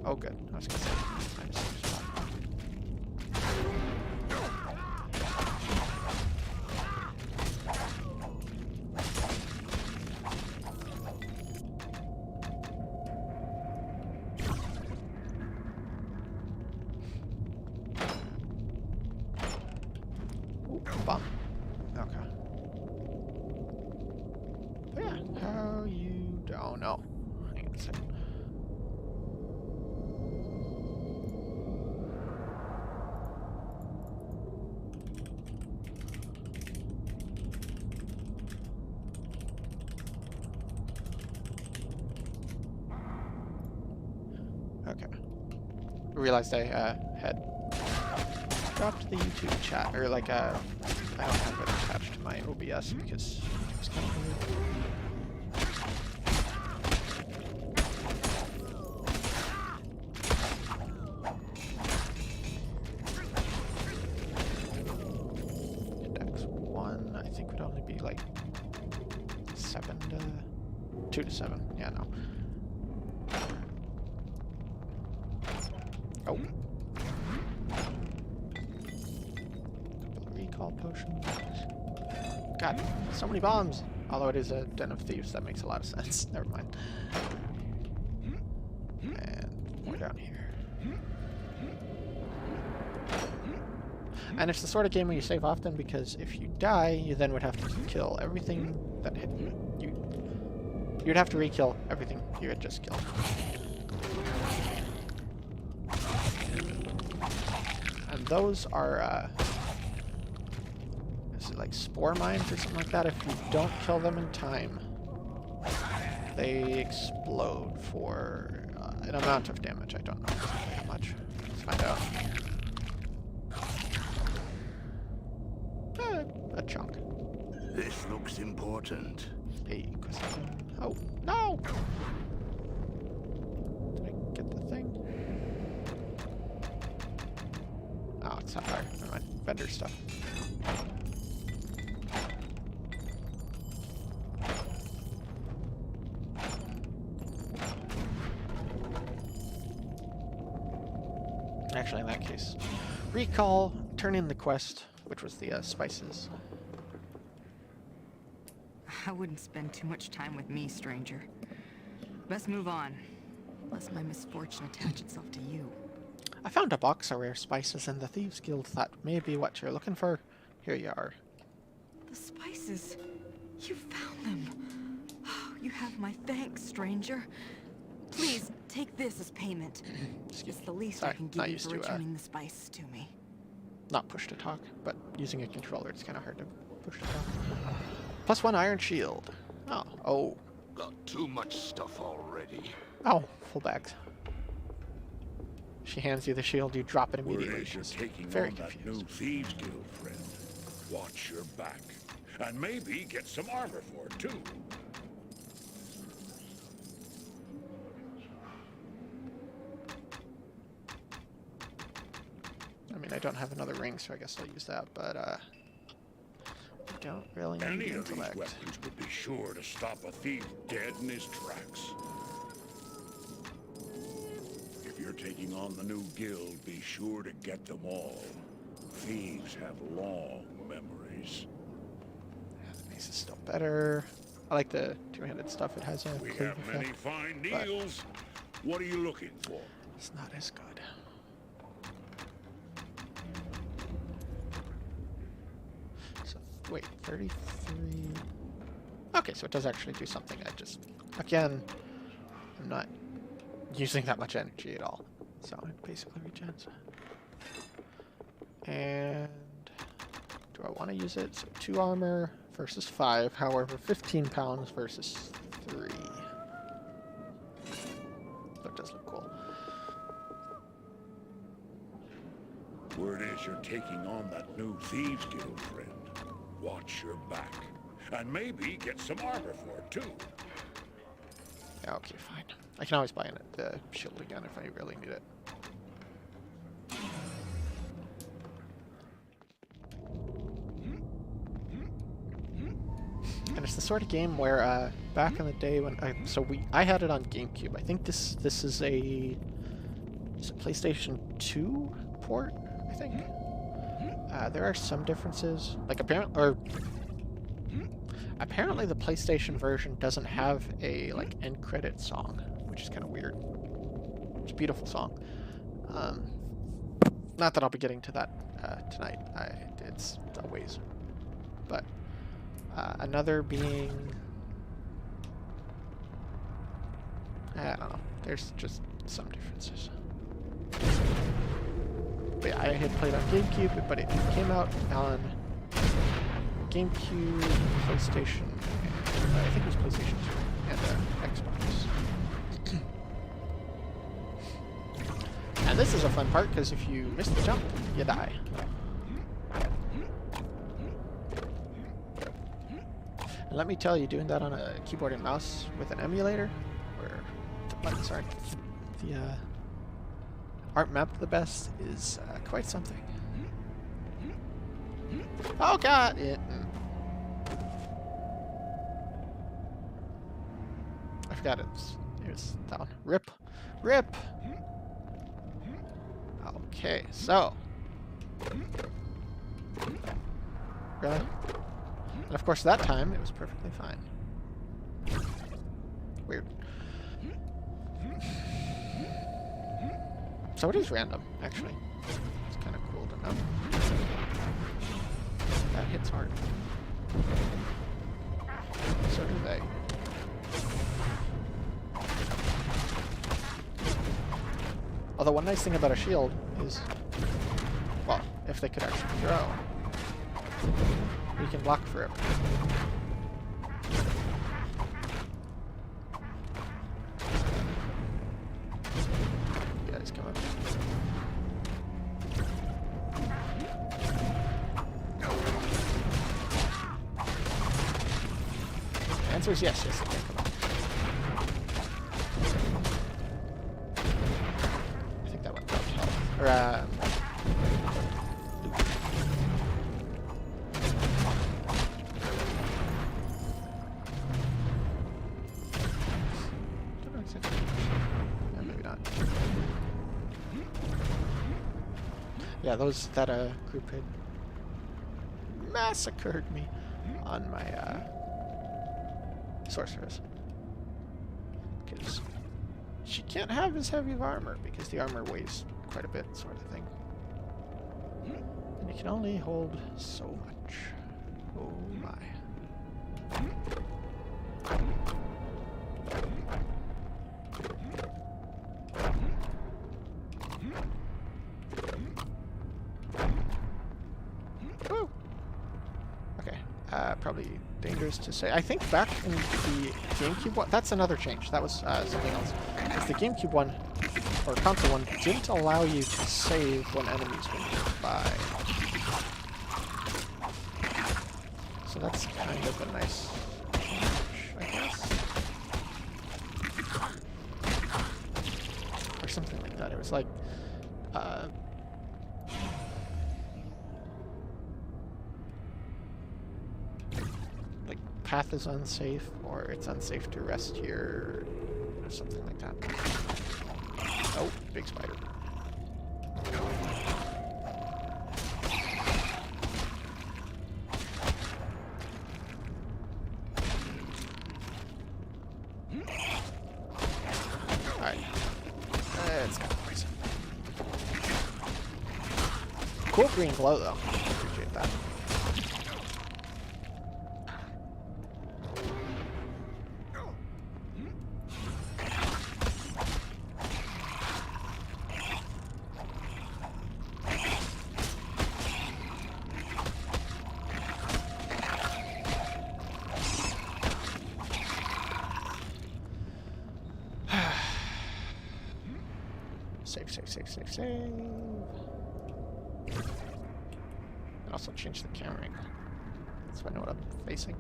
Oh, good. I was gonna say. Bomb. Okay. But yeah, how you don't know. Hang on a second. realized I had dropped the YouTube chat, or like I don't have it attached to my OBS because it's kind of weird. Index 1, I think would only be like 2 to 7. Yeah, no. Oh. Recall potion. God, so many bombs. Although it is a den of thieves, that makes a lot of sense. Never mind. And more down here. And it's the sort of game where you save often, because if you die, you then would have to kill everything that hit you. You'd have to re-kill everything you had just killed. And those are, is it like spore mines or something like that? If you don't kill them in time, they explode for an amount of damage. I don't know how much. Let's find out. A chunk. This looks important. Hey, question. Oh, no! Did I get the thing? Oh, it's not fire. Never mind. Vendor stuff. Actually, in that case, recall, turn in the quest, which was the spices. I wouldn't spend too much time with me, stranger. Best move on, lest my misfortune attach itself to you. I found a box of rare spices in the Thieves Guild. That may be what you're looking for. Here you are. The spices! You found them! Oh, you have my thanks, stranger. Please, take this as payment. It's the least I can give you for returning the spices to me. Not push to talk, but using a controller, it's kind of hard to push to talk. +1 iron shield. Oh, oh. Got too much stuff already. Oh, full bags. She hands you the shield, you drop it immediately. Word is you're taking very on confused. that new Thieves Guild, friend. Watch your back. And maybe get some armor for it, too. I mean, I don't have another ring, so I guess I'll use that, but, I don't really need Any of intellect. these weapons would be sure to stop a thief dead in his tracks. If you're taking on the new guild, be sure to get them all. Thieves have long memories. Yeah, the mace is still better. I like the two-handed stuff. It has a We cleave have effect, many fine deals. What are you looking for? It's not as good. So, wait, 33... Okay, so it does actually do something. I just... Again, I'm not using that much energy at all. So it basically regens. And... do I want to use it? So 2 armor versus 5. However, 15 pounds versus 3. That does look cool. Word is you're taking on that new Thieves Guild, friend. Watch your back. And maybe get some armor for it, too. Yeah, okay, fine. I can always buy the shield again if I really need it. And it's the sort of game where back in the day when I had it on GameCube. I think this is a PlayStation 2 port, I think. There are some differences. Like apparently the PlayStation version doesn't have a like end credit song, which is kind of weird. It's a beautiful song. Not that I'll be getting to that tonight. It's a ways. But another being, I don't know. There's just some differences. But yeah, I had played on GameCube, but it came out on GameCube, PlayStation, and, I think it was PlayStation 2, and Xbox. And this is a fun part, because if you miss the jump, you die. And let me tell you, doing that on a keyboard and mouse with an emulator, where the buttons aren't mapped the best, is quite something. Oh god! I forgot it's down. Rip! Rip! Okay, so. Really? And of course that time it was perfectly fine. Weird. So it is random, actually. It's kind of cool to know. That hits hard. So do they. Although one nice thing about a shield is, well, if they could actually throw, you can block forever. You guys come up. The answer is yes, yes, they can come up. I think that one dropped health. Or, yeah, that group had massacred me on my sorceress. Because she can't have as heavy of armor, because the armor weighs quite a bit, sort of thing. And you can only hold so much. Oh my. Woo! Okay, probably dangerous to say. I think back in the GameCube one, that's another change. That was something else. Because the GameCube one, or console one, didn't allow you to save when enemies went by. So that's kind of a nice change, I guess. Or something like that. It was like, path is unsafe, or it's unsafe to rest here, or something like that. Oh, big spider. Alright. It's got poison. Cool green glow, though. Appreciate that. Save. And also change the camera angle, so I know what I'm facing.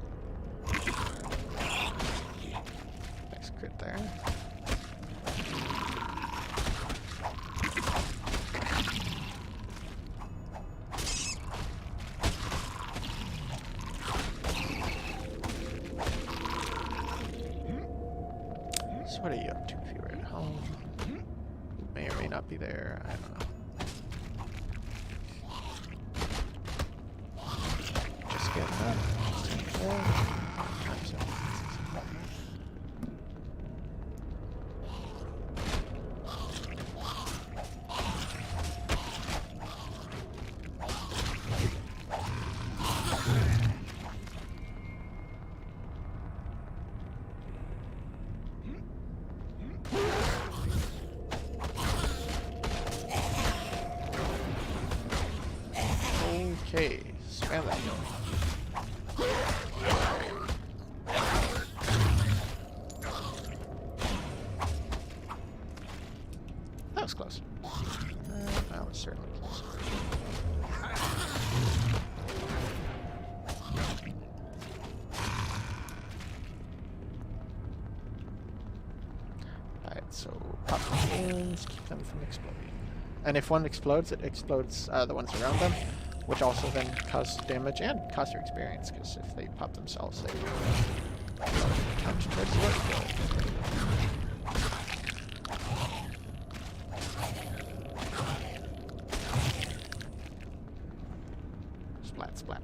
Nice crit there. So what are you up to if you were at home? May or may not be there, I don't know. Just getting up. Time's up. Okay, spam that hill. That was close. that was certainly close. Alright, so pop the balloons, keep them from exploding. And if one explodes, it explodes the ones around them, which also then cause damage and cost your experience, because if they pop themselves, they count towards your kill. Splat, splat.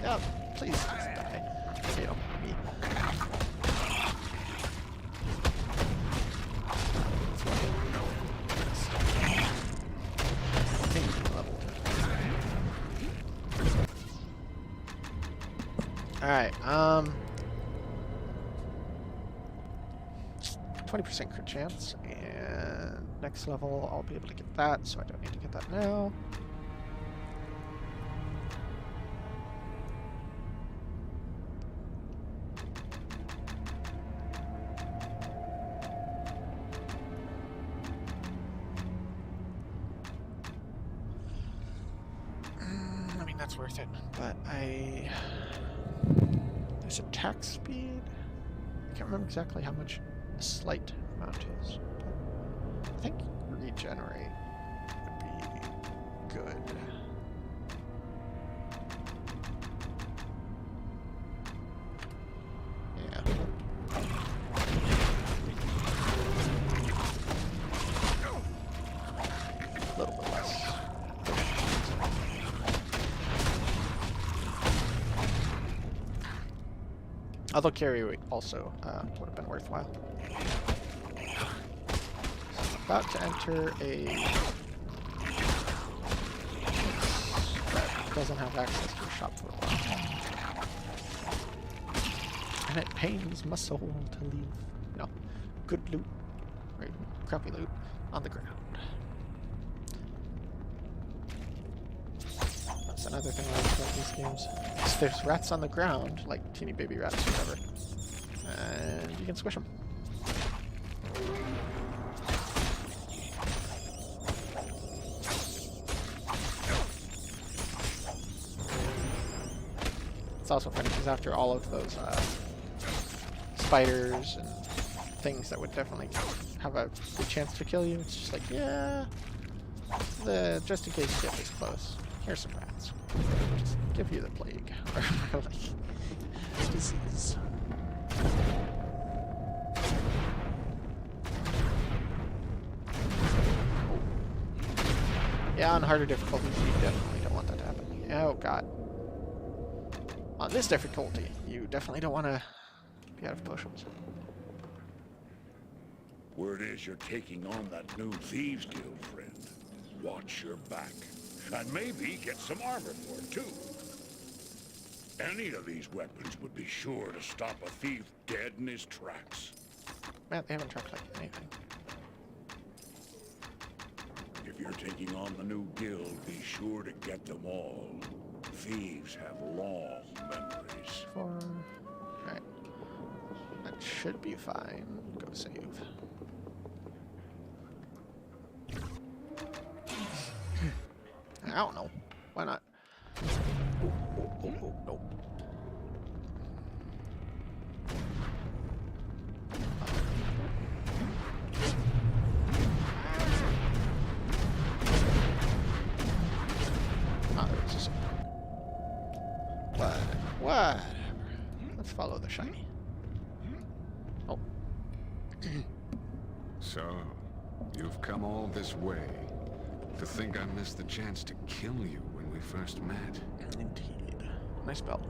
Yeah, please just die. You know, me. Alright, 20% crit chance, and next level I'll be able to get that, so I don't need to get that now. That's worth it, but there's attack speed. I can't remember exactly how much a slight amount is, but I think regenerate would be good. Yeah. A little bit less. Although carry also would have been worthwhile. So I'm about to enter a that doesn't have access to a shop for a while. And it pains my soul to leave, you know, good loot, or crappy loot, on the ground. That's another thing I like about these games. Is there's rats on the ground, like teeny baby rats or whatever, and you can squish them. It's also funny because after all of those spiders and things that would definitely have a good chance to kill you, it's just like, yeah, just in case you get this close, here's some rats. Just give you the plague, or like disease. Yeah, on harder difficulties, you definitely don't want that to happen. Oh god. On this difficulty, you definitely don't want to be out of potions. Word is you're taking on that new Thieves Guild, friend. Watch your back. And maybe get some armor for it, too. Any of these weapons would be sure to stop a thief dead in his tracks. Man, they haven't tracked like anything. If you're taking on the new guild, be sure to get them all. Thieves have long memories. Alright. That should be fine. Go save. I don't know. Why not? Oh, no. Whatever. Let's follow the shiny. Oh. So, you've come all this way. To think I missed the chance to kill you when we first met. Indeed. Nice belt.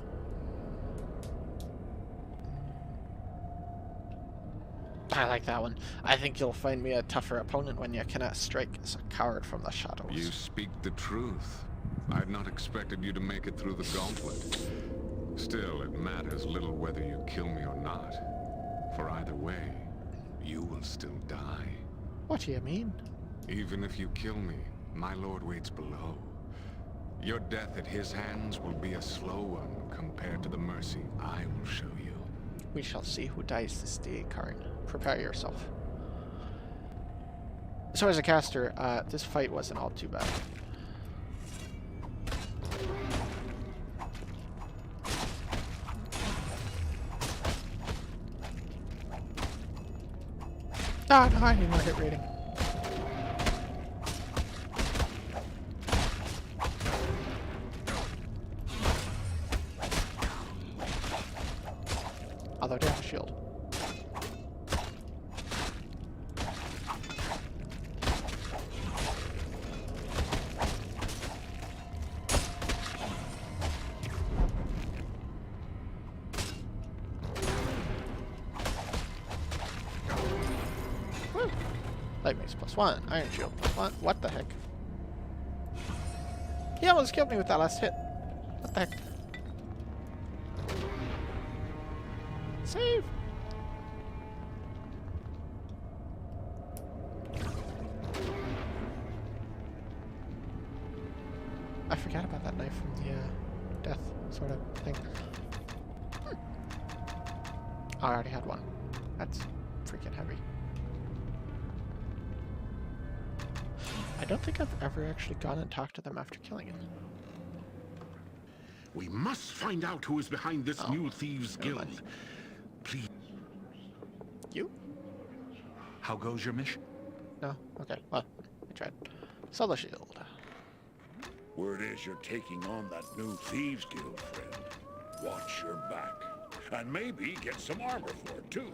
I like that one. I think you'll find me a tougher opponent when you cannot strike as a coward from the shadows. You speak the truth. I'd not expected you to make it through the gauntlet. Still, it matters little whether you kill me or not. For either way, you will still die. What do you mean? Even if you kill me, my lord waits below. Your death at his hands will be a slow one compared to the mercy I will show you. We shall see who dies this day, Karin. Prepare yourself. So as a caster, this fight wasn't all too bad. Ah, no, I need more hit rating. Although they have a shield. Light mace +1, iron shield +1. What the heck? He almost killed me with that last hit. What the heck? Save! I forgot about that knife from the death sort of thing. Oh, I already had one. That's freaking heavy. I don't think I've ever actually gone and talked to them after killing him. We must find out who is behind this new thieves guild. Please. You? How goes your mission? No? Okay, well, I tried. Solo shield. Word is you're taking on that new thieves guild, friend. Watch your back. And maybe get some armor for it, too.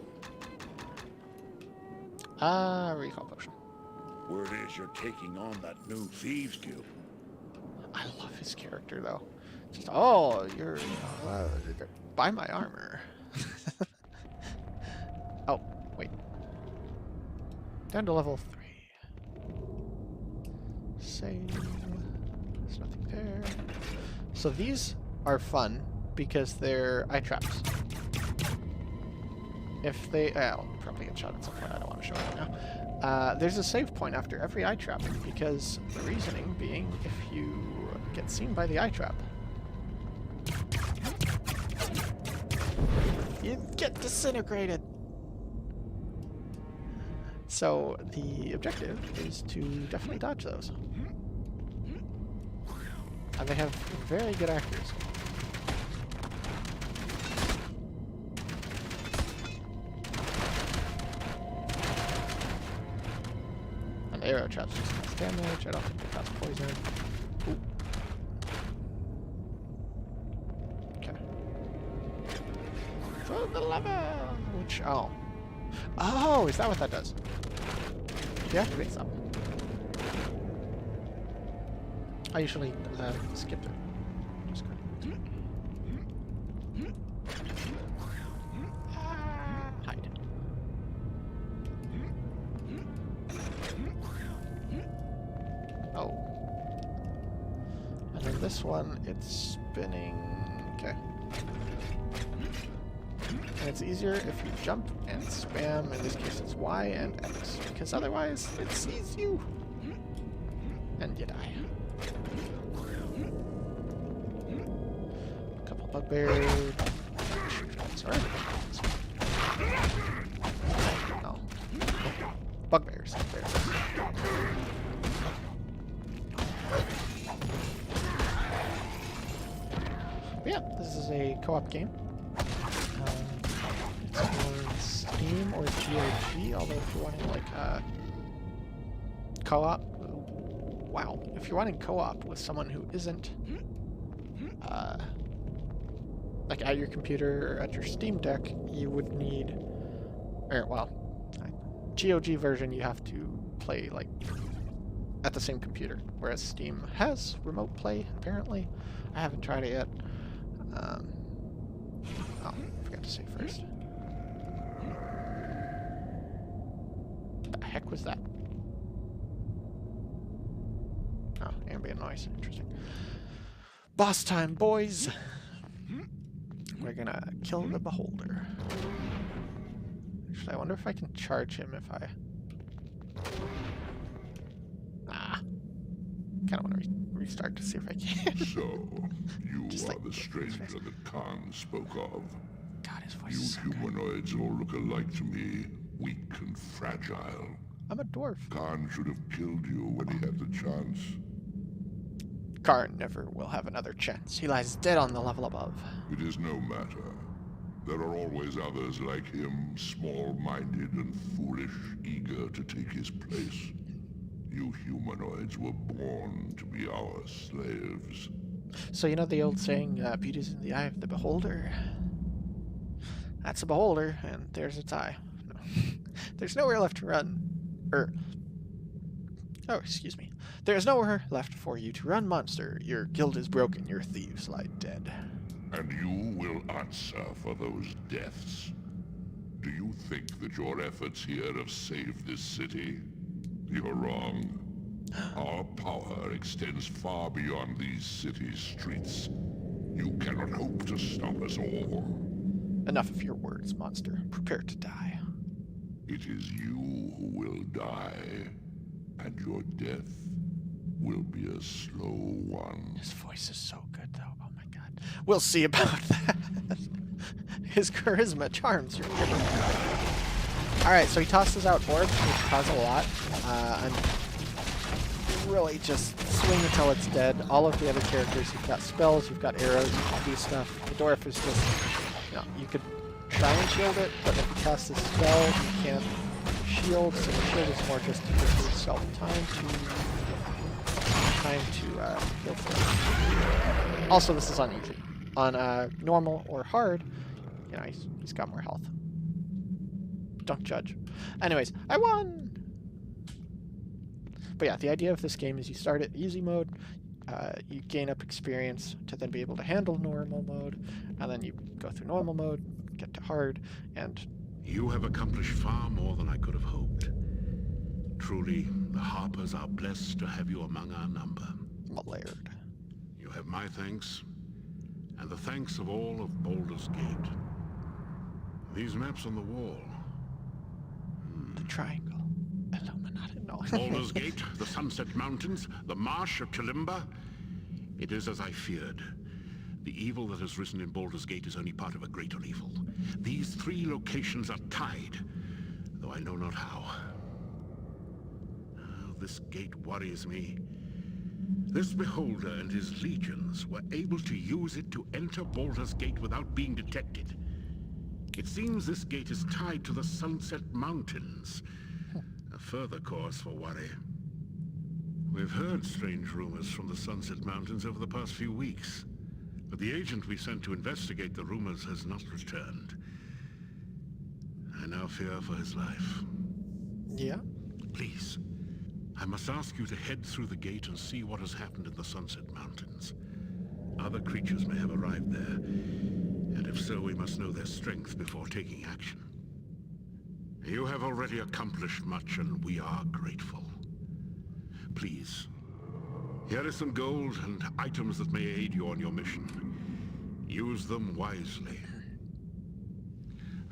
Recall potion. Word is you're taking on that new thieves guild. I love his character, though. Just, oh, you're... buy my armor. Oh, wait. Down to level 3. Save. There's nothing there. So these are fun because they're eye traps. If they... I'll probably get shot at some point. I don't want to show it right now. There's a save point after every eye trap because the reasoning being if you get seen by the eye trap, you get disintegrated. So the objective is to definitely dodge those. And they have very good accuracy. And arrow traps just cause damage. I don't think they cause poison. Ooh. Okay. Throw the lever! Which, oh. Oh, is that what that does? Deactivate something. I usually skip it. Just go. Hide. Oh. And then this one, it's spinning. Okay. And it's easier if you jump and spam. In this case, it's Y and X, because otherwise it sees you and you die. A couple bugbears. Sorry. No. Bugbears. There it is. But yeah, this is a co-op game. It's on Steam or GOG, although if you're wanting like co-op, wow, if you're wanting co-op with someone who isn't like at your computer or at your Steam Deck, you would need, or well, GOG version you have to play like at the same computer, whereas Steam has remote play apparently. I haven't tried it yet. Oh, I forgot to say first. What the heck was that? Oh, ambient noise. Interesting. Boss time, boys! We're gonna kill the beholder. Actually, I wonder if I can charge him if I... Kind of want to restart to see if I can. So, you Just are like the stranger that Khan spoke of. God, his voice You is so good. humanoids all look alike to me, weak and fragile. I'm a dwarf. Khan should have killed you when he had the chance. Karn never will have another chance. He lies dead on the level above. It is no matter. There are always others like him, small-minded and foolish, eager to take his place. You humanoids were born to be our slaves. So you know the old saying, beauty is in the eye of the beholder? That's a beholder, and there's its eye. No. There's nowhere left to run. Oh, excuse me. There's nowhere left for you to run, monster. Your guild is broken, your thieves lie dead. And you will answer for those deaths. Do you think that your efforts here have saved this city? You're wrong. Our power extends far beyond these city streets. You cannot hope to stop us all. Enough of your words, monster. Prepare to die. It is you who will die, and your death will be a slow one. His voice is so good, though. Oh my god. We'll see about that. His charisma charms your giver. Alright, so he tosses out orbs, which cause a lot. And really just swing until it's dead. All of the other characters, you've got spells, you've got arrows, you can do stuff. The dwarf is just, you know, you could try and shield it, but if you cast a spell, you can't shield, so the shield is more just to give yourself time to heal for it. Also, this is on easy. On normal or hard, you know, he's got more health. Don't judge. Anyways, I won! But yeah, the idea of this game is you start at easy mode, you gain up experience to then be able to handle normal mode, and then you go through normal mode, get to hard, and... You have accomplished far more than I could have hoped. Truly, the Harpers are blessed to have you among our number. Malared. You have my thanks, and the thanks of all of Baldur's Gate. These maps on the wall. The triangle. Illuminati. No. Baldur's Gate, the Sunset Mountains, the Marsh of Chilimba. It is as I feared. The evil that has risen in Baldur's Gate is only part of a greater evil. These three locations are tied, though I know not how. Oh, this gate worries me. This beholder and his legions were able to use it to enter Baldur's Gate without being detected. It seems this gate is tied to the Sunset Mountains. A further cause for worry. We've heard strange rumors from the Sunset Mountains over the past few weeks. But the agent we sent to investigate the rumors has not returned. I now fear for his life. Yeah? Please, I must ask you to head through the gate and see what has happened in the Sunset Mountains. Other creatures may have arrived there, and if so, we must know their strength before taking action. You have already accomplished much, and we are grateful. Please, here is some gold and items that may aid you on your mission. Use them wisely.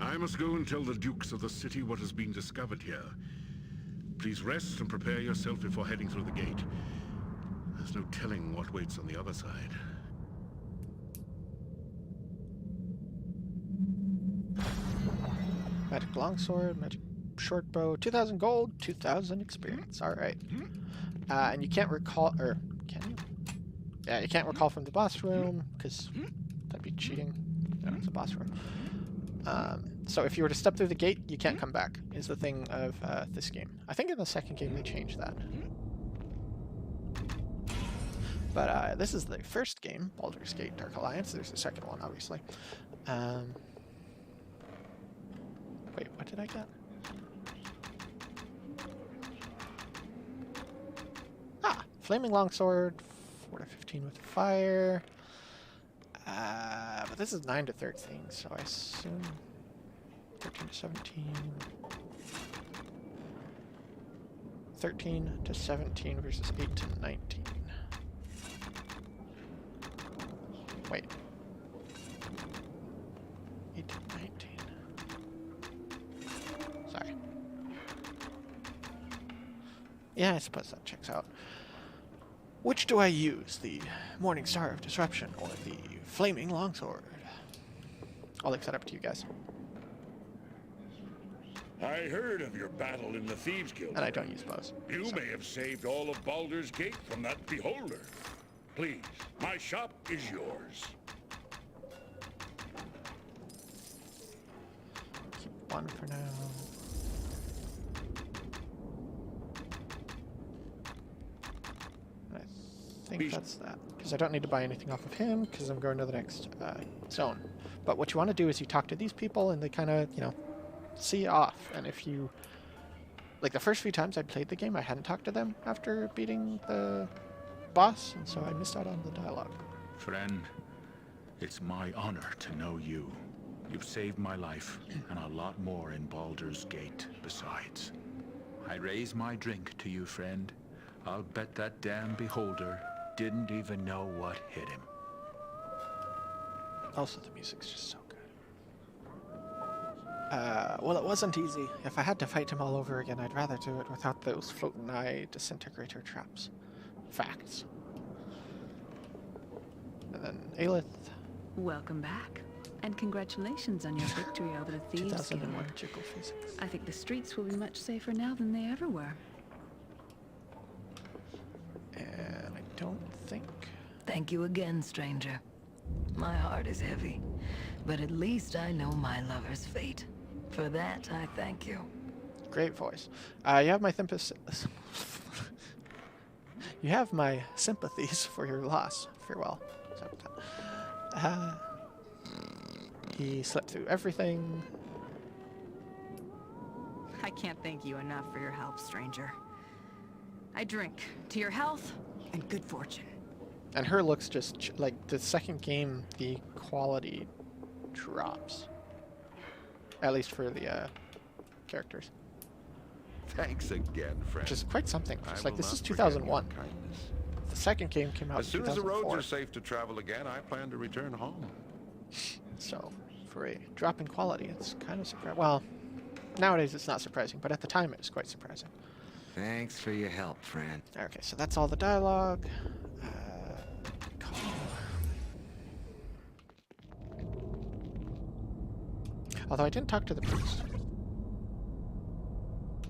I must go and tell the dukes of the city what has been discovered here. Please rest and prepare yourself before heading through the gate. There's no telling what waits on the other side. Magic longsword, magic short bow, 2,000 gold, 2,000 experience. Alright. And you can't recall, or can you? Yeah, you can't recall from the boss room, because that'd be cheating. No, it's a boss room. So if you were to step through the gate, you can't come back, is the thing of this game. I think in the second game they changed that. But this is the first game, Baldur's Gate Dark Alliance. There's the second one, obviously. Wait, what did I get? Flaming longsword, 4 to 15 with fire. But this is 9 to 13, so I assume 13 to 17. 13 to 17 versus 8 to 19. Wait. 8 to 19. Sorry. Yeah, I suppose that checks out. Which do I use? The Morning Star of Disruption or the Flaming Longsword? I'll leave that up to you guys. I heard of your battle in the Thieves Guild. And I don't use bows. You may have saved all of Baldur's Gate from that beholder. Please, my shop is yours. Keep one for now. I think that's that. Because I don't need to buy anything off of him, because I'm going to the next zone. But what you want to do is you talk to these people, and they kind of, you know, see you off. And if you... Like, the first few times I played the game, I hadn't talked to them after beating the boss, and so I missed out on the dialogue. Friend, it's my honor to know you. You've saved my life, and a lot more in Baldur's Gate besides. I raise my drink to you, friend. I'll bet that damn beholder didn't even know what hit him. Also, the music's just so good. Well, it wasn't easy. If I had to fight him all over again, I'd rather do it without those floating eye disintegrator traps. Facts. And then Aelith. Welcome back. And congratulations on your victory over the Thieves Guild. 2001 Jiggle Physics. I think the streets will be much safer now than they ever were. And I don't think... Thank you again, stranger. My heart is heavy, but at least I know my lover's fate. For that, I thank you. Great voice. You have my you have my sympathies for your loss. Farewell. He slept through everything. I can't thank you enough for your help, stranger. I drink to your health and good fortune. And her looks just like the second game, the quality drops. At least for the characters. Thanks again, friend. Which is quite something. It's like, this is 2001. The second game came out in 2004. As soon as the roads are safe to travel again, I plan to return home. So, for a drop in quality, it's kind of surprising. Well, nowadays it's not surprising, but at the time it was quite surprising. Thanks for your help, friend. Okay, so that's all the dialogue. Although I didn't talk to the priest.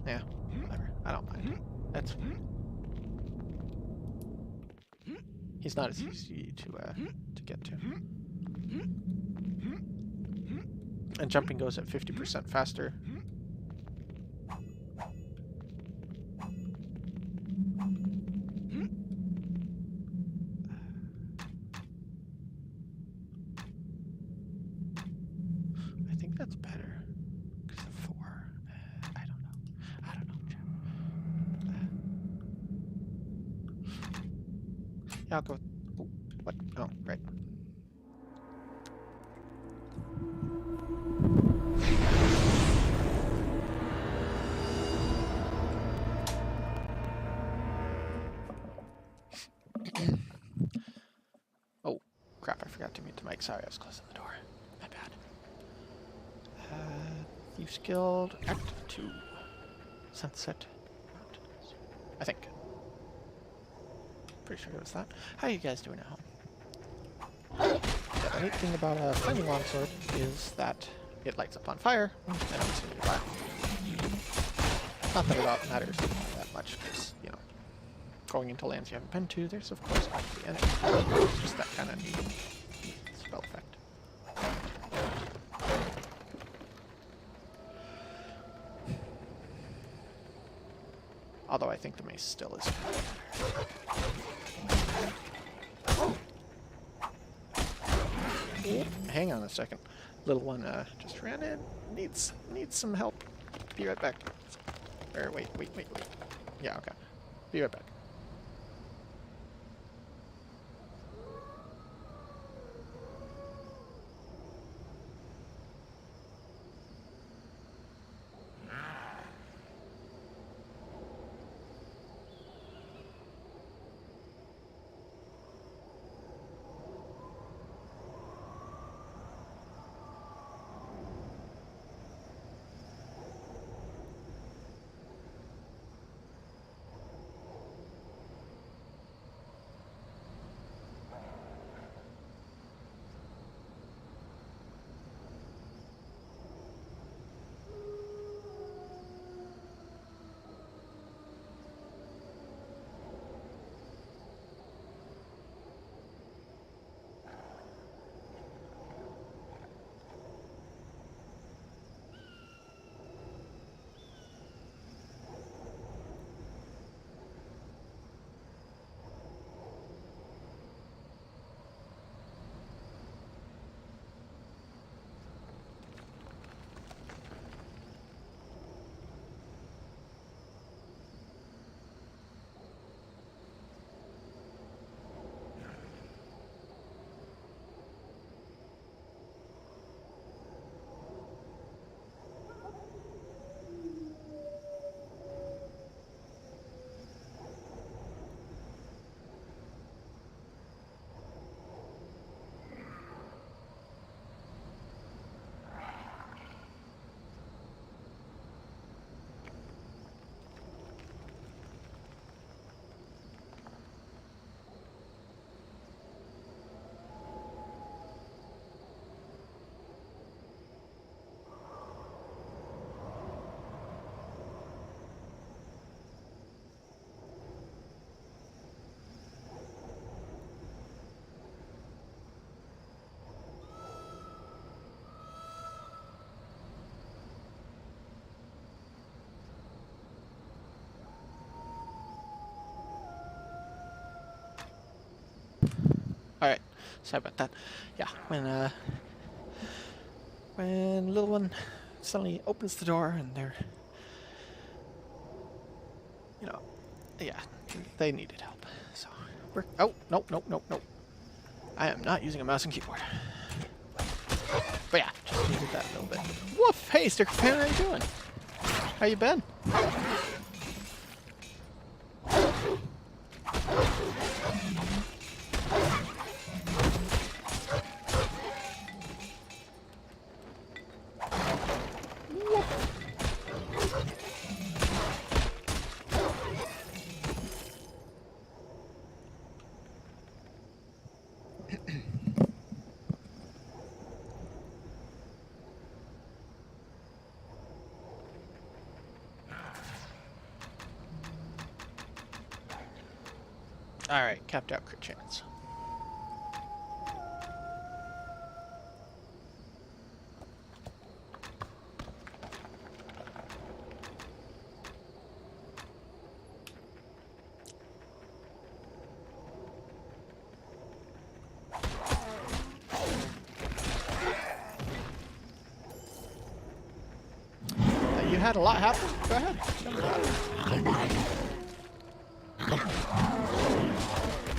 Yeah, whatever. I don't mind. That's... He's not as easy to get to. And jumping goes at 50% faster. I think that's better. Because of 4. I don't know. I don't know, Jim. Yeah, I'll go. Oh, what? Oh, right. Oh, crap, I forgot to mute the mic. Sorry, I was closing the door. My bad. Thieves Guild, Act 2. Sunset Mountains. I think. Pretty sure it was that. How are you guys doing at home? Yeah, the neat thing about a flaming longsword is that it lights up on fire, and it's in your fire. Not that it matters that much, because, you know, going into lands you haven't been to, there's of course going to be enemies. It's just that kind of neat spell effect. Although I think the mace still is hang on a second. Little one just ran in. Needs some help. Be right back. Or wait. Yeah, okay. Be right back. Sorry about that. Yeah, when little one suddenly opens the door and they're, you know, yeah, they needed help. So we're nope. I am not using a mouse and keyboard. But yeah, just needed that a little bit. Woof! Hey, Sticker Fan, how you doing? How you been? Alright, capped out crit chance. You had a lot happen? Go ahead. Tell me about it.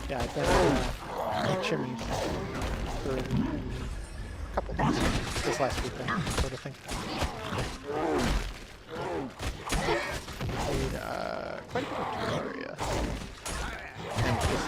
Yeah, I've been chimney for a couple days this last weekend, sort of thing. Played quite a bit of Terraria. And just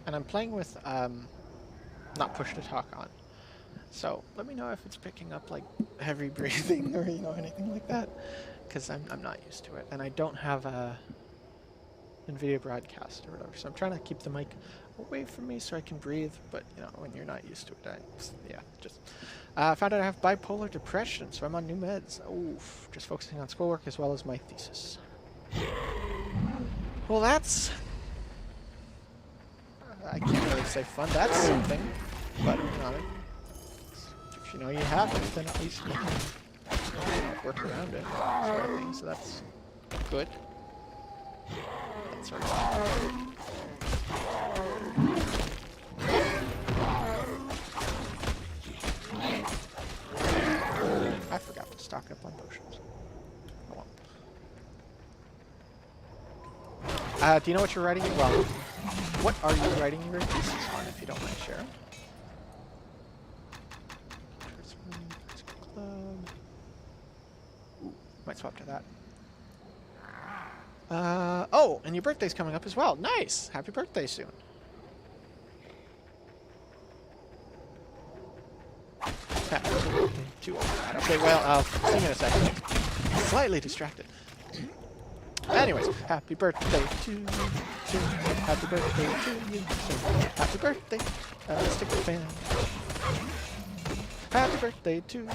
and I'm playing with not push to talk on. So let me know if it's picking up like heavy breathing or anything like that, because I'm not used to it, and I don't have a NVIDIA broadcast or whatever. So I'm trying to keep the mic away from me so I can breathe. But when you're not used to it, found out I have bipolar depression, so I'm on new meds. Oof, just focusing on schoolwork as well as my thesis. Well, that's I can't really say fun. That's something, but if you know you have it, then at least you can work around it, sort of thing. So that's good. That's sort of I forgot to stock up on potions. Oh well. Do you know what you're writing? Well, what are you writing your thesis on, if you don't mind sharing? Ooh, might swap to that. Oh, and your birthday's coming up as well. Nice! Happy birthday soon. Happy birthday to you. Okay, well, I'll sing in a second. Slightly distracted. Anyways, happy birthday to you. Happy birthday to you. Happy birthday, Sticker Fan. Happy birthday to you.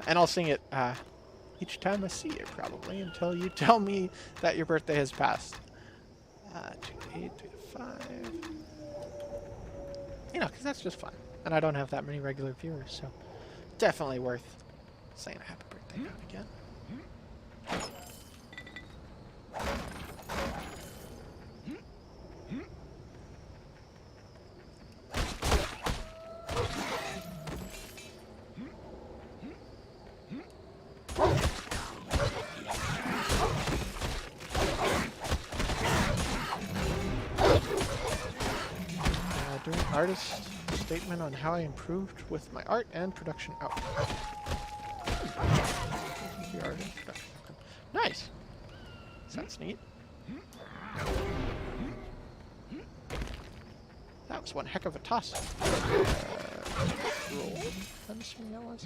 And I'll sing it each time I see it, probably, until you tell me that your birthday has passed. 2 to 8, 3 to 5. Because that's just fun. And I don't have that many regular viewers, so definitely worth saying a happy birthday now and again. artist statement on how I improved with my art and production output. The art and production outcome. Nice. Sounds neat. That was one heck of a toss. Roll. I'm assuming that was.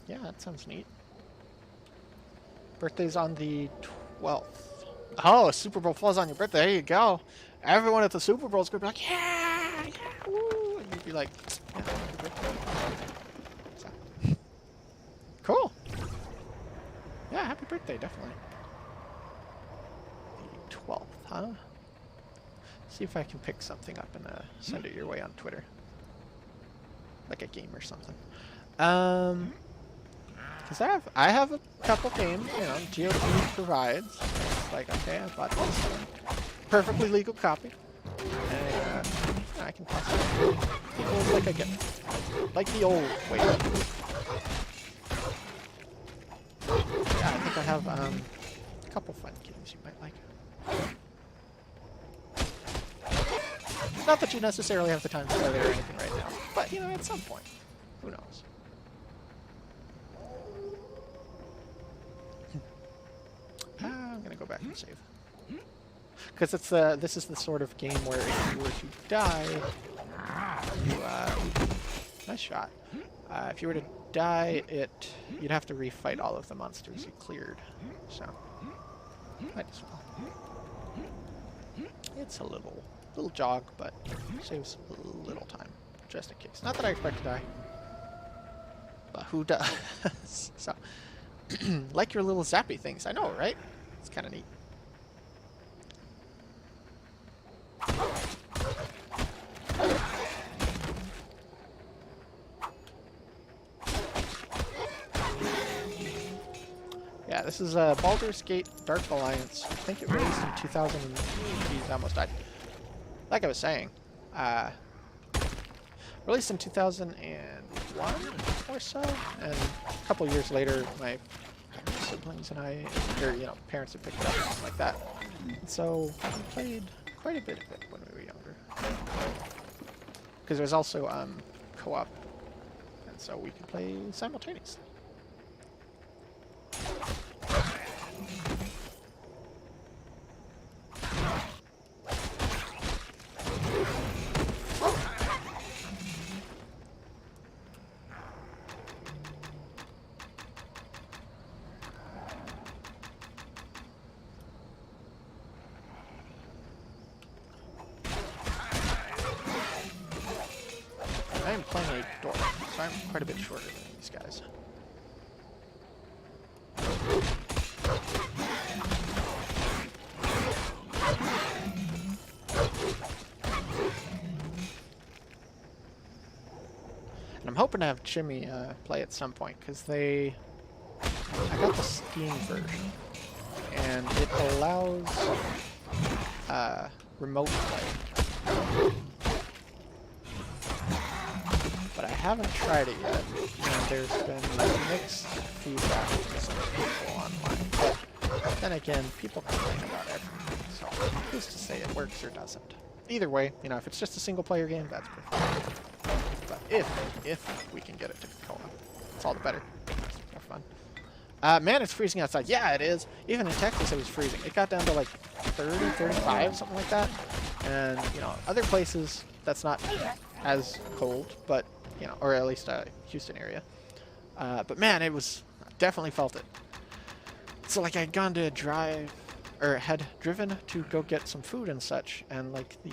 Yeah, that sounds neat. Birthday's on the 12th. Oh, Super Bowl falls on your birthday. There you go. Everyone at the Super Bowl is going to be like, yeah, yeah, woo. And you'd be like, yeah, happy birthday. So. Cool. Yeah, happy birthday, definitely. The 12th, huh? See if I can pick something up and send it your way on Twitter. Like a game or something. Because I have a couple games, you know, GOP provides. It's like, okay, I bought this perfectly legal copy. And I can toss it. It's like I get like the old way. Yeah, I think I have a couple fun games you might like. Not that you necessarily have the time to play it or anything right now, but you know, at some point, who knows? I'm gonna go back and save. Because it's this is the sort of game where if you were to die, you nice shot. If you were to die, you'd have to refight all of the monsters you cleared. So might as well. It's a little jog, but saves a little time just in case. Not that I expect to die, but who does? So. Like your little zappy things, I know, right? It's kind of neat. Yeah, this is Baldur's Gate Dark Alliance. I think it released in 2000. Geez, I almost died. Like I was saying, released in 2001 or so, and a couple years later, my siblings and I, or you know, parents had picked it up and something like that. And so we played quite a bit of it when we were younger. Because there was also co-op, and so we could play simultaneously. I am playing a dwarf, so I'm quite a bit shorter than these guys. And I'm hoping to have Jimmy play at some point, because I got the Steam version, and it allows remote play. But I haven't tried it yet, and there's been like mixed feedback from some people online. But then again, people complain about everything, so who's to say it works or doesn't? Either way, you know, if it's just a single-player game, that's perfect. But if we can get it to co-op, it's all the better. It's more fun. Man, it's freezing outside. Yeah, it is. Even in Texas, it was freezing. It got down to like 30, 35, something like that. And you know, other places that's not as cold, but you know, or at least Houston area. But man, it was definitely felt it. So like I'd gone to drive, or had driven to go get some food and such, and like the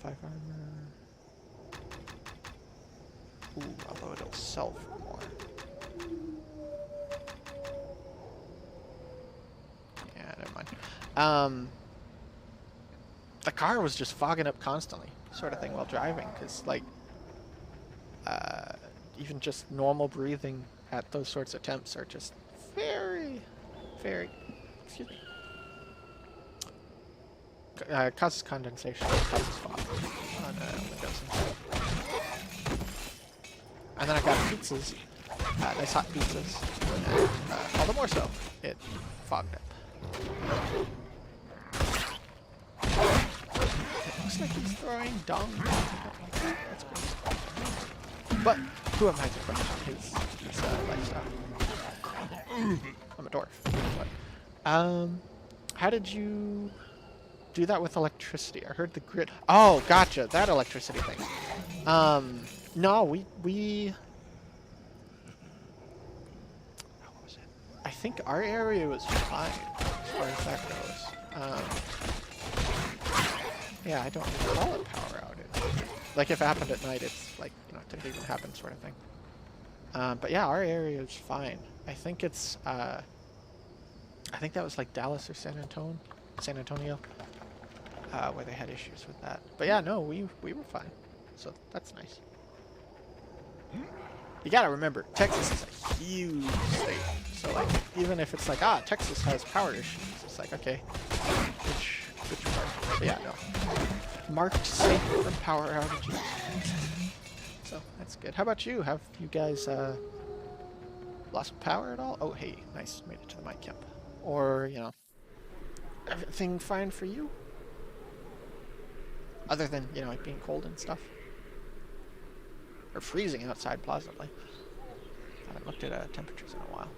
5 armor. Ooh, although it'll sell for more. Yeah, never mind. the car was just fogging up constantly, sort of thing, while driving, because like even just normal breathing at those sorts of temps are just very, very, excuse me, causes condensation, causes fog on windows and stuff. And then I got pizzas, nice hot pizzas, and all the more so, it fogged up. Looks like he's throwing dung. That's great. But who am I to question his lifestyle? I'm a dwarf. But, how did you do that with electricity? I heard the grid. Oh, gotcha. That electricity thing. No, we. What was it? I think our area was fine as far as that goes. Yeah, I don't recall a power outage. Like, if it happened at night, it's like, you know, it didn't even happen sort of thing. But yeah, our area is fine. I think it's, I think that was like Dallas or San Antonio, where they had issues with that. But yeah, no, we were fine. So that's nice. You gotta remember, Texas is a huge state. So like, even if it's like, Texas has power issues, it's like, okay, which part? But yeah, no. Marked safe from power outages. So that's good. How about you? Have you guys lost power at all? Oh, hey, nice. Made it to the mic camp. Or, you know, everything fine for you? Other than, you know, like being cold and stuff. Or freezing outside, plausibly. I haven't looked at temperatures in a while.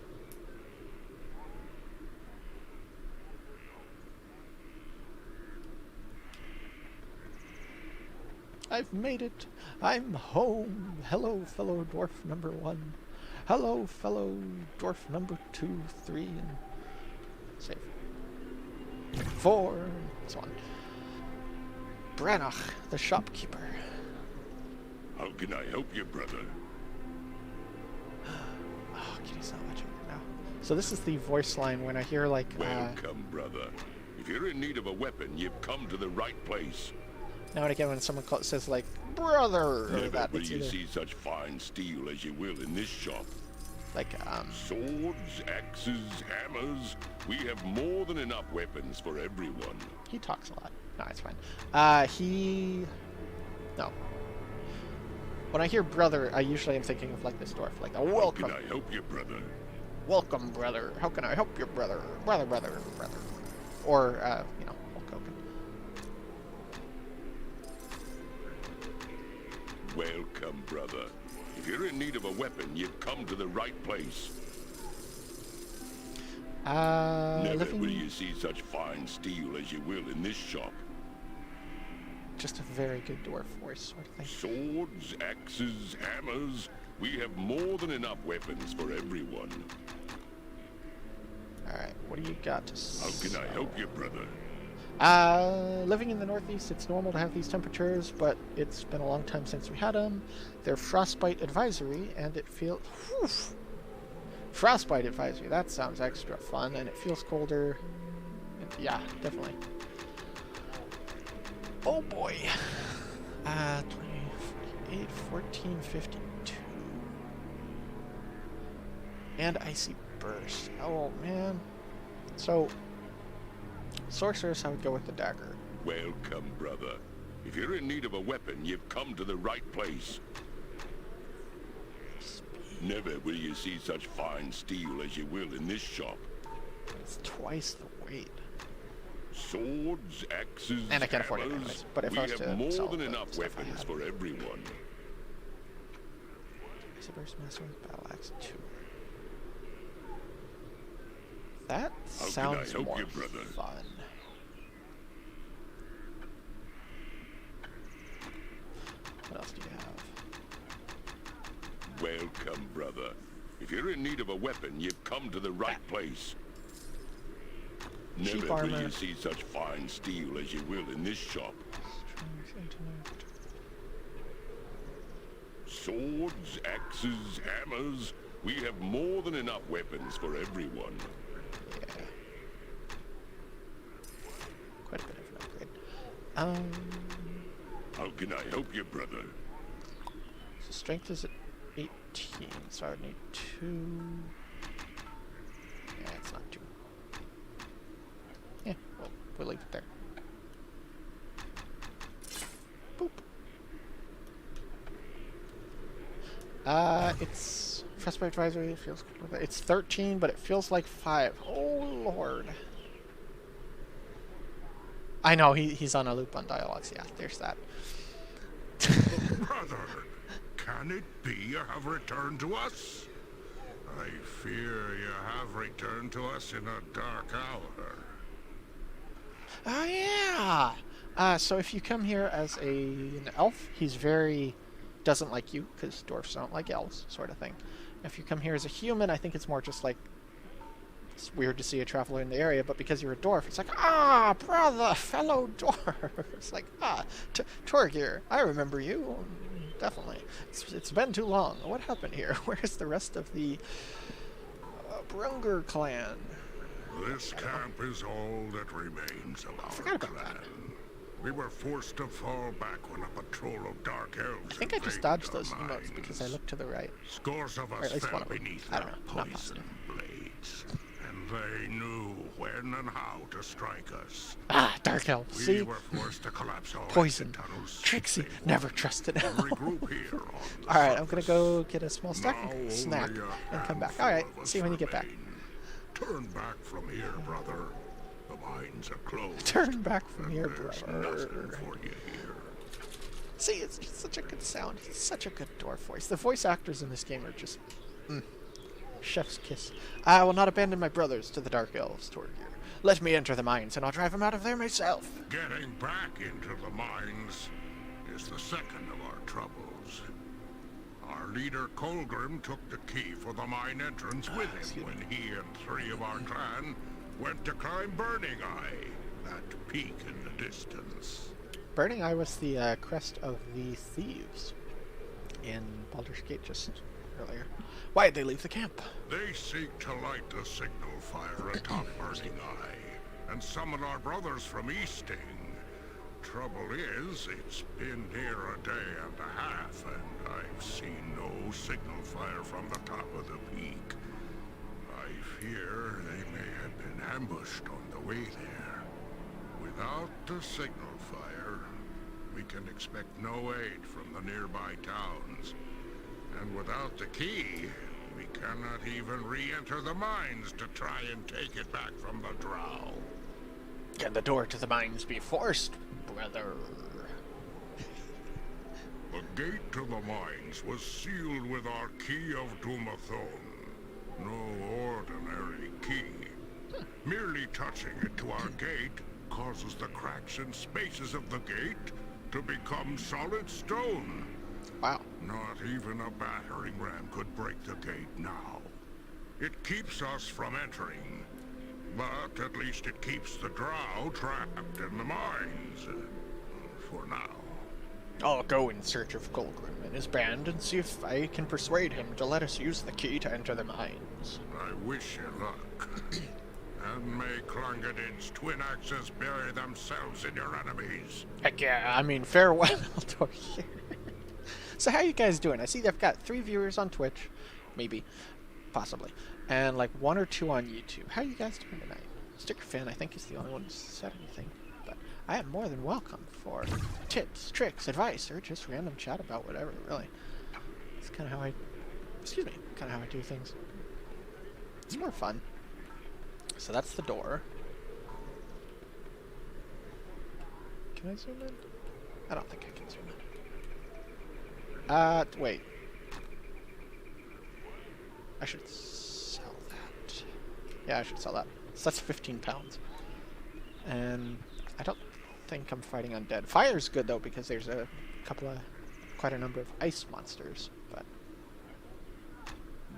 I've made it. I'm home. Hello, fellow dwarf number 1. Hello, fellow dwarf number 2, 3, and save. 4, and so on. Branach, the shopkeeper. How can I help you, brother? Oh, Kitty's not watching it now. So this is the voice line when I hear like. Welcome, brother. If you're in need of a weapon, you've come to the right place. Now and again, when someone says like "brother" or Never that, will it's you either see such fine steel as you will in this shop. like Swords, axes, hammers. We have more than enough weapons for everyone. He talks a lot. No, it's fine. No. When I hear brother, I usually am thinking of like this dwarf, like a welcome. How can I help you, brother? Welcome, brother. How can I help your brother? Brother. Or, you know, Hulk Hogan. Welcome, brother. If you're in need of a weapon, you've come to the right place. Never will you see such fine steel as you will in this shop. Just a very good dwarf voice sort of thing. Swords, axes, hammers. We have more than enough weapons for everyone. Alright, what do you got to say? How can I help you, brother? Living in the Northeast, it's normal to have these temperatures, but it's been a long time since we had them. They're frostbite advisory, and it feels... Frostbite advisory, that sounds extra fun, and it feels colder. And yeah, definitely. Oh boy. 28, 14, 52. And Icy Burst. Oh man. So, Sorceress, I would go with the dagger. Welcome, brother. If you're in need of a weapon, you've come to the right place. Never will you see such fine steel as you will in this shop. It's twice the weight. Swords, axes, and I can't afford it anyways. But if we I was to have more sell than the enough stuff weapons for everyone. Icy Burst, Master with Battle Axe 2. That sounds more fun. What else do you have? Welcome, brother. If you're in need of a weapon, you've come to the right place. Never will you see such fine steel as you will in this shop. Swords, axes, hammers. We have more than enough weapons for everyone. Yeah. Quite a bit of an upgrade. How can I help you, brother? So strength is at 18, so I would need 2. Yeah, it's not 2. Yeah, well, we'll leave it there. Boop. It's Frostbite Advisory. It feels it's 13, but it feels like 5. Oh Lord. I know he's on a loop on dialogues. Yeah, there's that. Brother, can it be you have returned to us? I fear you have returned to us in a dark hour. Oh yeah. So if you come here as an elf, he's doesn't like you because dwarves don't like elves, sort of thing. If you come here as a human, I think it's more just like it's weird to see a traveler in the area, but because you're a dwarf, it's like, brother, fellow dwarf. It's like, Torgir, I remember you. Definitely. It's been too long. What happened here? Where's the rest of the Brunger clan? This camp is all that remains of our clan. We were forced to fall back when a patrol of dark elves. I think I just dodged those emotes because I looked to the right. Scores of us fell beneath their poison blades. They knew when and how to strike us. Dark elves. We were forced to collapse all poison. Tunnels. Tricksy. Never trusted him. Regroup here. Alright, I'm gonna go get a small snack and come back. Alright, see you when you get back. Turn back from here, brother. The mines are closed. Turn back from here, brother. Nothing for you here. See, it's such a good sound. It's such a good dwarf voice. The voice actors in this game are just... chef's kiss. I will not abandon my brothers to the Dark Elves, Torgir. Let me enter the mines, and I'll drive them out of there myself. Getting back into the mines is the second of our troubles. Our leader, Colgrim, took the key for the mine entrance with him when he and 3 of our clan went to climb Burning Eye, that peak in the distance. Burning Eye was the crest of the thieves in Baldur's Gate just earlier. Why did they leave the camp? They seek to light the signal fire atop Burning Eye and summon our brothers from Easting. Trouble is, it's been near a day and a half, and I've seen no signal fire from the top of the peak. I fear they may have been ambushed on the way there. Without the signal fire, we can expect no aid from the nearby towns. And without the key, we cannot even re-enter the mines to try and take it back from the drow. Can the door to the mines be forced, brother? The gate to the mines was sealed with our key of Dumathon. No ordinary key. Merely touching it to our gate causes the cracks and spaces of the gate to become solid stone. Wow. Not even a battering ram could break the gate now. It keeps us from entering, but at least it keeps the drow trapped in the mines. For now. I'll go in search of Colgrim and his band and see if I can persuade him to let us use the key to enter the mines. I wish you luck. And may Clongadin's twin axes bury themselves in your enemies. Heck yeah, I mean, farewell, Torgir. So how you guys doing? I see they've got 3 viewers on Twitch, maybe, possibly, and like 1 or 2 on YouTube. How are you guys doing tonight? Sticker Fan, I think, is the only one who said anything, but I am more than welcome for tips, tricks, advice, or just random chat about whatever, really. It's kind of how I do things. It's more fun. So that's the door. Can I zoom in? I don't think I can zoom in. Wait. I should sell that. Yeah, I should sell that. So that's 15 pounds. And I don't think I'm fighting undead. Fire's good, though, because there's quite a number of ice monsters, but...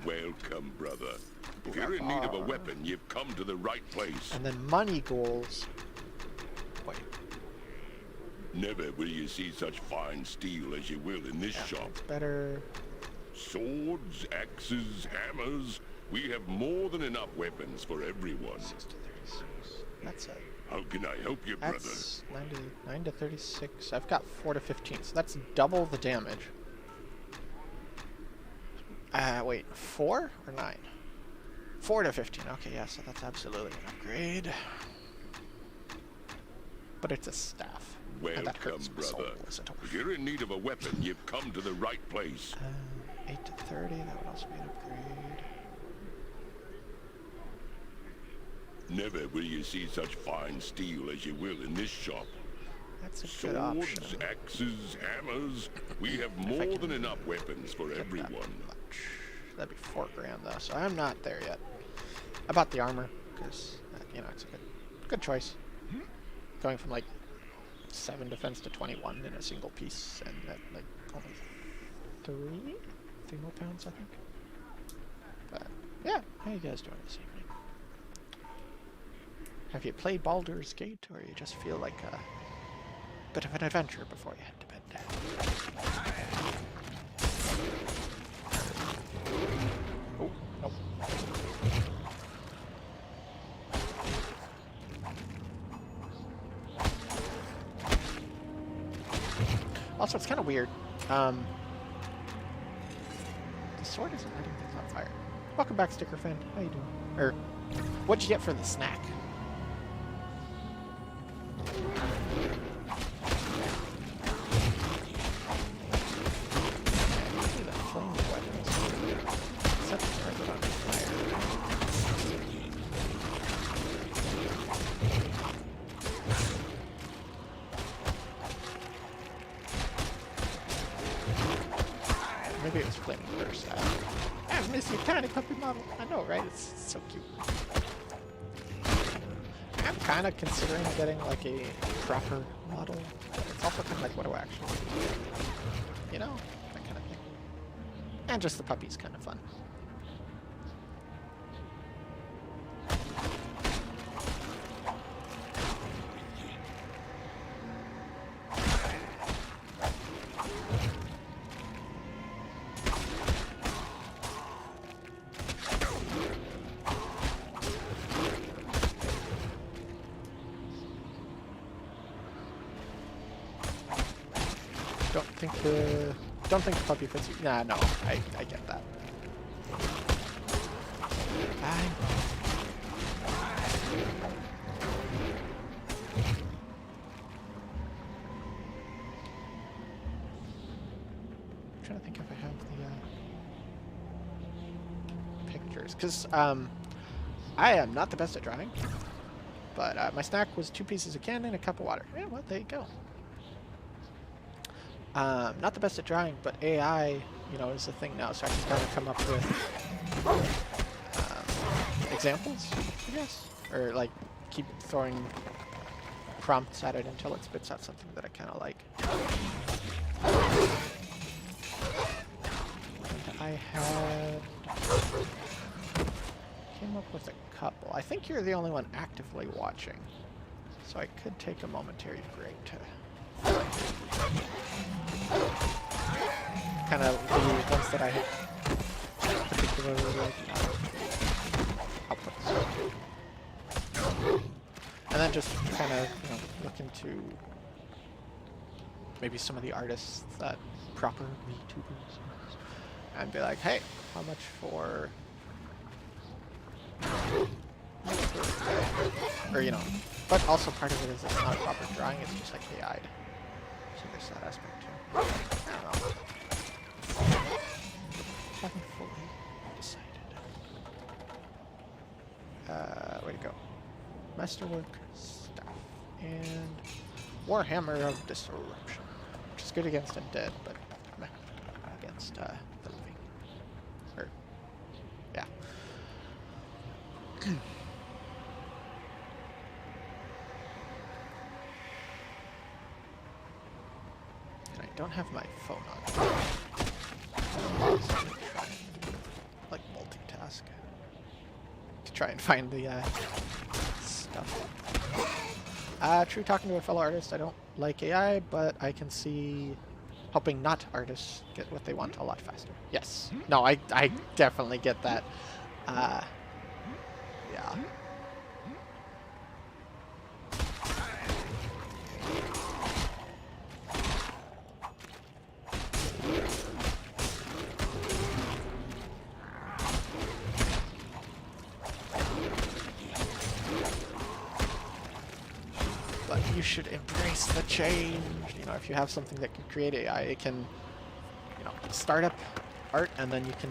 Welcome, brother. If you're in need of a weapon, you've come to the right place. And then money goals... Wait. Never will you see such fine steel as you will in this shop. It's better. Swords, axes, hammers. We have more than enough weapons for everyone. 6 to 36. That's a How can I help you, brother? That's 9 to 36. I've got 4 to 15, so that's double the damage. Wait, 4 or 9? 4 to 15. Okay, yeah, so that's absolutely an upgrade. But it's a staff. Welcome, brother. If you're in need of a weapon, you've come to the right place. 8 to 30, that would also be an upgrade. Never will you see such fine steel as you will in this shop. That's a good option. Swords, axes, hammers. We have more than enough weapons for everyone. That'd be 4 grand though, so I'm not there yet. I bought the armor because you know it's a good choice. Going from like 7 defense to 21 in a single piece, and at like only 3 more pounds, I think. But yeah, how you guys doing this evening? Have you played Baldur's Gate, or you just feel like a bit of an adventure before you head to bed? Oh, no. Also, it's kind of weird. The sword isn't lighting things on fire. Welcome back, Sticker Fan. How you doing? Or, what'd you get for the snack? Maybe it was flaming burst. I miss your tiny puppy model. I know, right? It's so cute. I'm kind of considering getting like a proper model. It's also kind of like, what do I actually do? You know? That kind of thing. And just the puppy's kind of fun. Don't think the puppy fits you. Nah, no, I get that. I'm trying to think if I have the pictures, because I am not the best at drawing, but my snack was 2 pieces of candy and a cup of water. Yeah, well, there you go. Not the best at drawing, but AI, you know, is a thing now, so I can kind of come up with examples, I guess, or like keep throwing prompts at it until it spits out something that I kind of like. And I had came up with a couple. I think you're the only one actively watching, so I could take a momentary break to kind of the ones that I particularly like outputs. And then just kind of, you know, look into maybe some of the artists that proper VTubers and be like, hey, how much for or, you know, but also part of it is it's not proper drawing, it's just like AI'd. So there's that aspect too. I don't know. Haven't fully decided. Way to go. Masterwork, Staff, and Warhammer of Disruption. Which is good against undead, but meh, against the living. Or, yeah. And I don't have my phone on. So I'm gonna try and, like, multitask to try and find the stuff. True, talking to a fellow artist, I don't like AI, but I can see helping not artists get what they want a lot faster. Yes. No, I definitely get that. Yeah. you should embrace the change. You know, if you have something that can create AI, it can, you know, start up art and then you can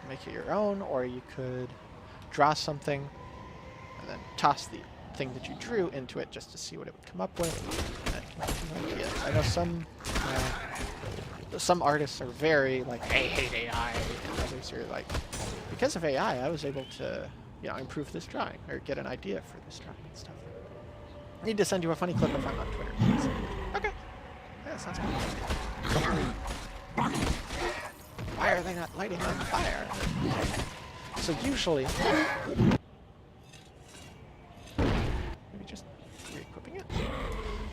make it your own, or you could draw something and then toss the thing that you drew into it just to see what it would come up with. And I know some artists are very like, I hate AI, and others are like, because of AI, I was able to, you know, improve this drawing or get an idea for this drawing and stuff. I need to send you a funny clip if I'm on Twitter. Okay. Yeah, sounds good. Why are they not lighting on fire? So usually, maybe just re-equipping it.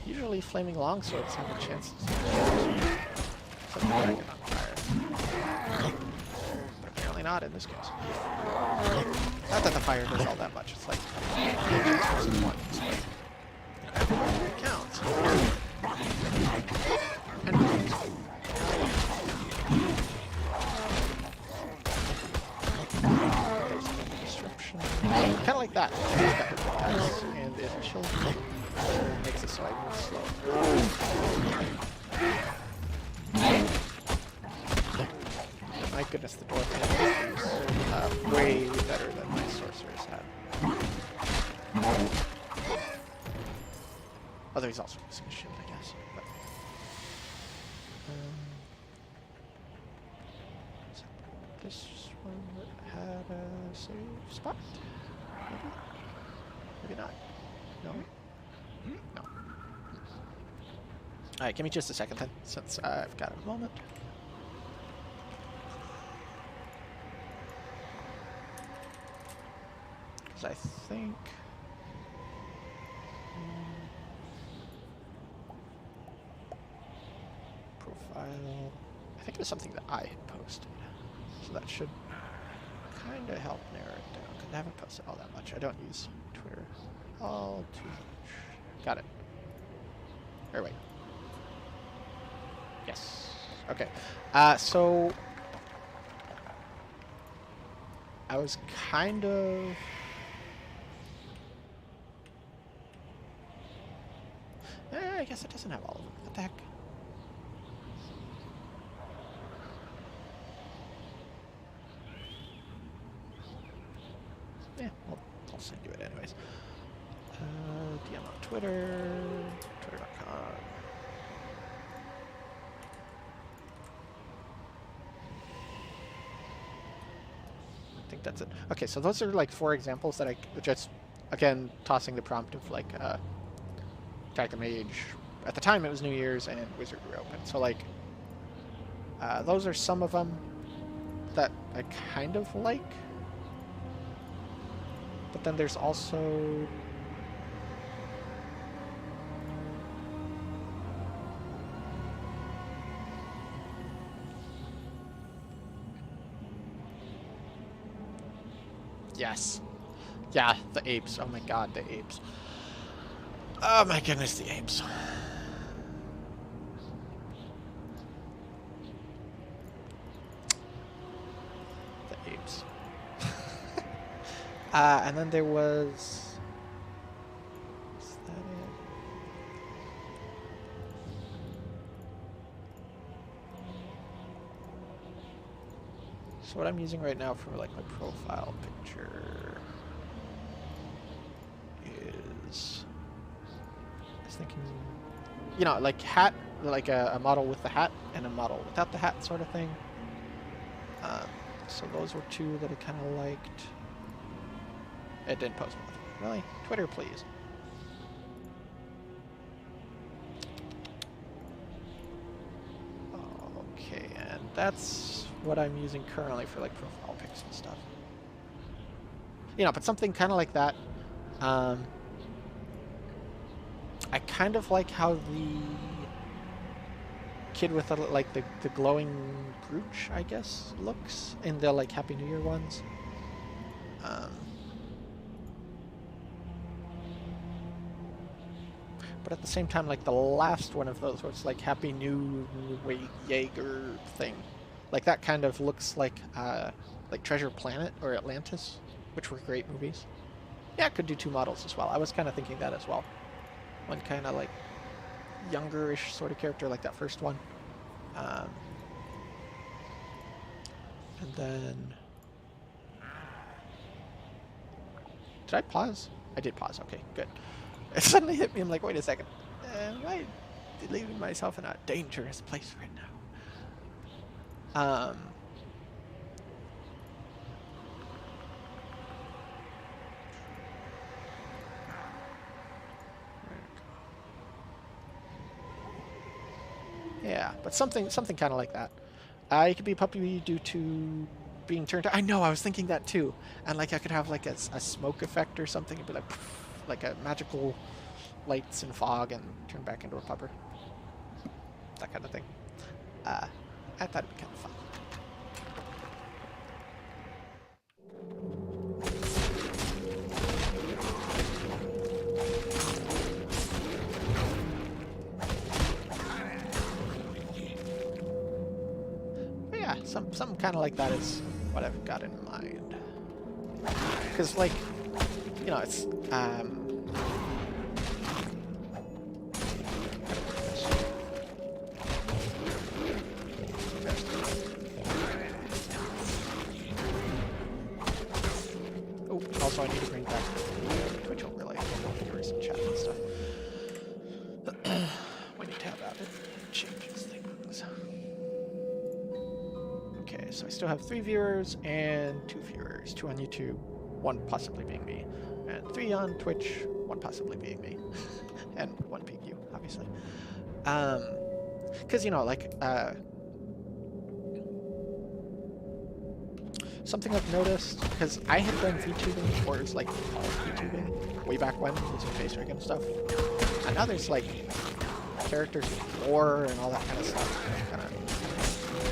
Usually flaming longswords have a chance to set the dragon on fire. But apparently not in this case. Not that the fire does all that much, it's like one. So everybody counts. Kind of like that. And it children makes it so I move slow. My goodness, the dwarf hand is way better than my sorcerers had. Although he's also using a shield, I guess. But, this one had a save spot? Maybe? Maybe not. No? No. Alright, give me just a second then, since I've got a moment. Because I think... profile... I think it was something that I had posted. So that should kind of help narrow it down. Because I haven't posted all that much. I don't use Twitter all too much. Got it. Or wait. Yes. Okay. So... I was kind of... I guess it doesn't have all of them. What the heck? Yeah, well, I'll send you it anyways. DM on Twitter, twitter.com. I think that's it. Okay, so those are like 4 examples that I just, again, tossing the prompt of like, Attack the Mage. At the time it was New Year's and Wizard were open. So like, those are some of them that I kind of like. But then there's also... Yes. Yeah, the apes. Oh my god, the apes. Oh my goodness, the apes. The apes. And then there was... Is that it? So what I'm using right now for like my profile picture is... I was thinking, you know, like hat, like a model with the hat and a model without the hat sort of thing. So those were 2 that I kind of liked. It didn't post both. Really? Twitter, please. Okay, and that's what I'm using currently for like profile pics and stuff. You know, but something kind of like that. I kind of like how the kid with like the glowing brooch, I guess, looks in the like Happy New Year ones. But at the same time, like the last one of those, where it's like Happy New Jaeger thing, like that kind of looks like Treasure Planet or Atlantis, which were great movies. Yeah, I could do 2 models as well. I was kind of thinking that as well. one kind of like youngerish sort of character, like that first one. And then... Did I pause? I did pause, okay, good. It suddenly hit me, I'm like, wait a second. Am I leaving myself in a dangerous place right now? Yeah, but something kind of like that. You could be a puppy due to being turned. I know, I was thinking that too. And like I could have like a smoke effect or something. It'd be like, poof, like a magical lights and fog and turn back into a pupper. That kind of thing. I thought it'd be kind of fun. Something kind of like that is what I've got in mind. Because, like, you know, it's, oh, also I need to bring back Twitch overlay for viewers and chat and stuff. When you tab out, it changes things. Okay, so I still have 3 viewers and 2 viewers. 2 on YouTube, 1 possibly being me. And 3 on Twitch, 1 possibly being me. And 1 being you, obviously. Because, you know, like, something I've noticed, because I had done VTubing towards, like, VTubing way back when, using face rig and stuff. And now there's, like, characters with lore and all that kind of stuff. Kind of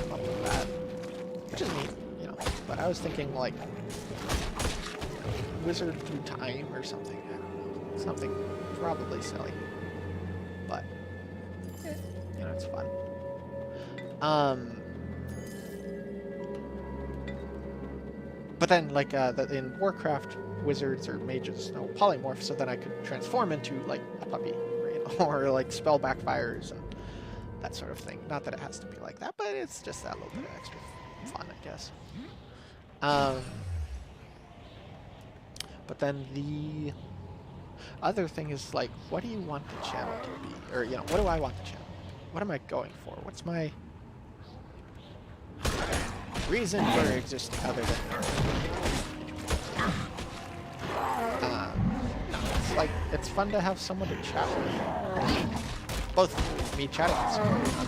come up with that. Which is neat, you know. But I was thinking, like, wizard through time or something. I don't know. Something probably silly. But, you know, it's fun. But then, like, in Warcraft, wizards or mages no polymorph, so then I could transform into, like, a puppy, or, you know, or, like, spell backfires and that sort of thing. Not that it has to be like that, but it's just that little bit of extra fun, I guess. But then the other thing is, like, what do you want the channel to be? Or, you know, what do I want the channel to be? What am I going for? What's my reason for existing other than it's like, it's fun to have someone to chat with. Both me chatting and someone other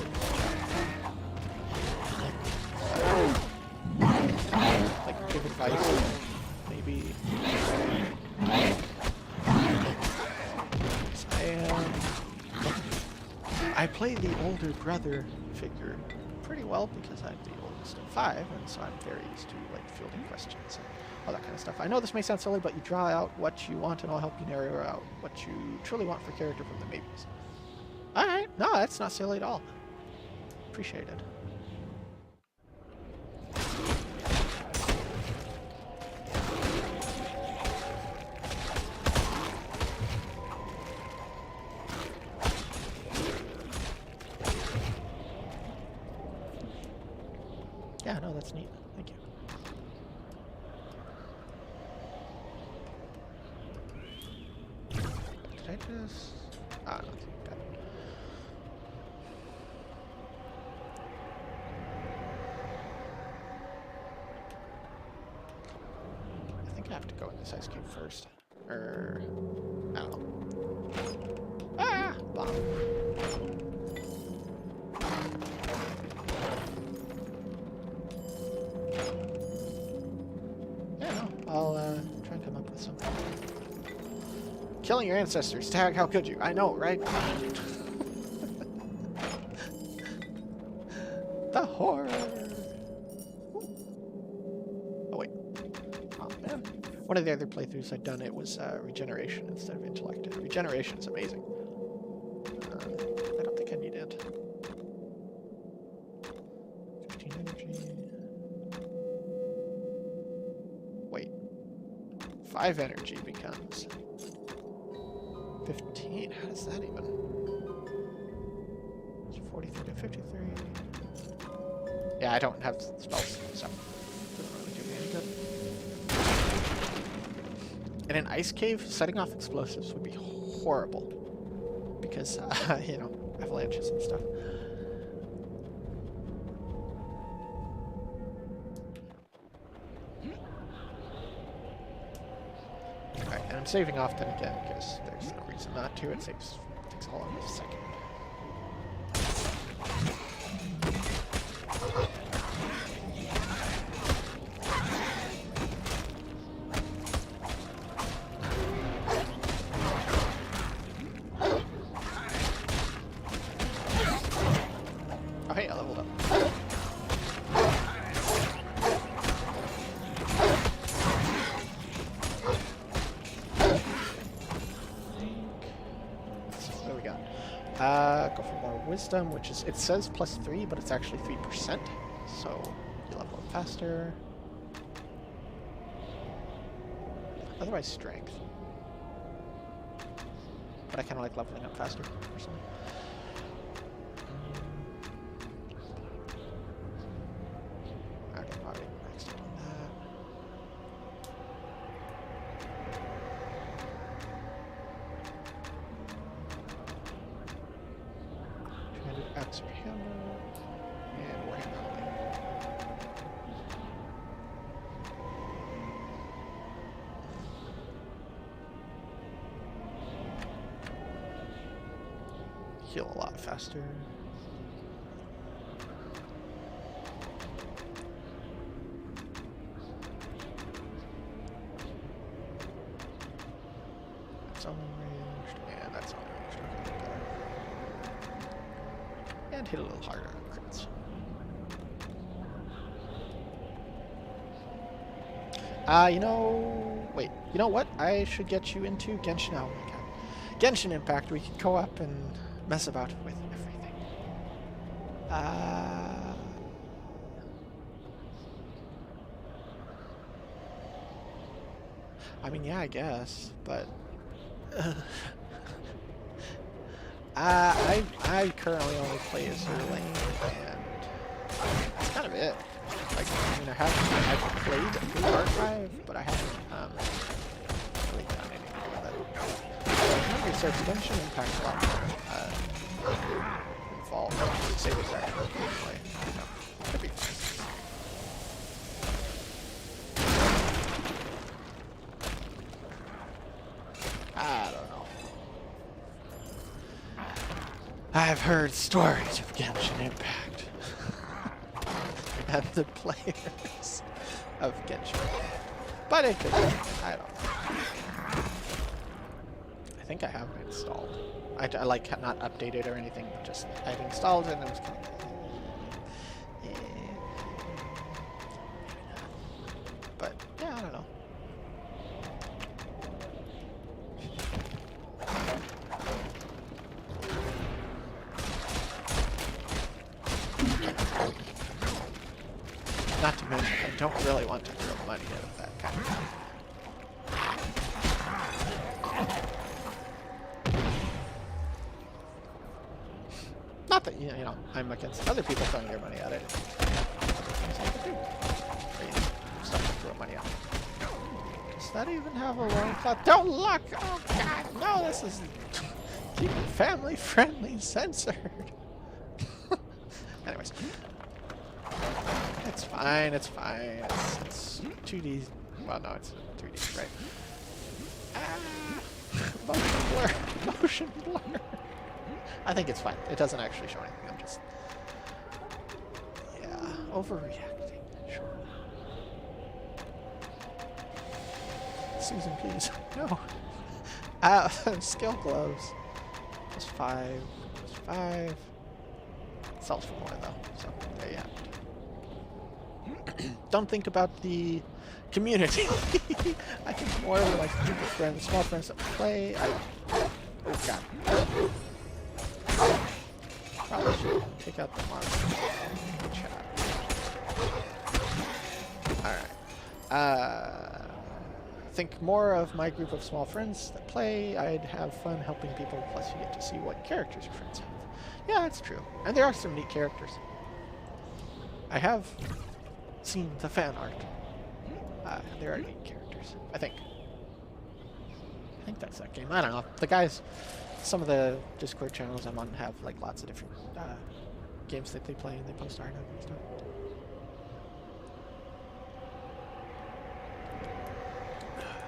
like, give advice, maybe. I play the older brother figure pretty well because I'm the oldest of 5, and so I'm very used to, like, fielding questions and all that kind of stuff. I know this may sound silly, but you draw out what you want and I'll help you narrow out what you truly want for character from the maybes. Alright, no, that's not silly at all. Appreciate it. Yeah, no, that's neat. Thank you. Did I just... Ah, no, got it. I think I have to go in this ice cube first. Or... I don't know. Ah! Bomb. I'll try and come up with something. Killing your ancestors. Tag, how could you? I know, right? The horror. Oh, wait. Oh, man. One of the other playthroughs I'd done, it was regeneration instead of intellect. Regeneration is amazing. I don't think I need it. 15 energy. Wait. 5 energy becomes 15. How does that even? It's 43 to 53. Yeah, I don't have spells, so it doesn't really do me any good. In an ice cave, setting off explosives would be horrible because, you know, avalanches and stuff. Alright, and I'm saving often again because there's no reason not to. It takes all of a second. Oh hey, I leveled up. What do we got? Go for more wisdom, which is, it says +3, but it's actually 3%. So you level up faster. Otherwise strength. But I kind of like leveling up faster, personally. Okay, already maxed out on that. Axe or hammer, and warhammer only. Heal a lot faster. That's only ranged, and that's only ranged. Okay, better. And hit a little harder on crits. You know... Wait, you know what? I should get you into Genshin. Oh my god. Genshin Impact, we can go up and mess about with everything. I mean, yeah, I guess, but... I currently only play as Zerling, and that's kind of it. Like, I mean, I've played the archive, but I haven't really done anything with it. Remember, so Genshin Impact a lot more involved. Save it there. Anyway, no, could be fun. I don't know. I've heard stories of Genshin Impact and the players of Genshin, but it could be. I don't know. I think I have it installed. I like not updated or anything, but just I'd installed it and it was kind of. But yeah, I don't know. Not to mention, I don't really want to throw money at that kind of thing. Not that, you know, I'm against other people throwing their money at it. Stuff to throw money at. Does that even have a loincloth? Don't look! Oh god, no, this is... Keep it family-friendly, censored. Anyways. It's fine, it's fine. It's 2D. Well, no, it's 3D, right? Motion blur. Motion blur. I think it's fine. It doesn't actually show anything. I'm just... Yeah, overreacting. Sure. Susan, please. No. Skill gloves. Plus 5. Plus 5. Sells for more, though. So, there you have it. Don't think about the community. I think more of like group of friends, small friends that play. Oh god. Probably should take out the mark. Chat. Alright. think more of my group of small friends that play. I'd have fun helping people, plus you get to see what characters your friends have. Yeah, that's true. And there are some neat characters. I have seen the fan art. There are neat characters, I think. I think that's that game. I don't know. The guys, some of the Discord channels I'm on have like lots of different games that they play and they post art and stuff.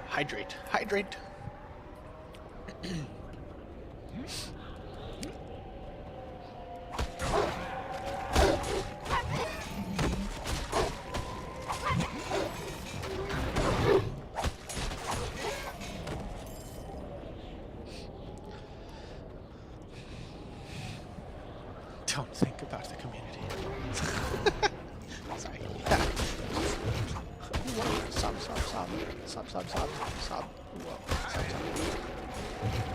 Hydrate. Hydrate. Don't think about the community. Sorry. Sob.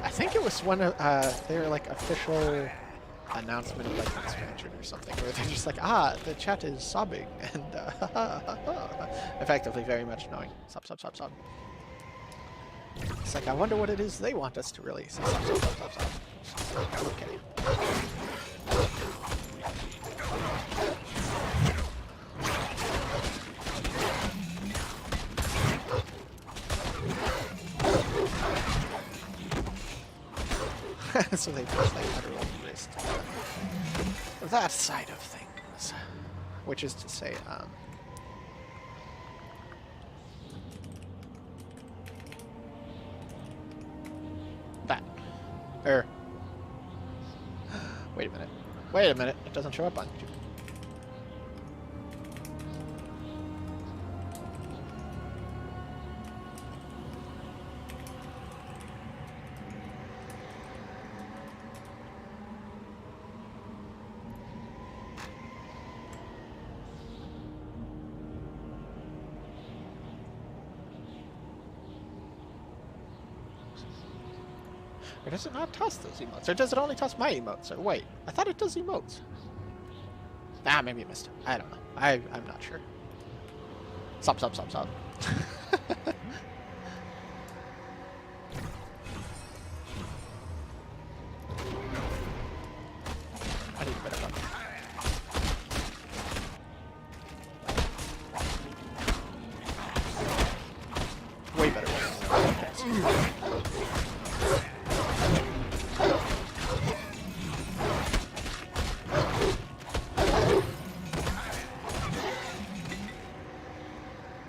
I think it was one of their like official announcement of like an expansion or something, where they're just like, the chat is sobbing and effectively very much knowing sob. It's like, I wonder what it is they want us to release. Sob. Okay. So they just like literally erased that side of things, which is to say, that. Wait a minute. It doesn't show up on YouTube. Or does it not toss those emotes? Or does it only toss my emotes? Or wait, I thought it does emotes. Maybe I missed it. I don't know. I'm not sure. Sob. I need a better one. Way better one.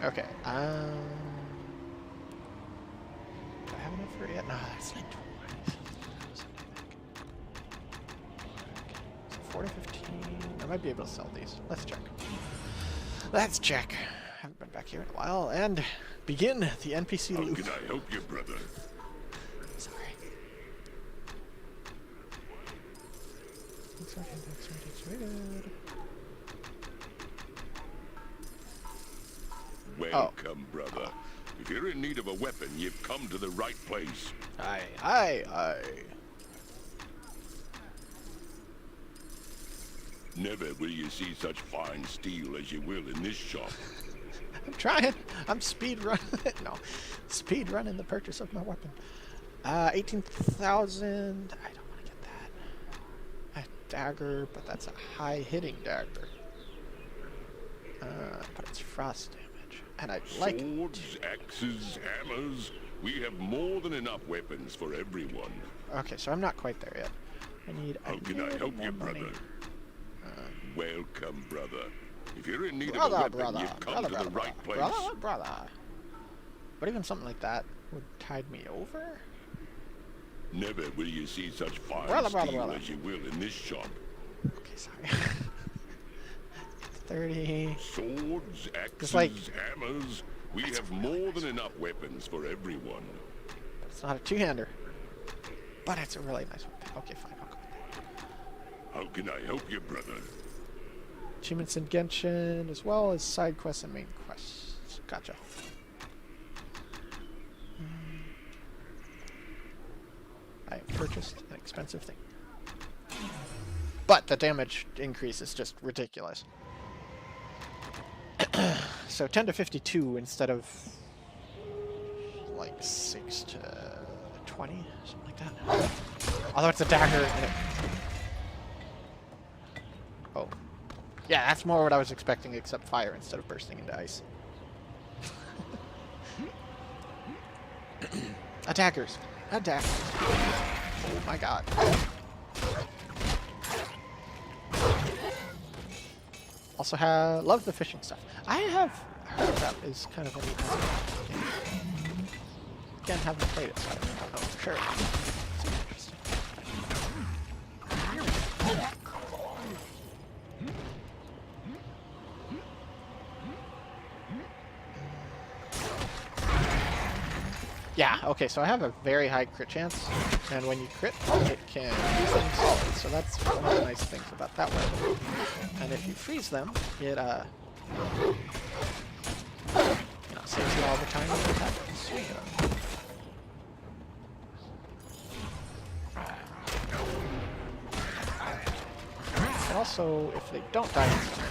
Okay, do I have enough for it yet? No, that's like 4 to 15. I might be able to sell these. Let's check. Haven't been back here in a while. And begin the NPC loop. How can I help you, brother? Sorry. That's rated. Welcome, brother. If you're in need of a weapon, you've come to the right place. Aye. Never will you see such fine steel as you will in this shop. I'm trying. I'm speed running. No, speed running the purchase of my weapon. 18,000. I don't want to get that. A dagger, but that's a high hitting dagger. But it's frost damage. And I'd like swords, axes, hammers. We have more than enough weapons for everyone. Okay, so I'm not quite there yet. How can I help you, brother? Welcome, brother. If you're in need of a weapon, you've come to the right place. Brother. But even something like that would tide me over. Never will you see such fine steel as you will in this shop. Okay, sorry. 30. Swords, axes, hammers. We have more than enough weapons for everyone. It's not a two-hander. But it's a really nice weapon. Okay, fine. I'll go with that. How can I help you, brother? Achievements in Genshin, as well as side quests and main quests. Gotcha. I have purchased an expensive thing. But the damage increase is just ridiculous. So 10 to 52 instead of like 6 to 20, something like that. Although it's a dagger. And it... Oh. Yeah, that's more what I was expecting, except fire instead of bursting into ice. Attackers. Attackers. Oh my god. Also love the fishing stuff. I have heard that is kind of a neat aspect. Again, haven't played it, so I don't know for sure. Seems interesting. Yeah, okay, so I have a very high crit chance, and when you crit, it can freeze them solid, so that's one of the nice things about that weapon. And if you freeze them, it, you know, saves you all the time you have to swing at them. And also, if they don't die instantly,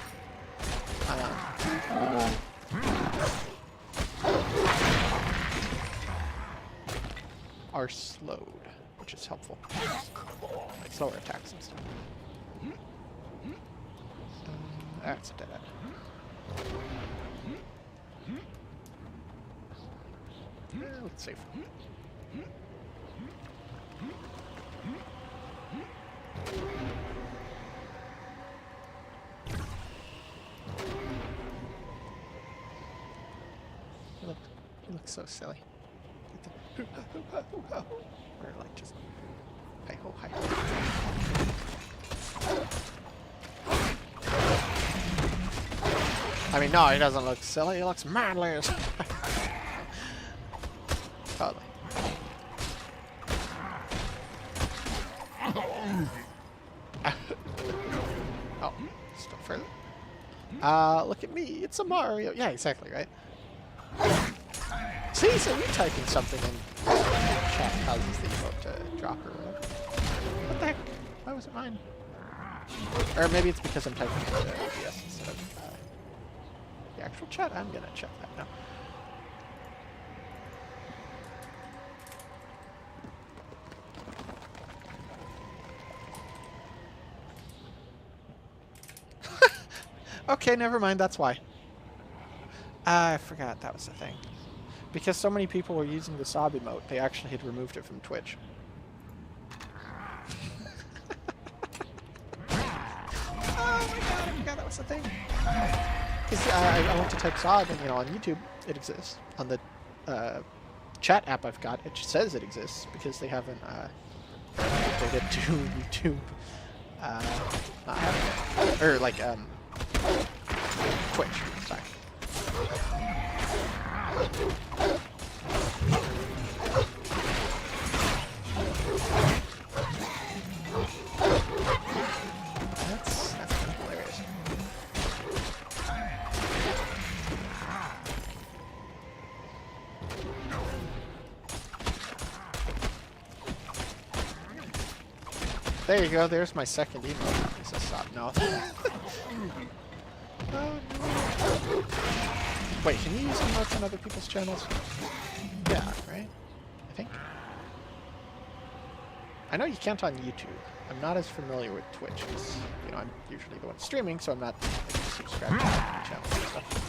are slowed, which is helpful. Like slower attacks and stuff. That's a dead end. Let's save. You look so silly. Or like just hi ho hi ho. I mean, no, he doesn't look silly. He looks manly. Totally. Oh, still further. Look at me. It's a Mario. Yeah, exactly, right? See, so you typing something in chat causes the emote to drop or whatever. What the heck? Why was it mine? Or maybe it's because I'm typing into OBS instead of the actual chat. I'm gonna check that now. Okay, never mind. That's why. I forgot that was the thing. Because so many people were using the sob emote, they actually had removed it from Twitch. Oh my god, I forgot that was the thing. Because I went to type sob, and you know, on YouTube it exists. On the chat app I've got, it says it exists because they haven't updated to YouTube. Not having it. Or like Twitch. Sorry. That's kind of hilarious. There you go, there's my second emote. It's a stop now. Oh, no. Wait, can you use emotes on other people's channels? Yeah, right? I think. I know you can't on YouTube. I'm not as familiar with Twitch because, you know, I'm usually the one streaming, so I'm not subscribed to the channel and stuff.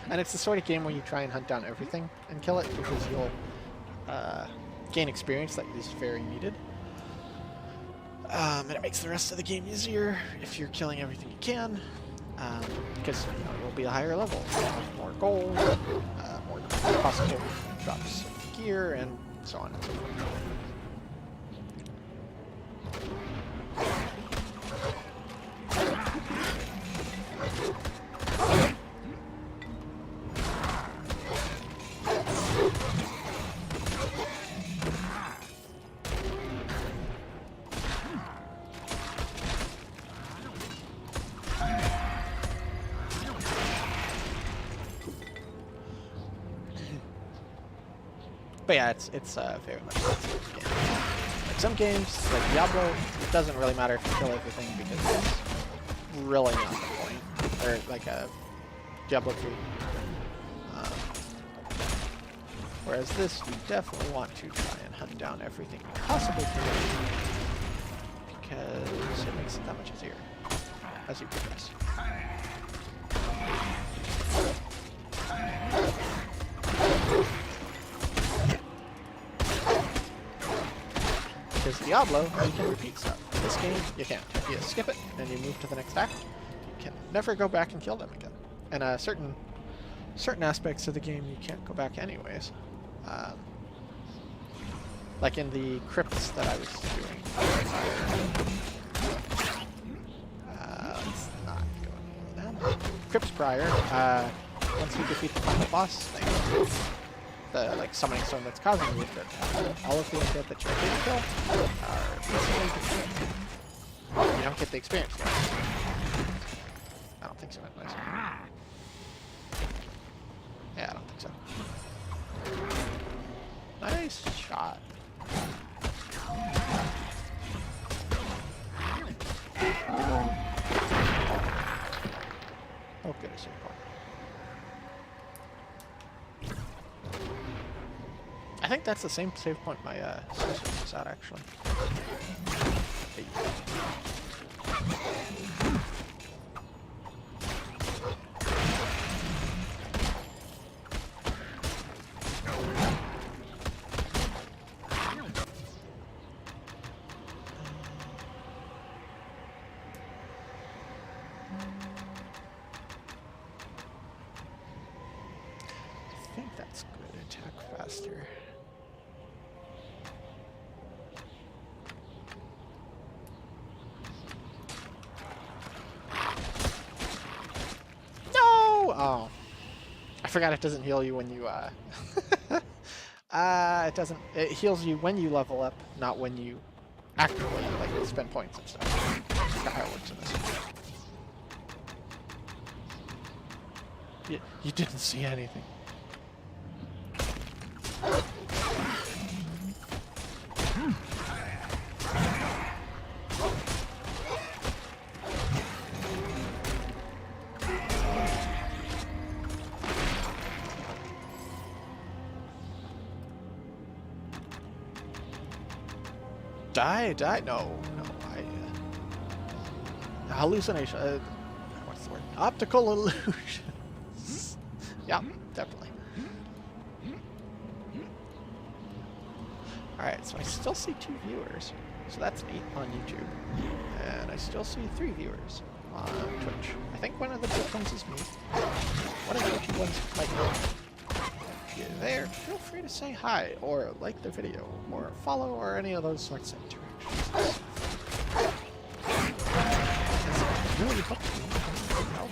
And it's the sort of game where you try and hunt down everything and kill it because you'll gain experience that is very needed. And it makes the rest of the game easier if you're killing everything you can. Because you know, you'll be a higher level. More gold, more possible drops of gear, and so on and so forth. But yeah, it's very much a game. Like some games, like Diablo, it doesn't really matter if you kill everything because it's really not the point. Or like a Diablo 3. Whereas this, you definitely want to try and hunt down everything you possibly can, because it makes it that much easier as you progress. Because Diablo, you can repeat stuff. In this game, you can't. If you skip it and you move to the next act, you can never go back and kill them again. And certain aspects of the game, you can't go back anyways. Like in the crypts that I was doing. Let's not go into that. Crypts prior, once you defeat the final boss thing, the like summoning stone that's causing you to happen, all of the undead that you're able to kill are basically defeated. You don't get the experience for it. I don't think so anyways. Yeah, I don't think so. Nice shot. Oh, good, it's important. I think that's the same save point my sister was at, actually. Hey. I think that's good. Attack faster. No! Oh. I forgot it doesn't heal you when you, it doesn't. It heals you when you level up, not when you actively, like, spend points and stuff. That's not how it works in this. You didn't see anything. Die? No. Hallucination. What's the word? Optical illusions. Yeah, definitely. Alright, so I still see 2 viewers. So that's neat on YouTube. And I still see 3 viewers on Twitch. I think one of the Twitch ones is me. One of the YouTube ones might be. If you're there, feel free to say hi, or like the video, or follow, or any of those sorts of interactions. Really helps me help.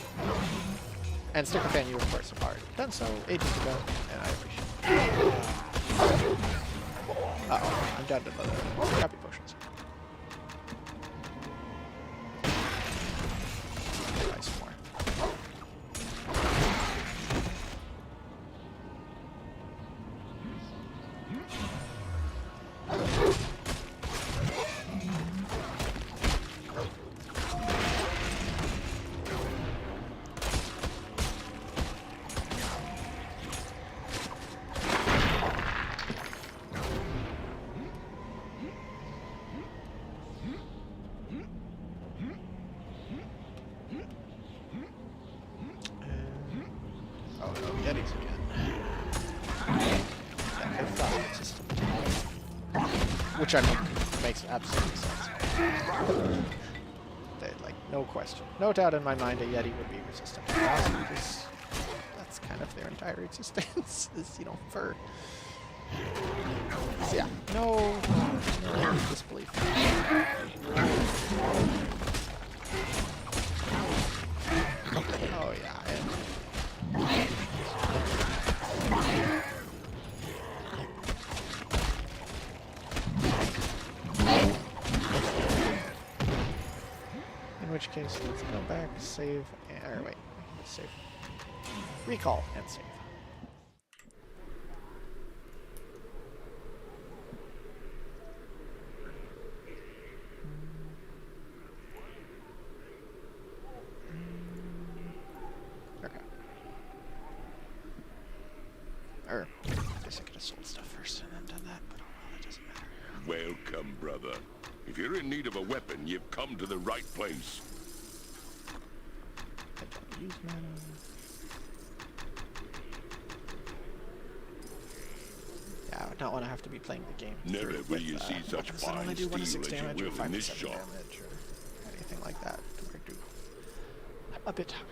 And stick a fan, you of course have already done so ages ago, and I appreciate it. Uh-oh, I'm down to the crappy potions. Try some more. Which I mean, makes absolute sense. Like, no question. No doubt in my mind a Yeti would be resistant to chaos because that's kind of their entire existence, is, you know, fur. So yeah, no disbelief. Oh yeah, in which case, let's go back, save, or wait, let's save. Recall and save. Or, I guess I could have sold stuff first and then done that, but oh well, it doesn't matter. Welcome, brother. If you're in need of a weapon, you've come to the right place. I don't use mana. Yeah, I would not want to have to be playing the game. Never will you see such fine only do 1 to 6 steel as damage you or will 5 in to this 7 shop. damage or anything like that compared to a bit higher.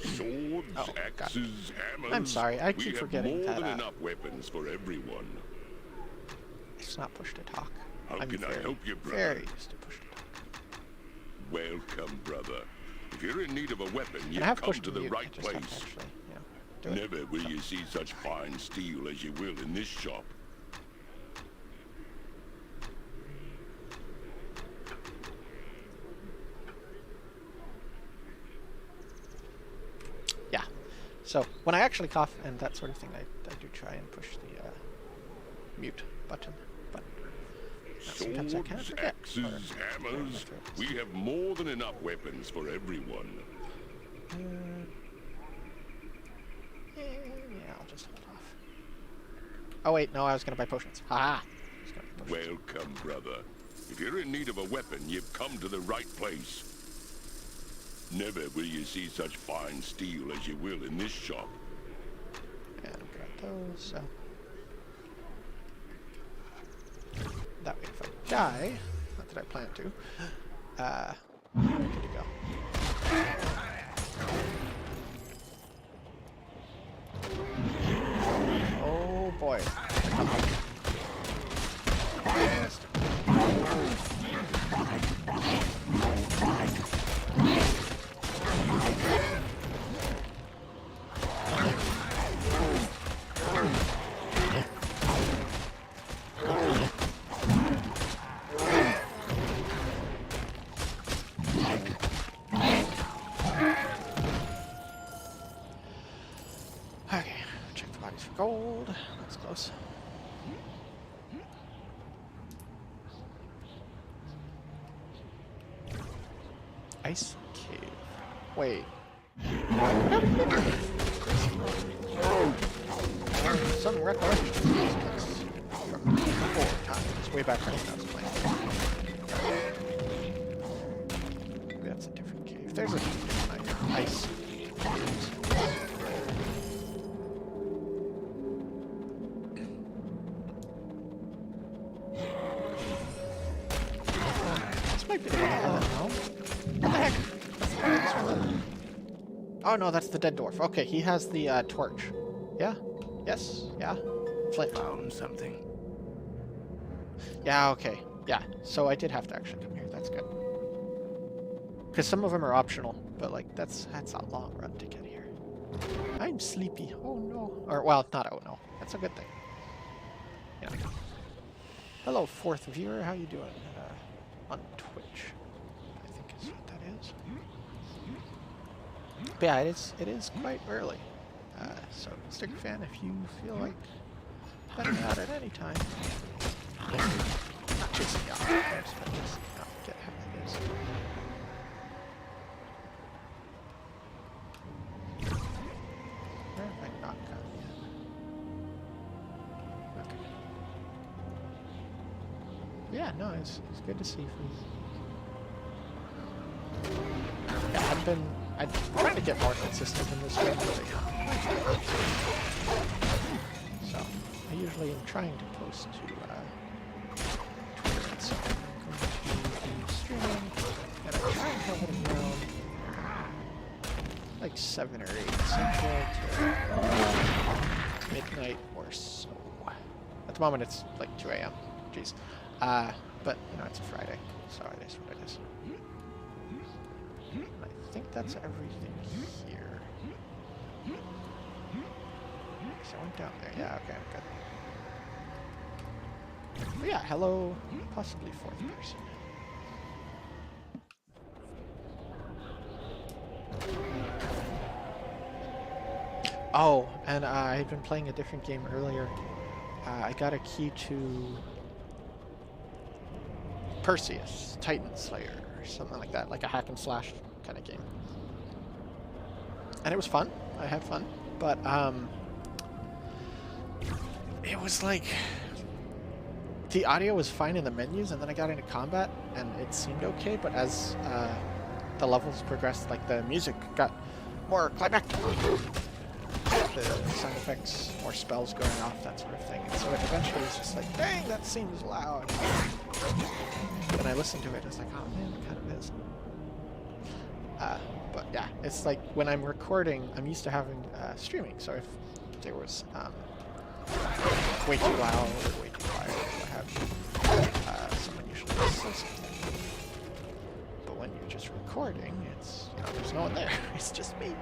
Swords, Oh, axes, hammers. I'm sorry, I keep we forgetting have more that, than enough weapons for everyone. It's not push to talk. How I'm can I help you, brother? very used to push to talk. Welcome, brother. If you're in need of a weapon, And you've I have come pushed to the mute, right I just have to place. actually, do it. Never will you see such fine steel as you will in this shop. Yeah. So when I actually cough and that sort of thing, I do try and push the mute button. But sometimes I can't Swords, forget. axes, hammers. We have more than enough weapons for everyone. Yeah, I'll just hold off. Oh wait, no, I was gonna buy potions. Haha. Welcome, brother. If you're in need of a weapon, you've come to the right place. Never will you see such fine steel as you will in this shop. And grab those, so. That way if I die, not that I plan to, we're good to go. Oh boy. Okay, check the bodies for gold. That's close. Ice cave. Wait. Some recollection of this place from before times, way back when I was playing. Maybe that's a different cave. There's a different ice caves. This might be the one I don't know. What the heck? Oh no, that's the dead dwarf. Okay, he has the torch. Yeah? Yes? Yeah? Flint. Found something. Yeah, okay. Yeah, so I did have to actually come here. That's good. Because some of them are optional, but like that's a long run to get here. I'm sleepy. Oh no. Or well, not oh no. That's a good thing. Yeah. Hello, fourth viewer. How you doing? On Twitch, I think is what that is. But yeah, it is quite early. So sticker fan, if you feel like letting out at any time. Not chasing you off, of course, but just get how it is. Where have I not gone yet? Okay. Yeah, no, it's good to see you. Yeah, I'm trying to get more consistent in this game. So, I usually am trying to post to Twitter and so I'm going to be streaming, and I try and have it around like 7 or 8 Central to midnight or so. At the moment it's like 2 a.m. Jeez. But, you know, it's a Friday, so it is what it is. And I think that's everything here. So I went down there. Yeah, okay, good. But yeah, hello, possibly fourth person. Oh, and I had been playing a different game earlier. I got a key to Perseus, Titan Slayer, or something like that, like a hack and slash kind of game. And it was fun. I had fun, but it was like the audio was fine in the menus, and then I got into combat, and it seemed okay. But as the levels progressed, like the music got more climactic, the sound effects, more spells going off, that sort of thing. And so it eventually was just like, dang, that seems loud. When I listened to it, I was like, oh man, it kind of is. But yeah, it's like when I'm recording, I'm used to having streaming. So if there was way too loud or way too quiet or what have you, someone usually says something. But when you're just recording, it's, you know, there's no one there. It's just me.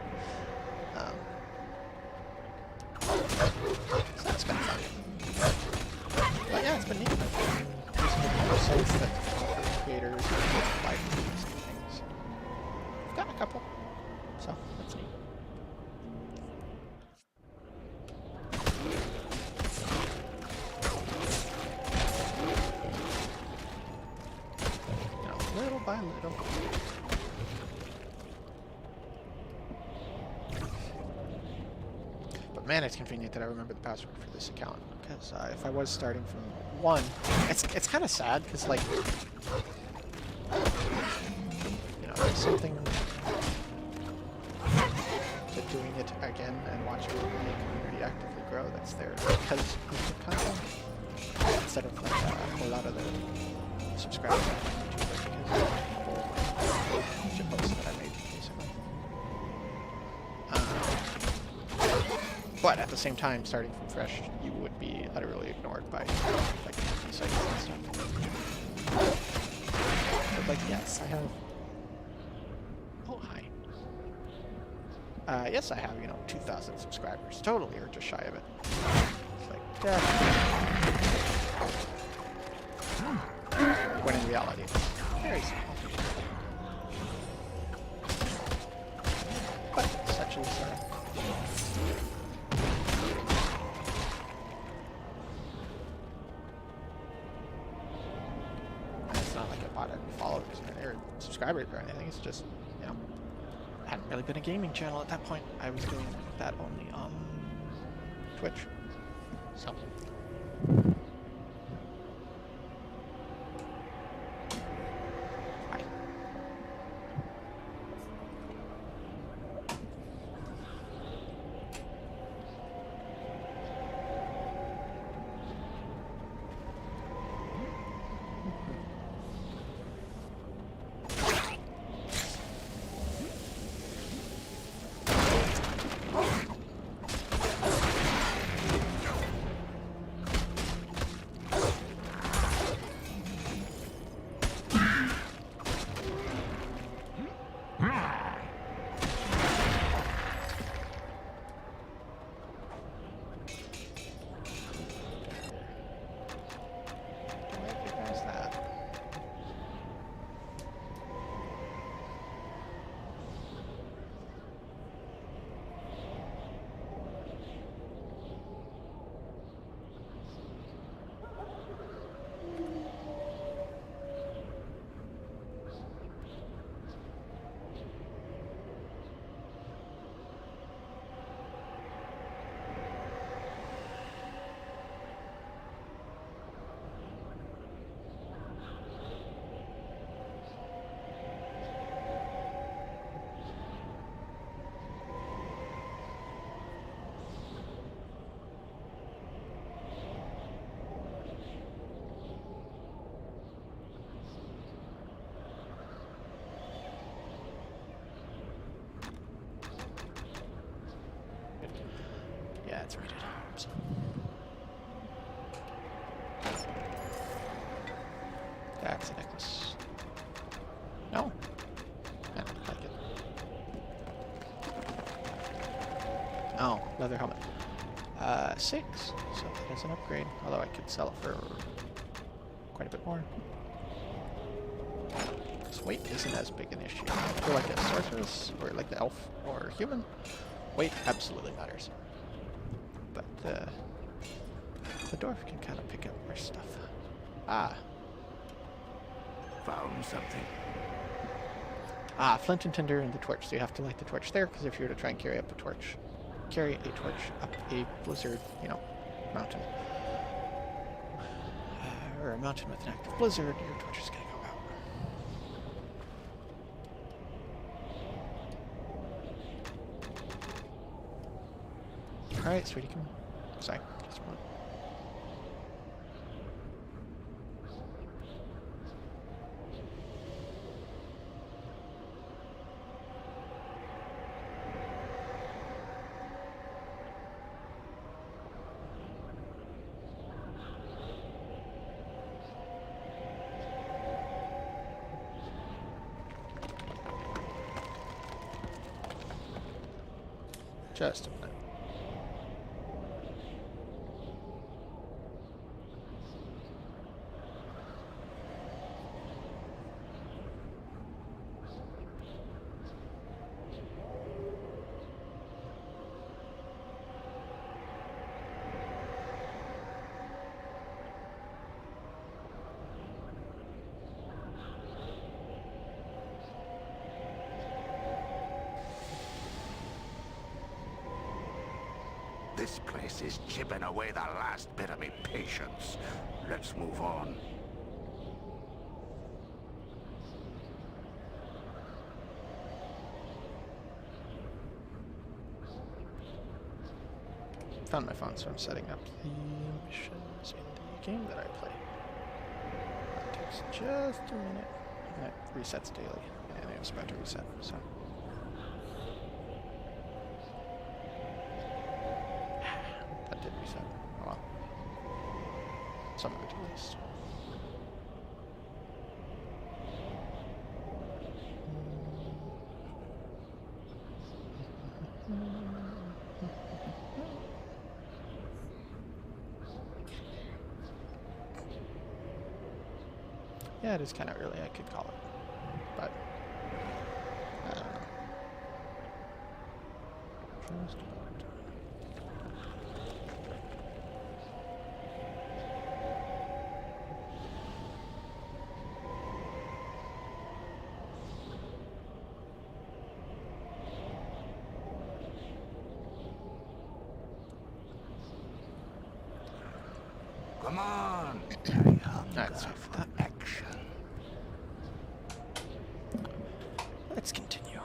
So that's been fun. But yeah, it's been neat. I've been using the sites that offer creators live streams and things. I've got a couple, so that's neat. You know, little by little. Man, it's convenient that I remember the password for this account, because if I was starting from 1, it's kind of sad, because, like, you know, there's something to doing it again and watching the community actively grow that's there because of the content, instead of, like, a whole lot of the subscribers on YouTube, because of the posts that I made, basically. But at the same time, starting from fresh, you would be utterly ignored by, like, sites and stuff. But, like, yes, I have... Oh, hi. Yes, I have, you know, 2,000 subscribers. Totally, or just shy of it. It's like, yeah. When in reality, it's very small. But such is... subscribers or anything. It's just, you know, hadn't really been a gaming channel at that point. I was doing that only on Twitch. So. Hi. Yeah, it's rated. So. That's a necklace. No. I don't like it. Oh, leather helmet. 6. So that is an upgrade. Although I could sell it for quite a bit more. Because weight isn't as big an issue. For like a sorceress, or like the elf, or human, weight absolutely matters. But the dwarf can kind of pick up more stuff. Ah. Found something. Ah, flint and tinder and the torch. So you have to light the torch there, because if you were to try and carry a torch up a blizzard, you know, mountain, a mountain with an active blizzard, your torch is gonna go out. Alright, sweetie, come on. Sorry, just one. Just a minute. This place is chipping away the last bit of me patience. Let's move on. Found my phone, so I'm setting up the missions in the game that I play. That takes just a minute. And it resets daily. And it was about to reset, so. That did reset. Oh well. Some of it at least. Yeah, it is kind of early, I could call it. But, I don't know. Just about done. Come on! That's enough for that. Action. Let's continue.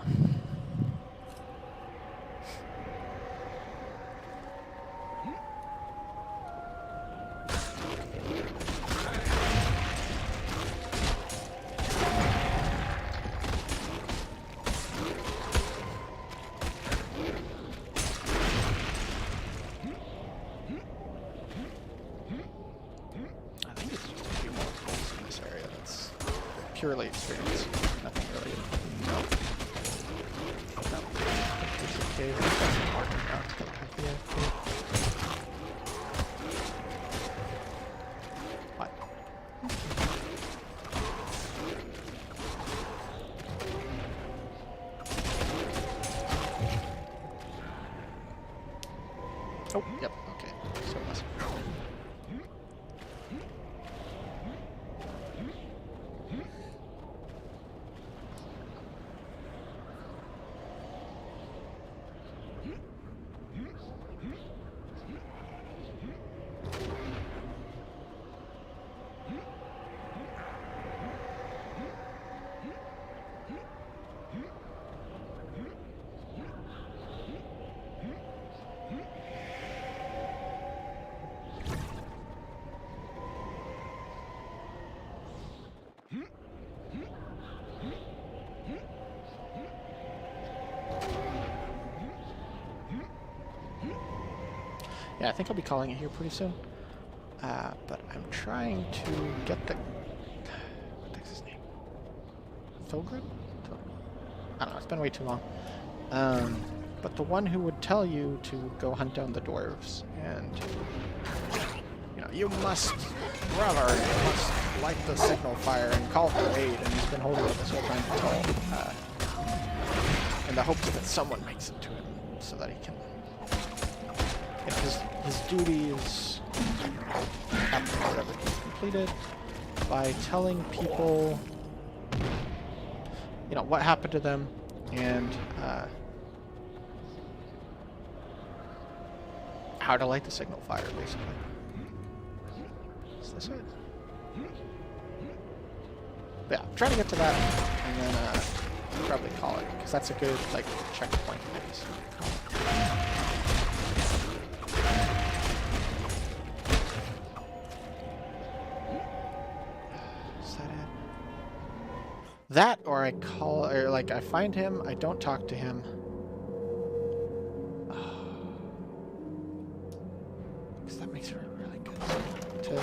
Purely experience. Nothing really. No. There's a cave. That's important now to get back here. What? Oh, yep, okay. So it must be. Yeah, I think I'll be calling it here pretty soon. But I'm trying to get the... What the heck's his name? Thogrid? I don't know, it's been way too long. But the one who would tell you to go hunt down the dwarves, and... You know, you must, brother, you must light the signal fire and call for aid, and he's been holding it this whole time until, in the hopes that someone makes it to him, so that he can... His duty is, after whatever he's completed, by telling people, you know, what happened to them, and how to light the signal fire, basically. Is this it? But yeah, try to get to that, and then probably call it, because that's a good like checkpoint. Is that it? That, or I call, or like I find him, I don't talk to him. Because that makes it really good to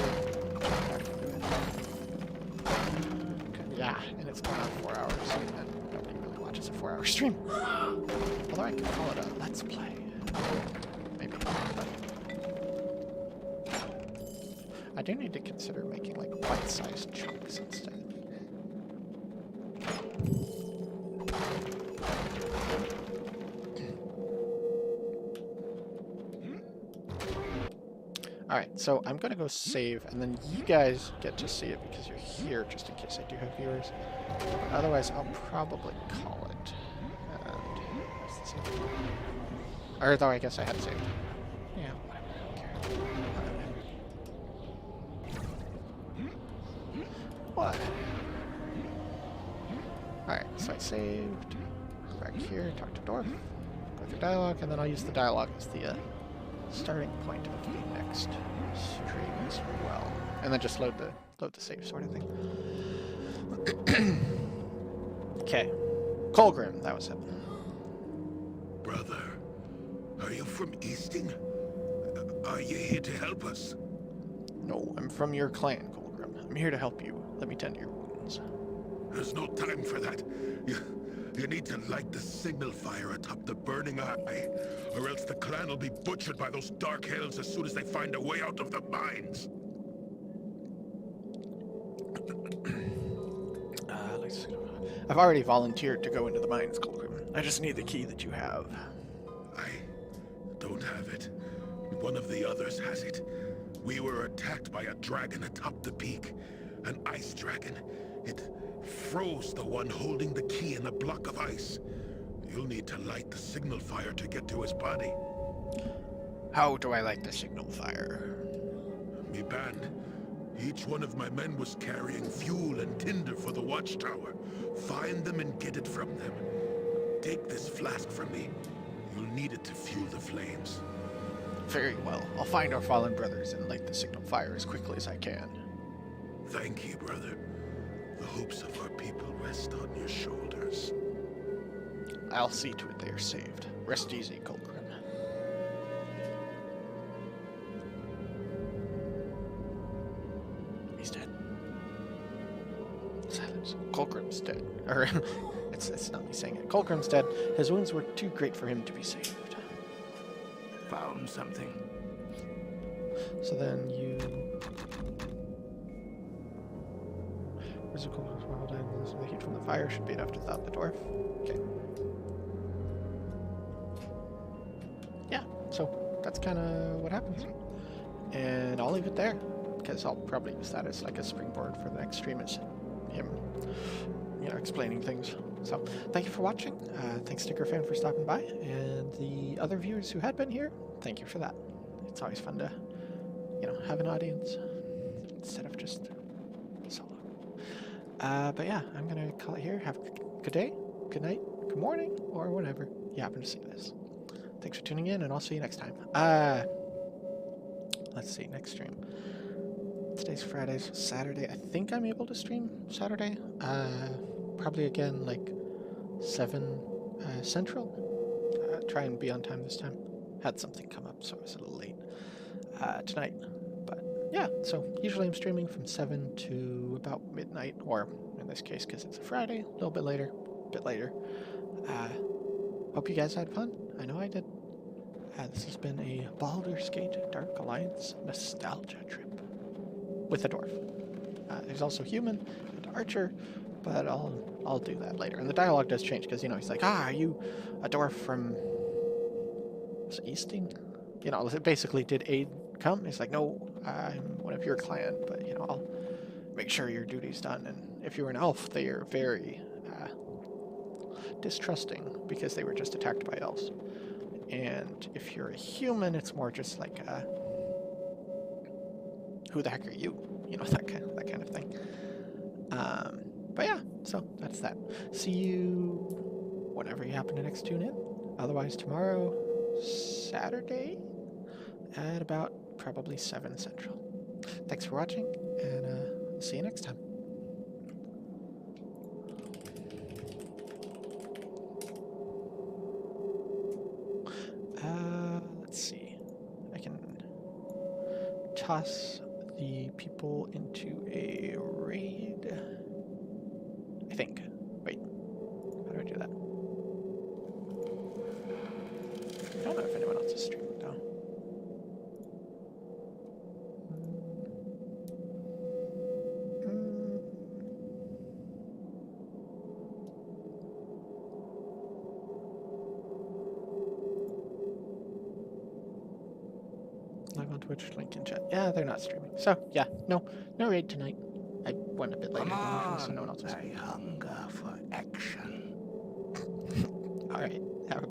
yeah, and it's going on 4 hours, and nobody really watches a 4-hour stream. Although I could call it a let's play. Maybe. But I do need to consider making like bite-sized chunks instead. Alright, so I'm going to go save, and then you guys get to see it because you're here, just in case I do have viewers. But otherwise, I'll probably call it. And where's the save? Or though I guess I had saved. Yeah, whatever, I don't care. What? Alright, so I saved. Go back here, talk to Dwarf. Go through dialogue, and then I'll use the dialogue as the starting point of the next stream as well, and then just load the save sort of thing. Okay, Colgrim, that was it. Brother, are you from Easting? Are you here to help us? No, I'm from your clan, Colgrim. I'm here to help you. Let me tend to your wounds. There's no time for that. You need to light the signal fire atop the burning eye, or else the clan will be butchered by those dark elves as soon as they find a way out of the mines. I've already volunteered to go into the mines, Colgrim. I just need the key that you have. I don't have it. One of the others has it. We were attacked by a dragon atop the peak. An ice dragon. It froze the one holding the key in a block of ice. You'll need to light the signal fire to get to his body. How do I light the signal fire? Me band. Each one of my men was carrying fuel and tinder for the watchtower. Find them and get it from them. Take this flask from me. You'll need it to fuel the flames. Very well. I'll find our fallen brothers and light the signal fire as quickly as I can. Thank you, brother. The hopes of our people rest on your shoulders. I'll see to it they are saved. Rest easy, Colgrim. He's dead. Silence. Colgrim's dead. Or, it's not me saying it. Colgrim's dead. His wounds were too great for him to be saved. Found something. So then you... Where's the Colgrim's wild items? The heat from the fire should be enough to thaw the dwarf. Okay. Yeah, so that's kind of what happens. And I'll leave it there, because I'll probably use that as like a springboard for the next stream, is him, you know, explaining things. So thank you for watching. Thanks Sticker Fan for stopping by, and the other viewers who had been here, thank you for that. It's always fun to, you know, have an audience instead of just solo. But yeah, I'm gonna call it here. Have a good day, good night, good morning, or whenever you happen to see this. Thanks for tuning in, and I'll see you next time. Let's see, next stream. Today's Friday, so Saturday. I think I'm able to stream Saturday. Probably again like 7 Central. Try and be on time this time. Had something come up, so I was a little late tonight. But yeah, so usually I'm streaming from 7 to about midnight, or in this case, because it's a Friday, a little bit later, Hope you guys had fun. I know I did. This has been a Baldur's Gate Dark Alliance nostalgia trip with a dwarf. There's also human and archer, but I'll do that later. And the dialogue does change because, you know, he's like, are you a dwarf from Easting? You know, basically, did aid come? He's like, no, I'm one of your clan, but, you know, I'll make sure your duty's done. And if you're an elf, they are very distrusting because they were just attacked by elves. And if you're a human, it's more just like, who the heck are you? you know, that kind of thing. But yeah, so that's that. See you whenever you happen to next tune in. Otherwise, tomorrow, Saturday, at about probably 7 Central. Thanks for watching, and see you next time. Let's see. I can toss the people into a raid. I think. Wait. How do I do that? I don't know if anyone else is streaming though. Live on Twitch, link in chat. Yeah, they're not streaming. So, yeah, no raid tonight. I went a bit later than usual, so no one else was. I hunger for action. Alright.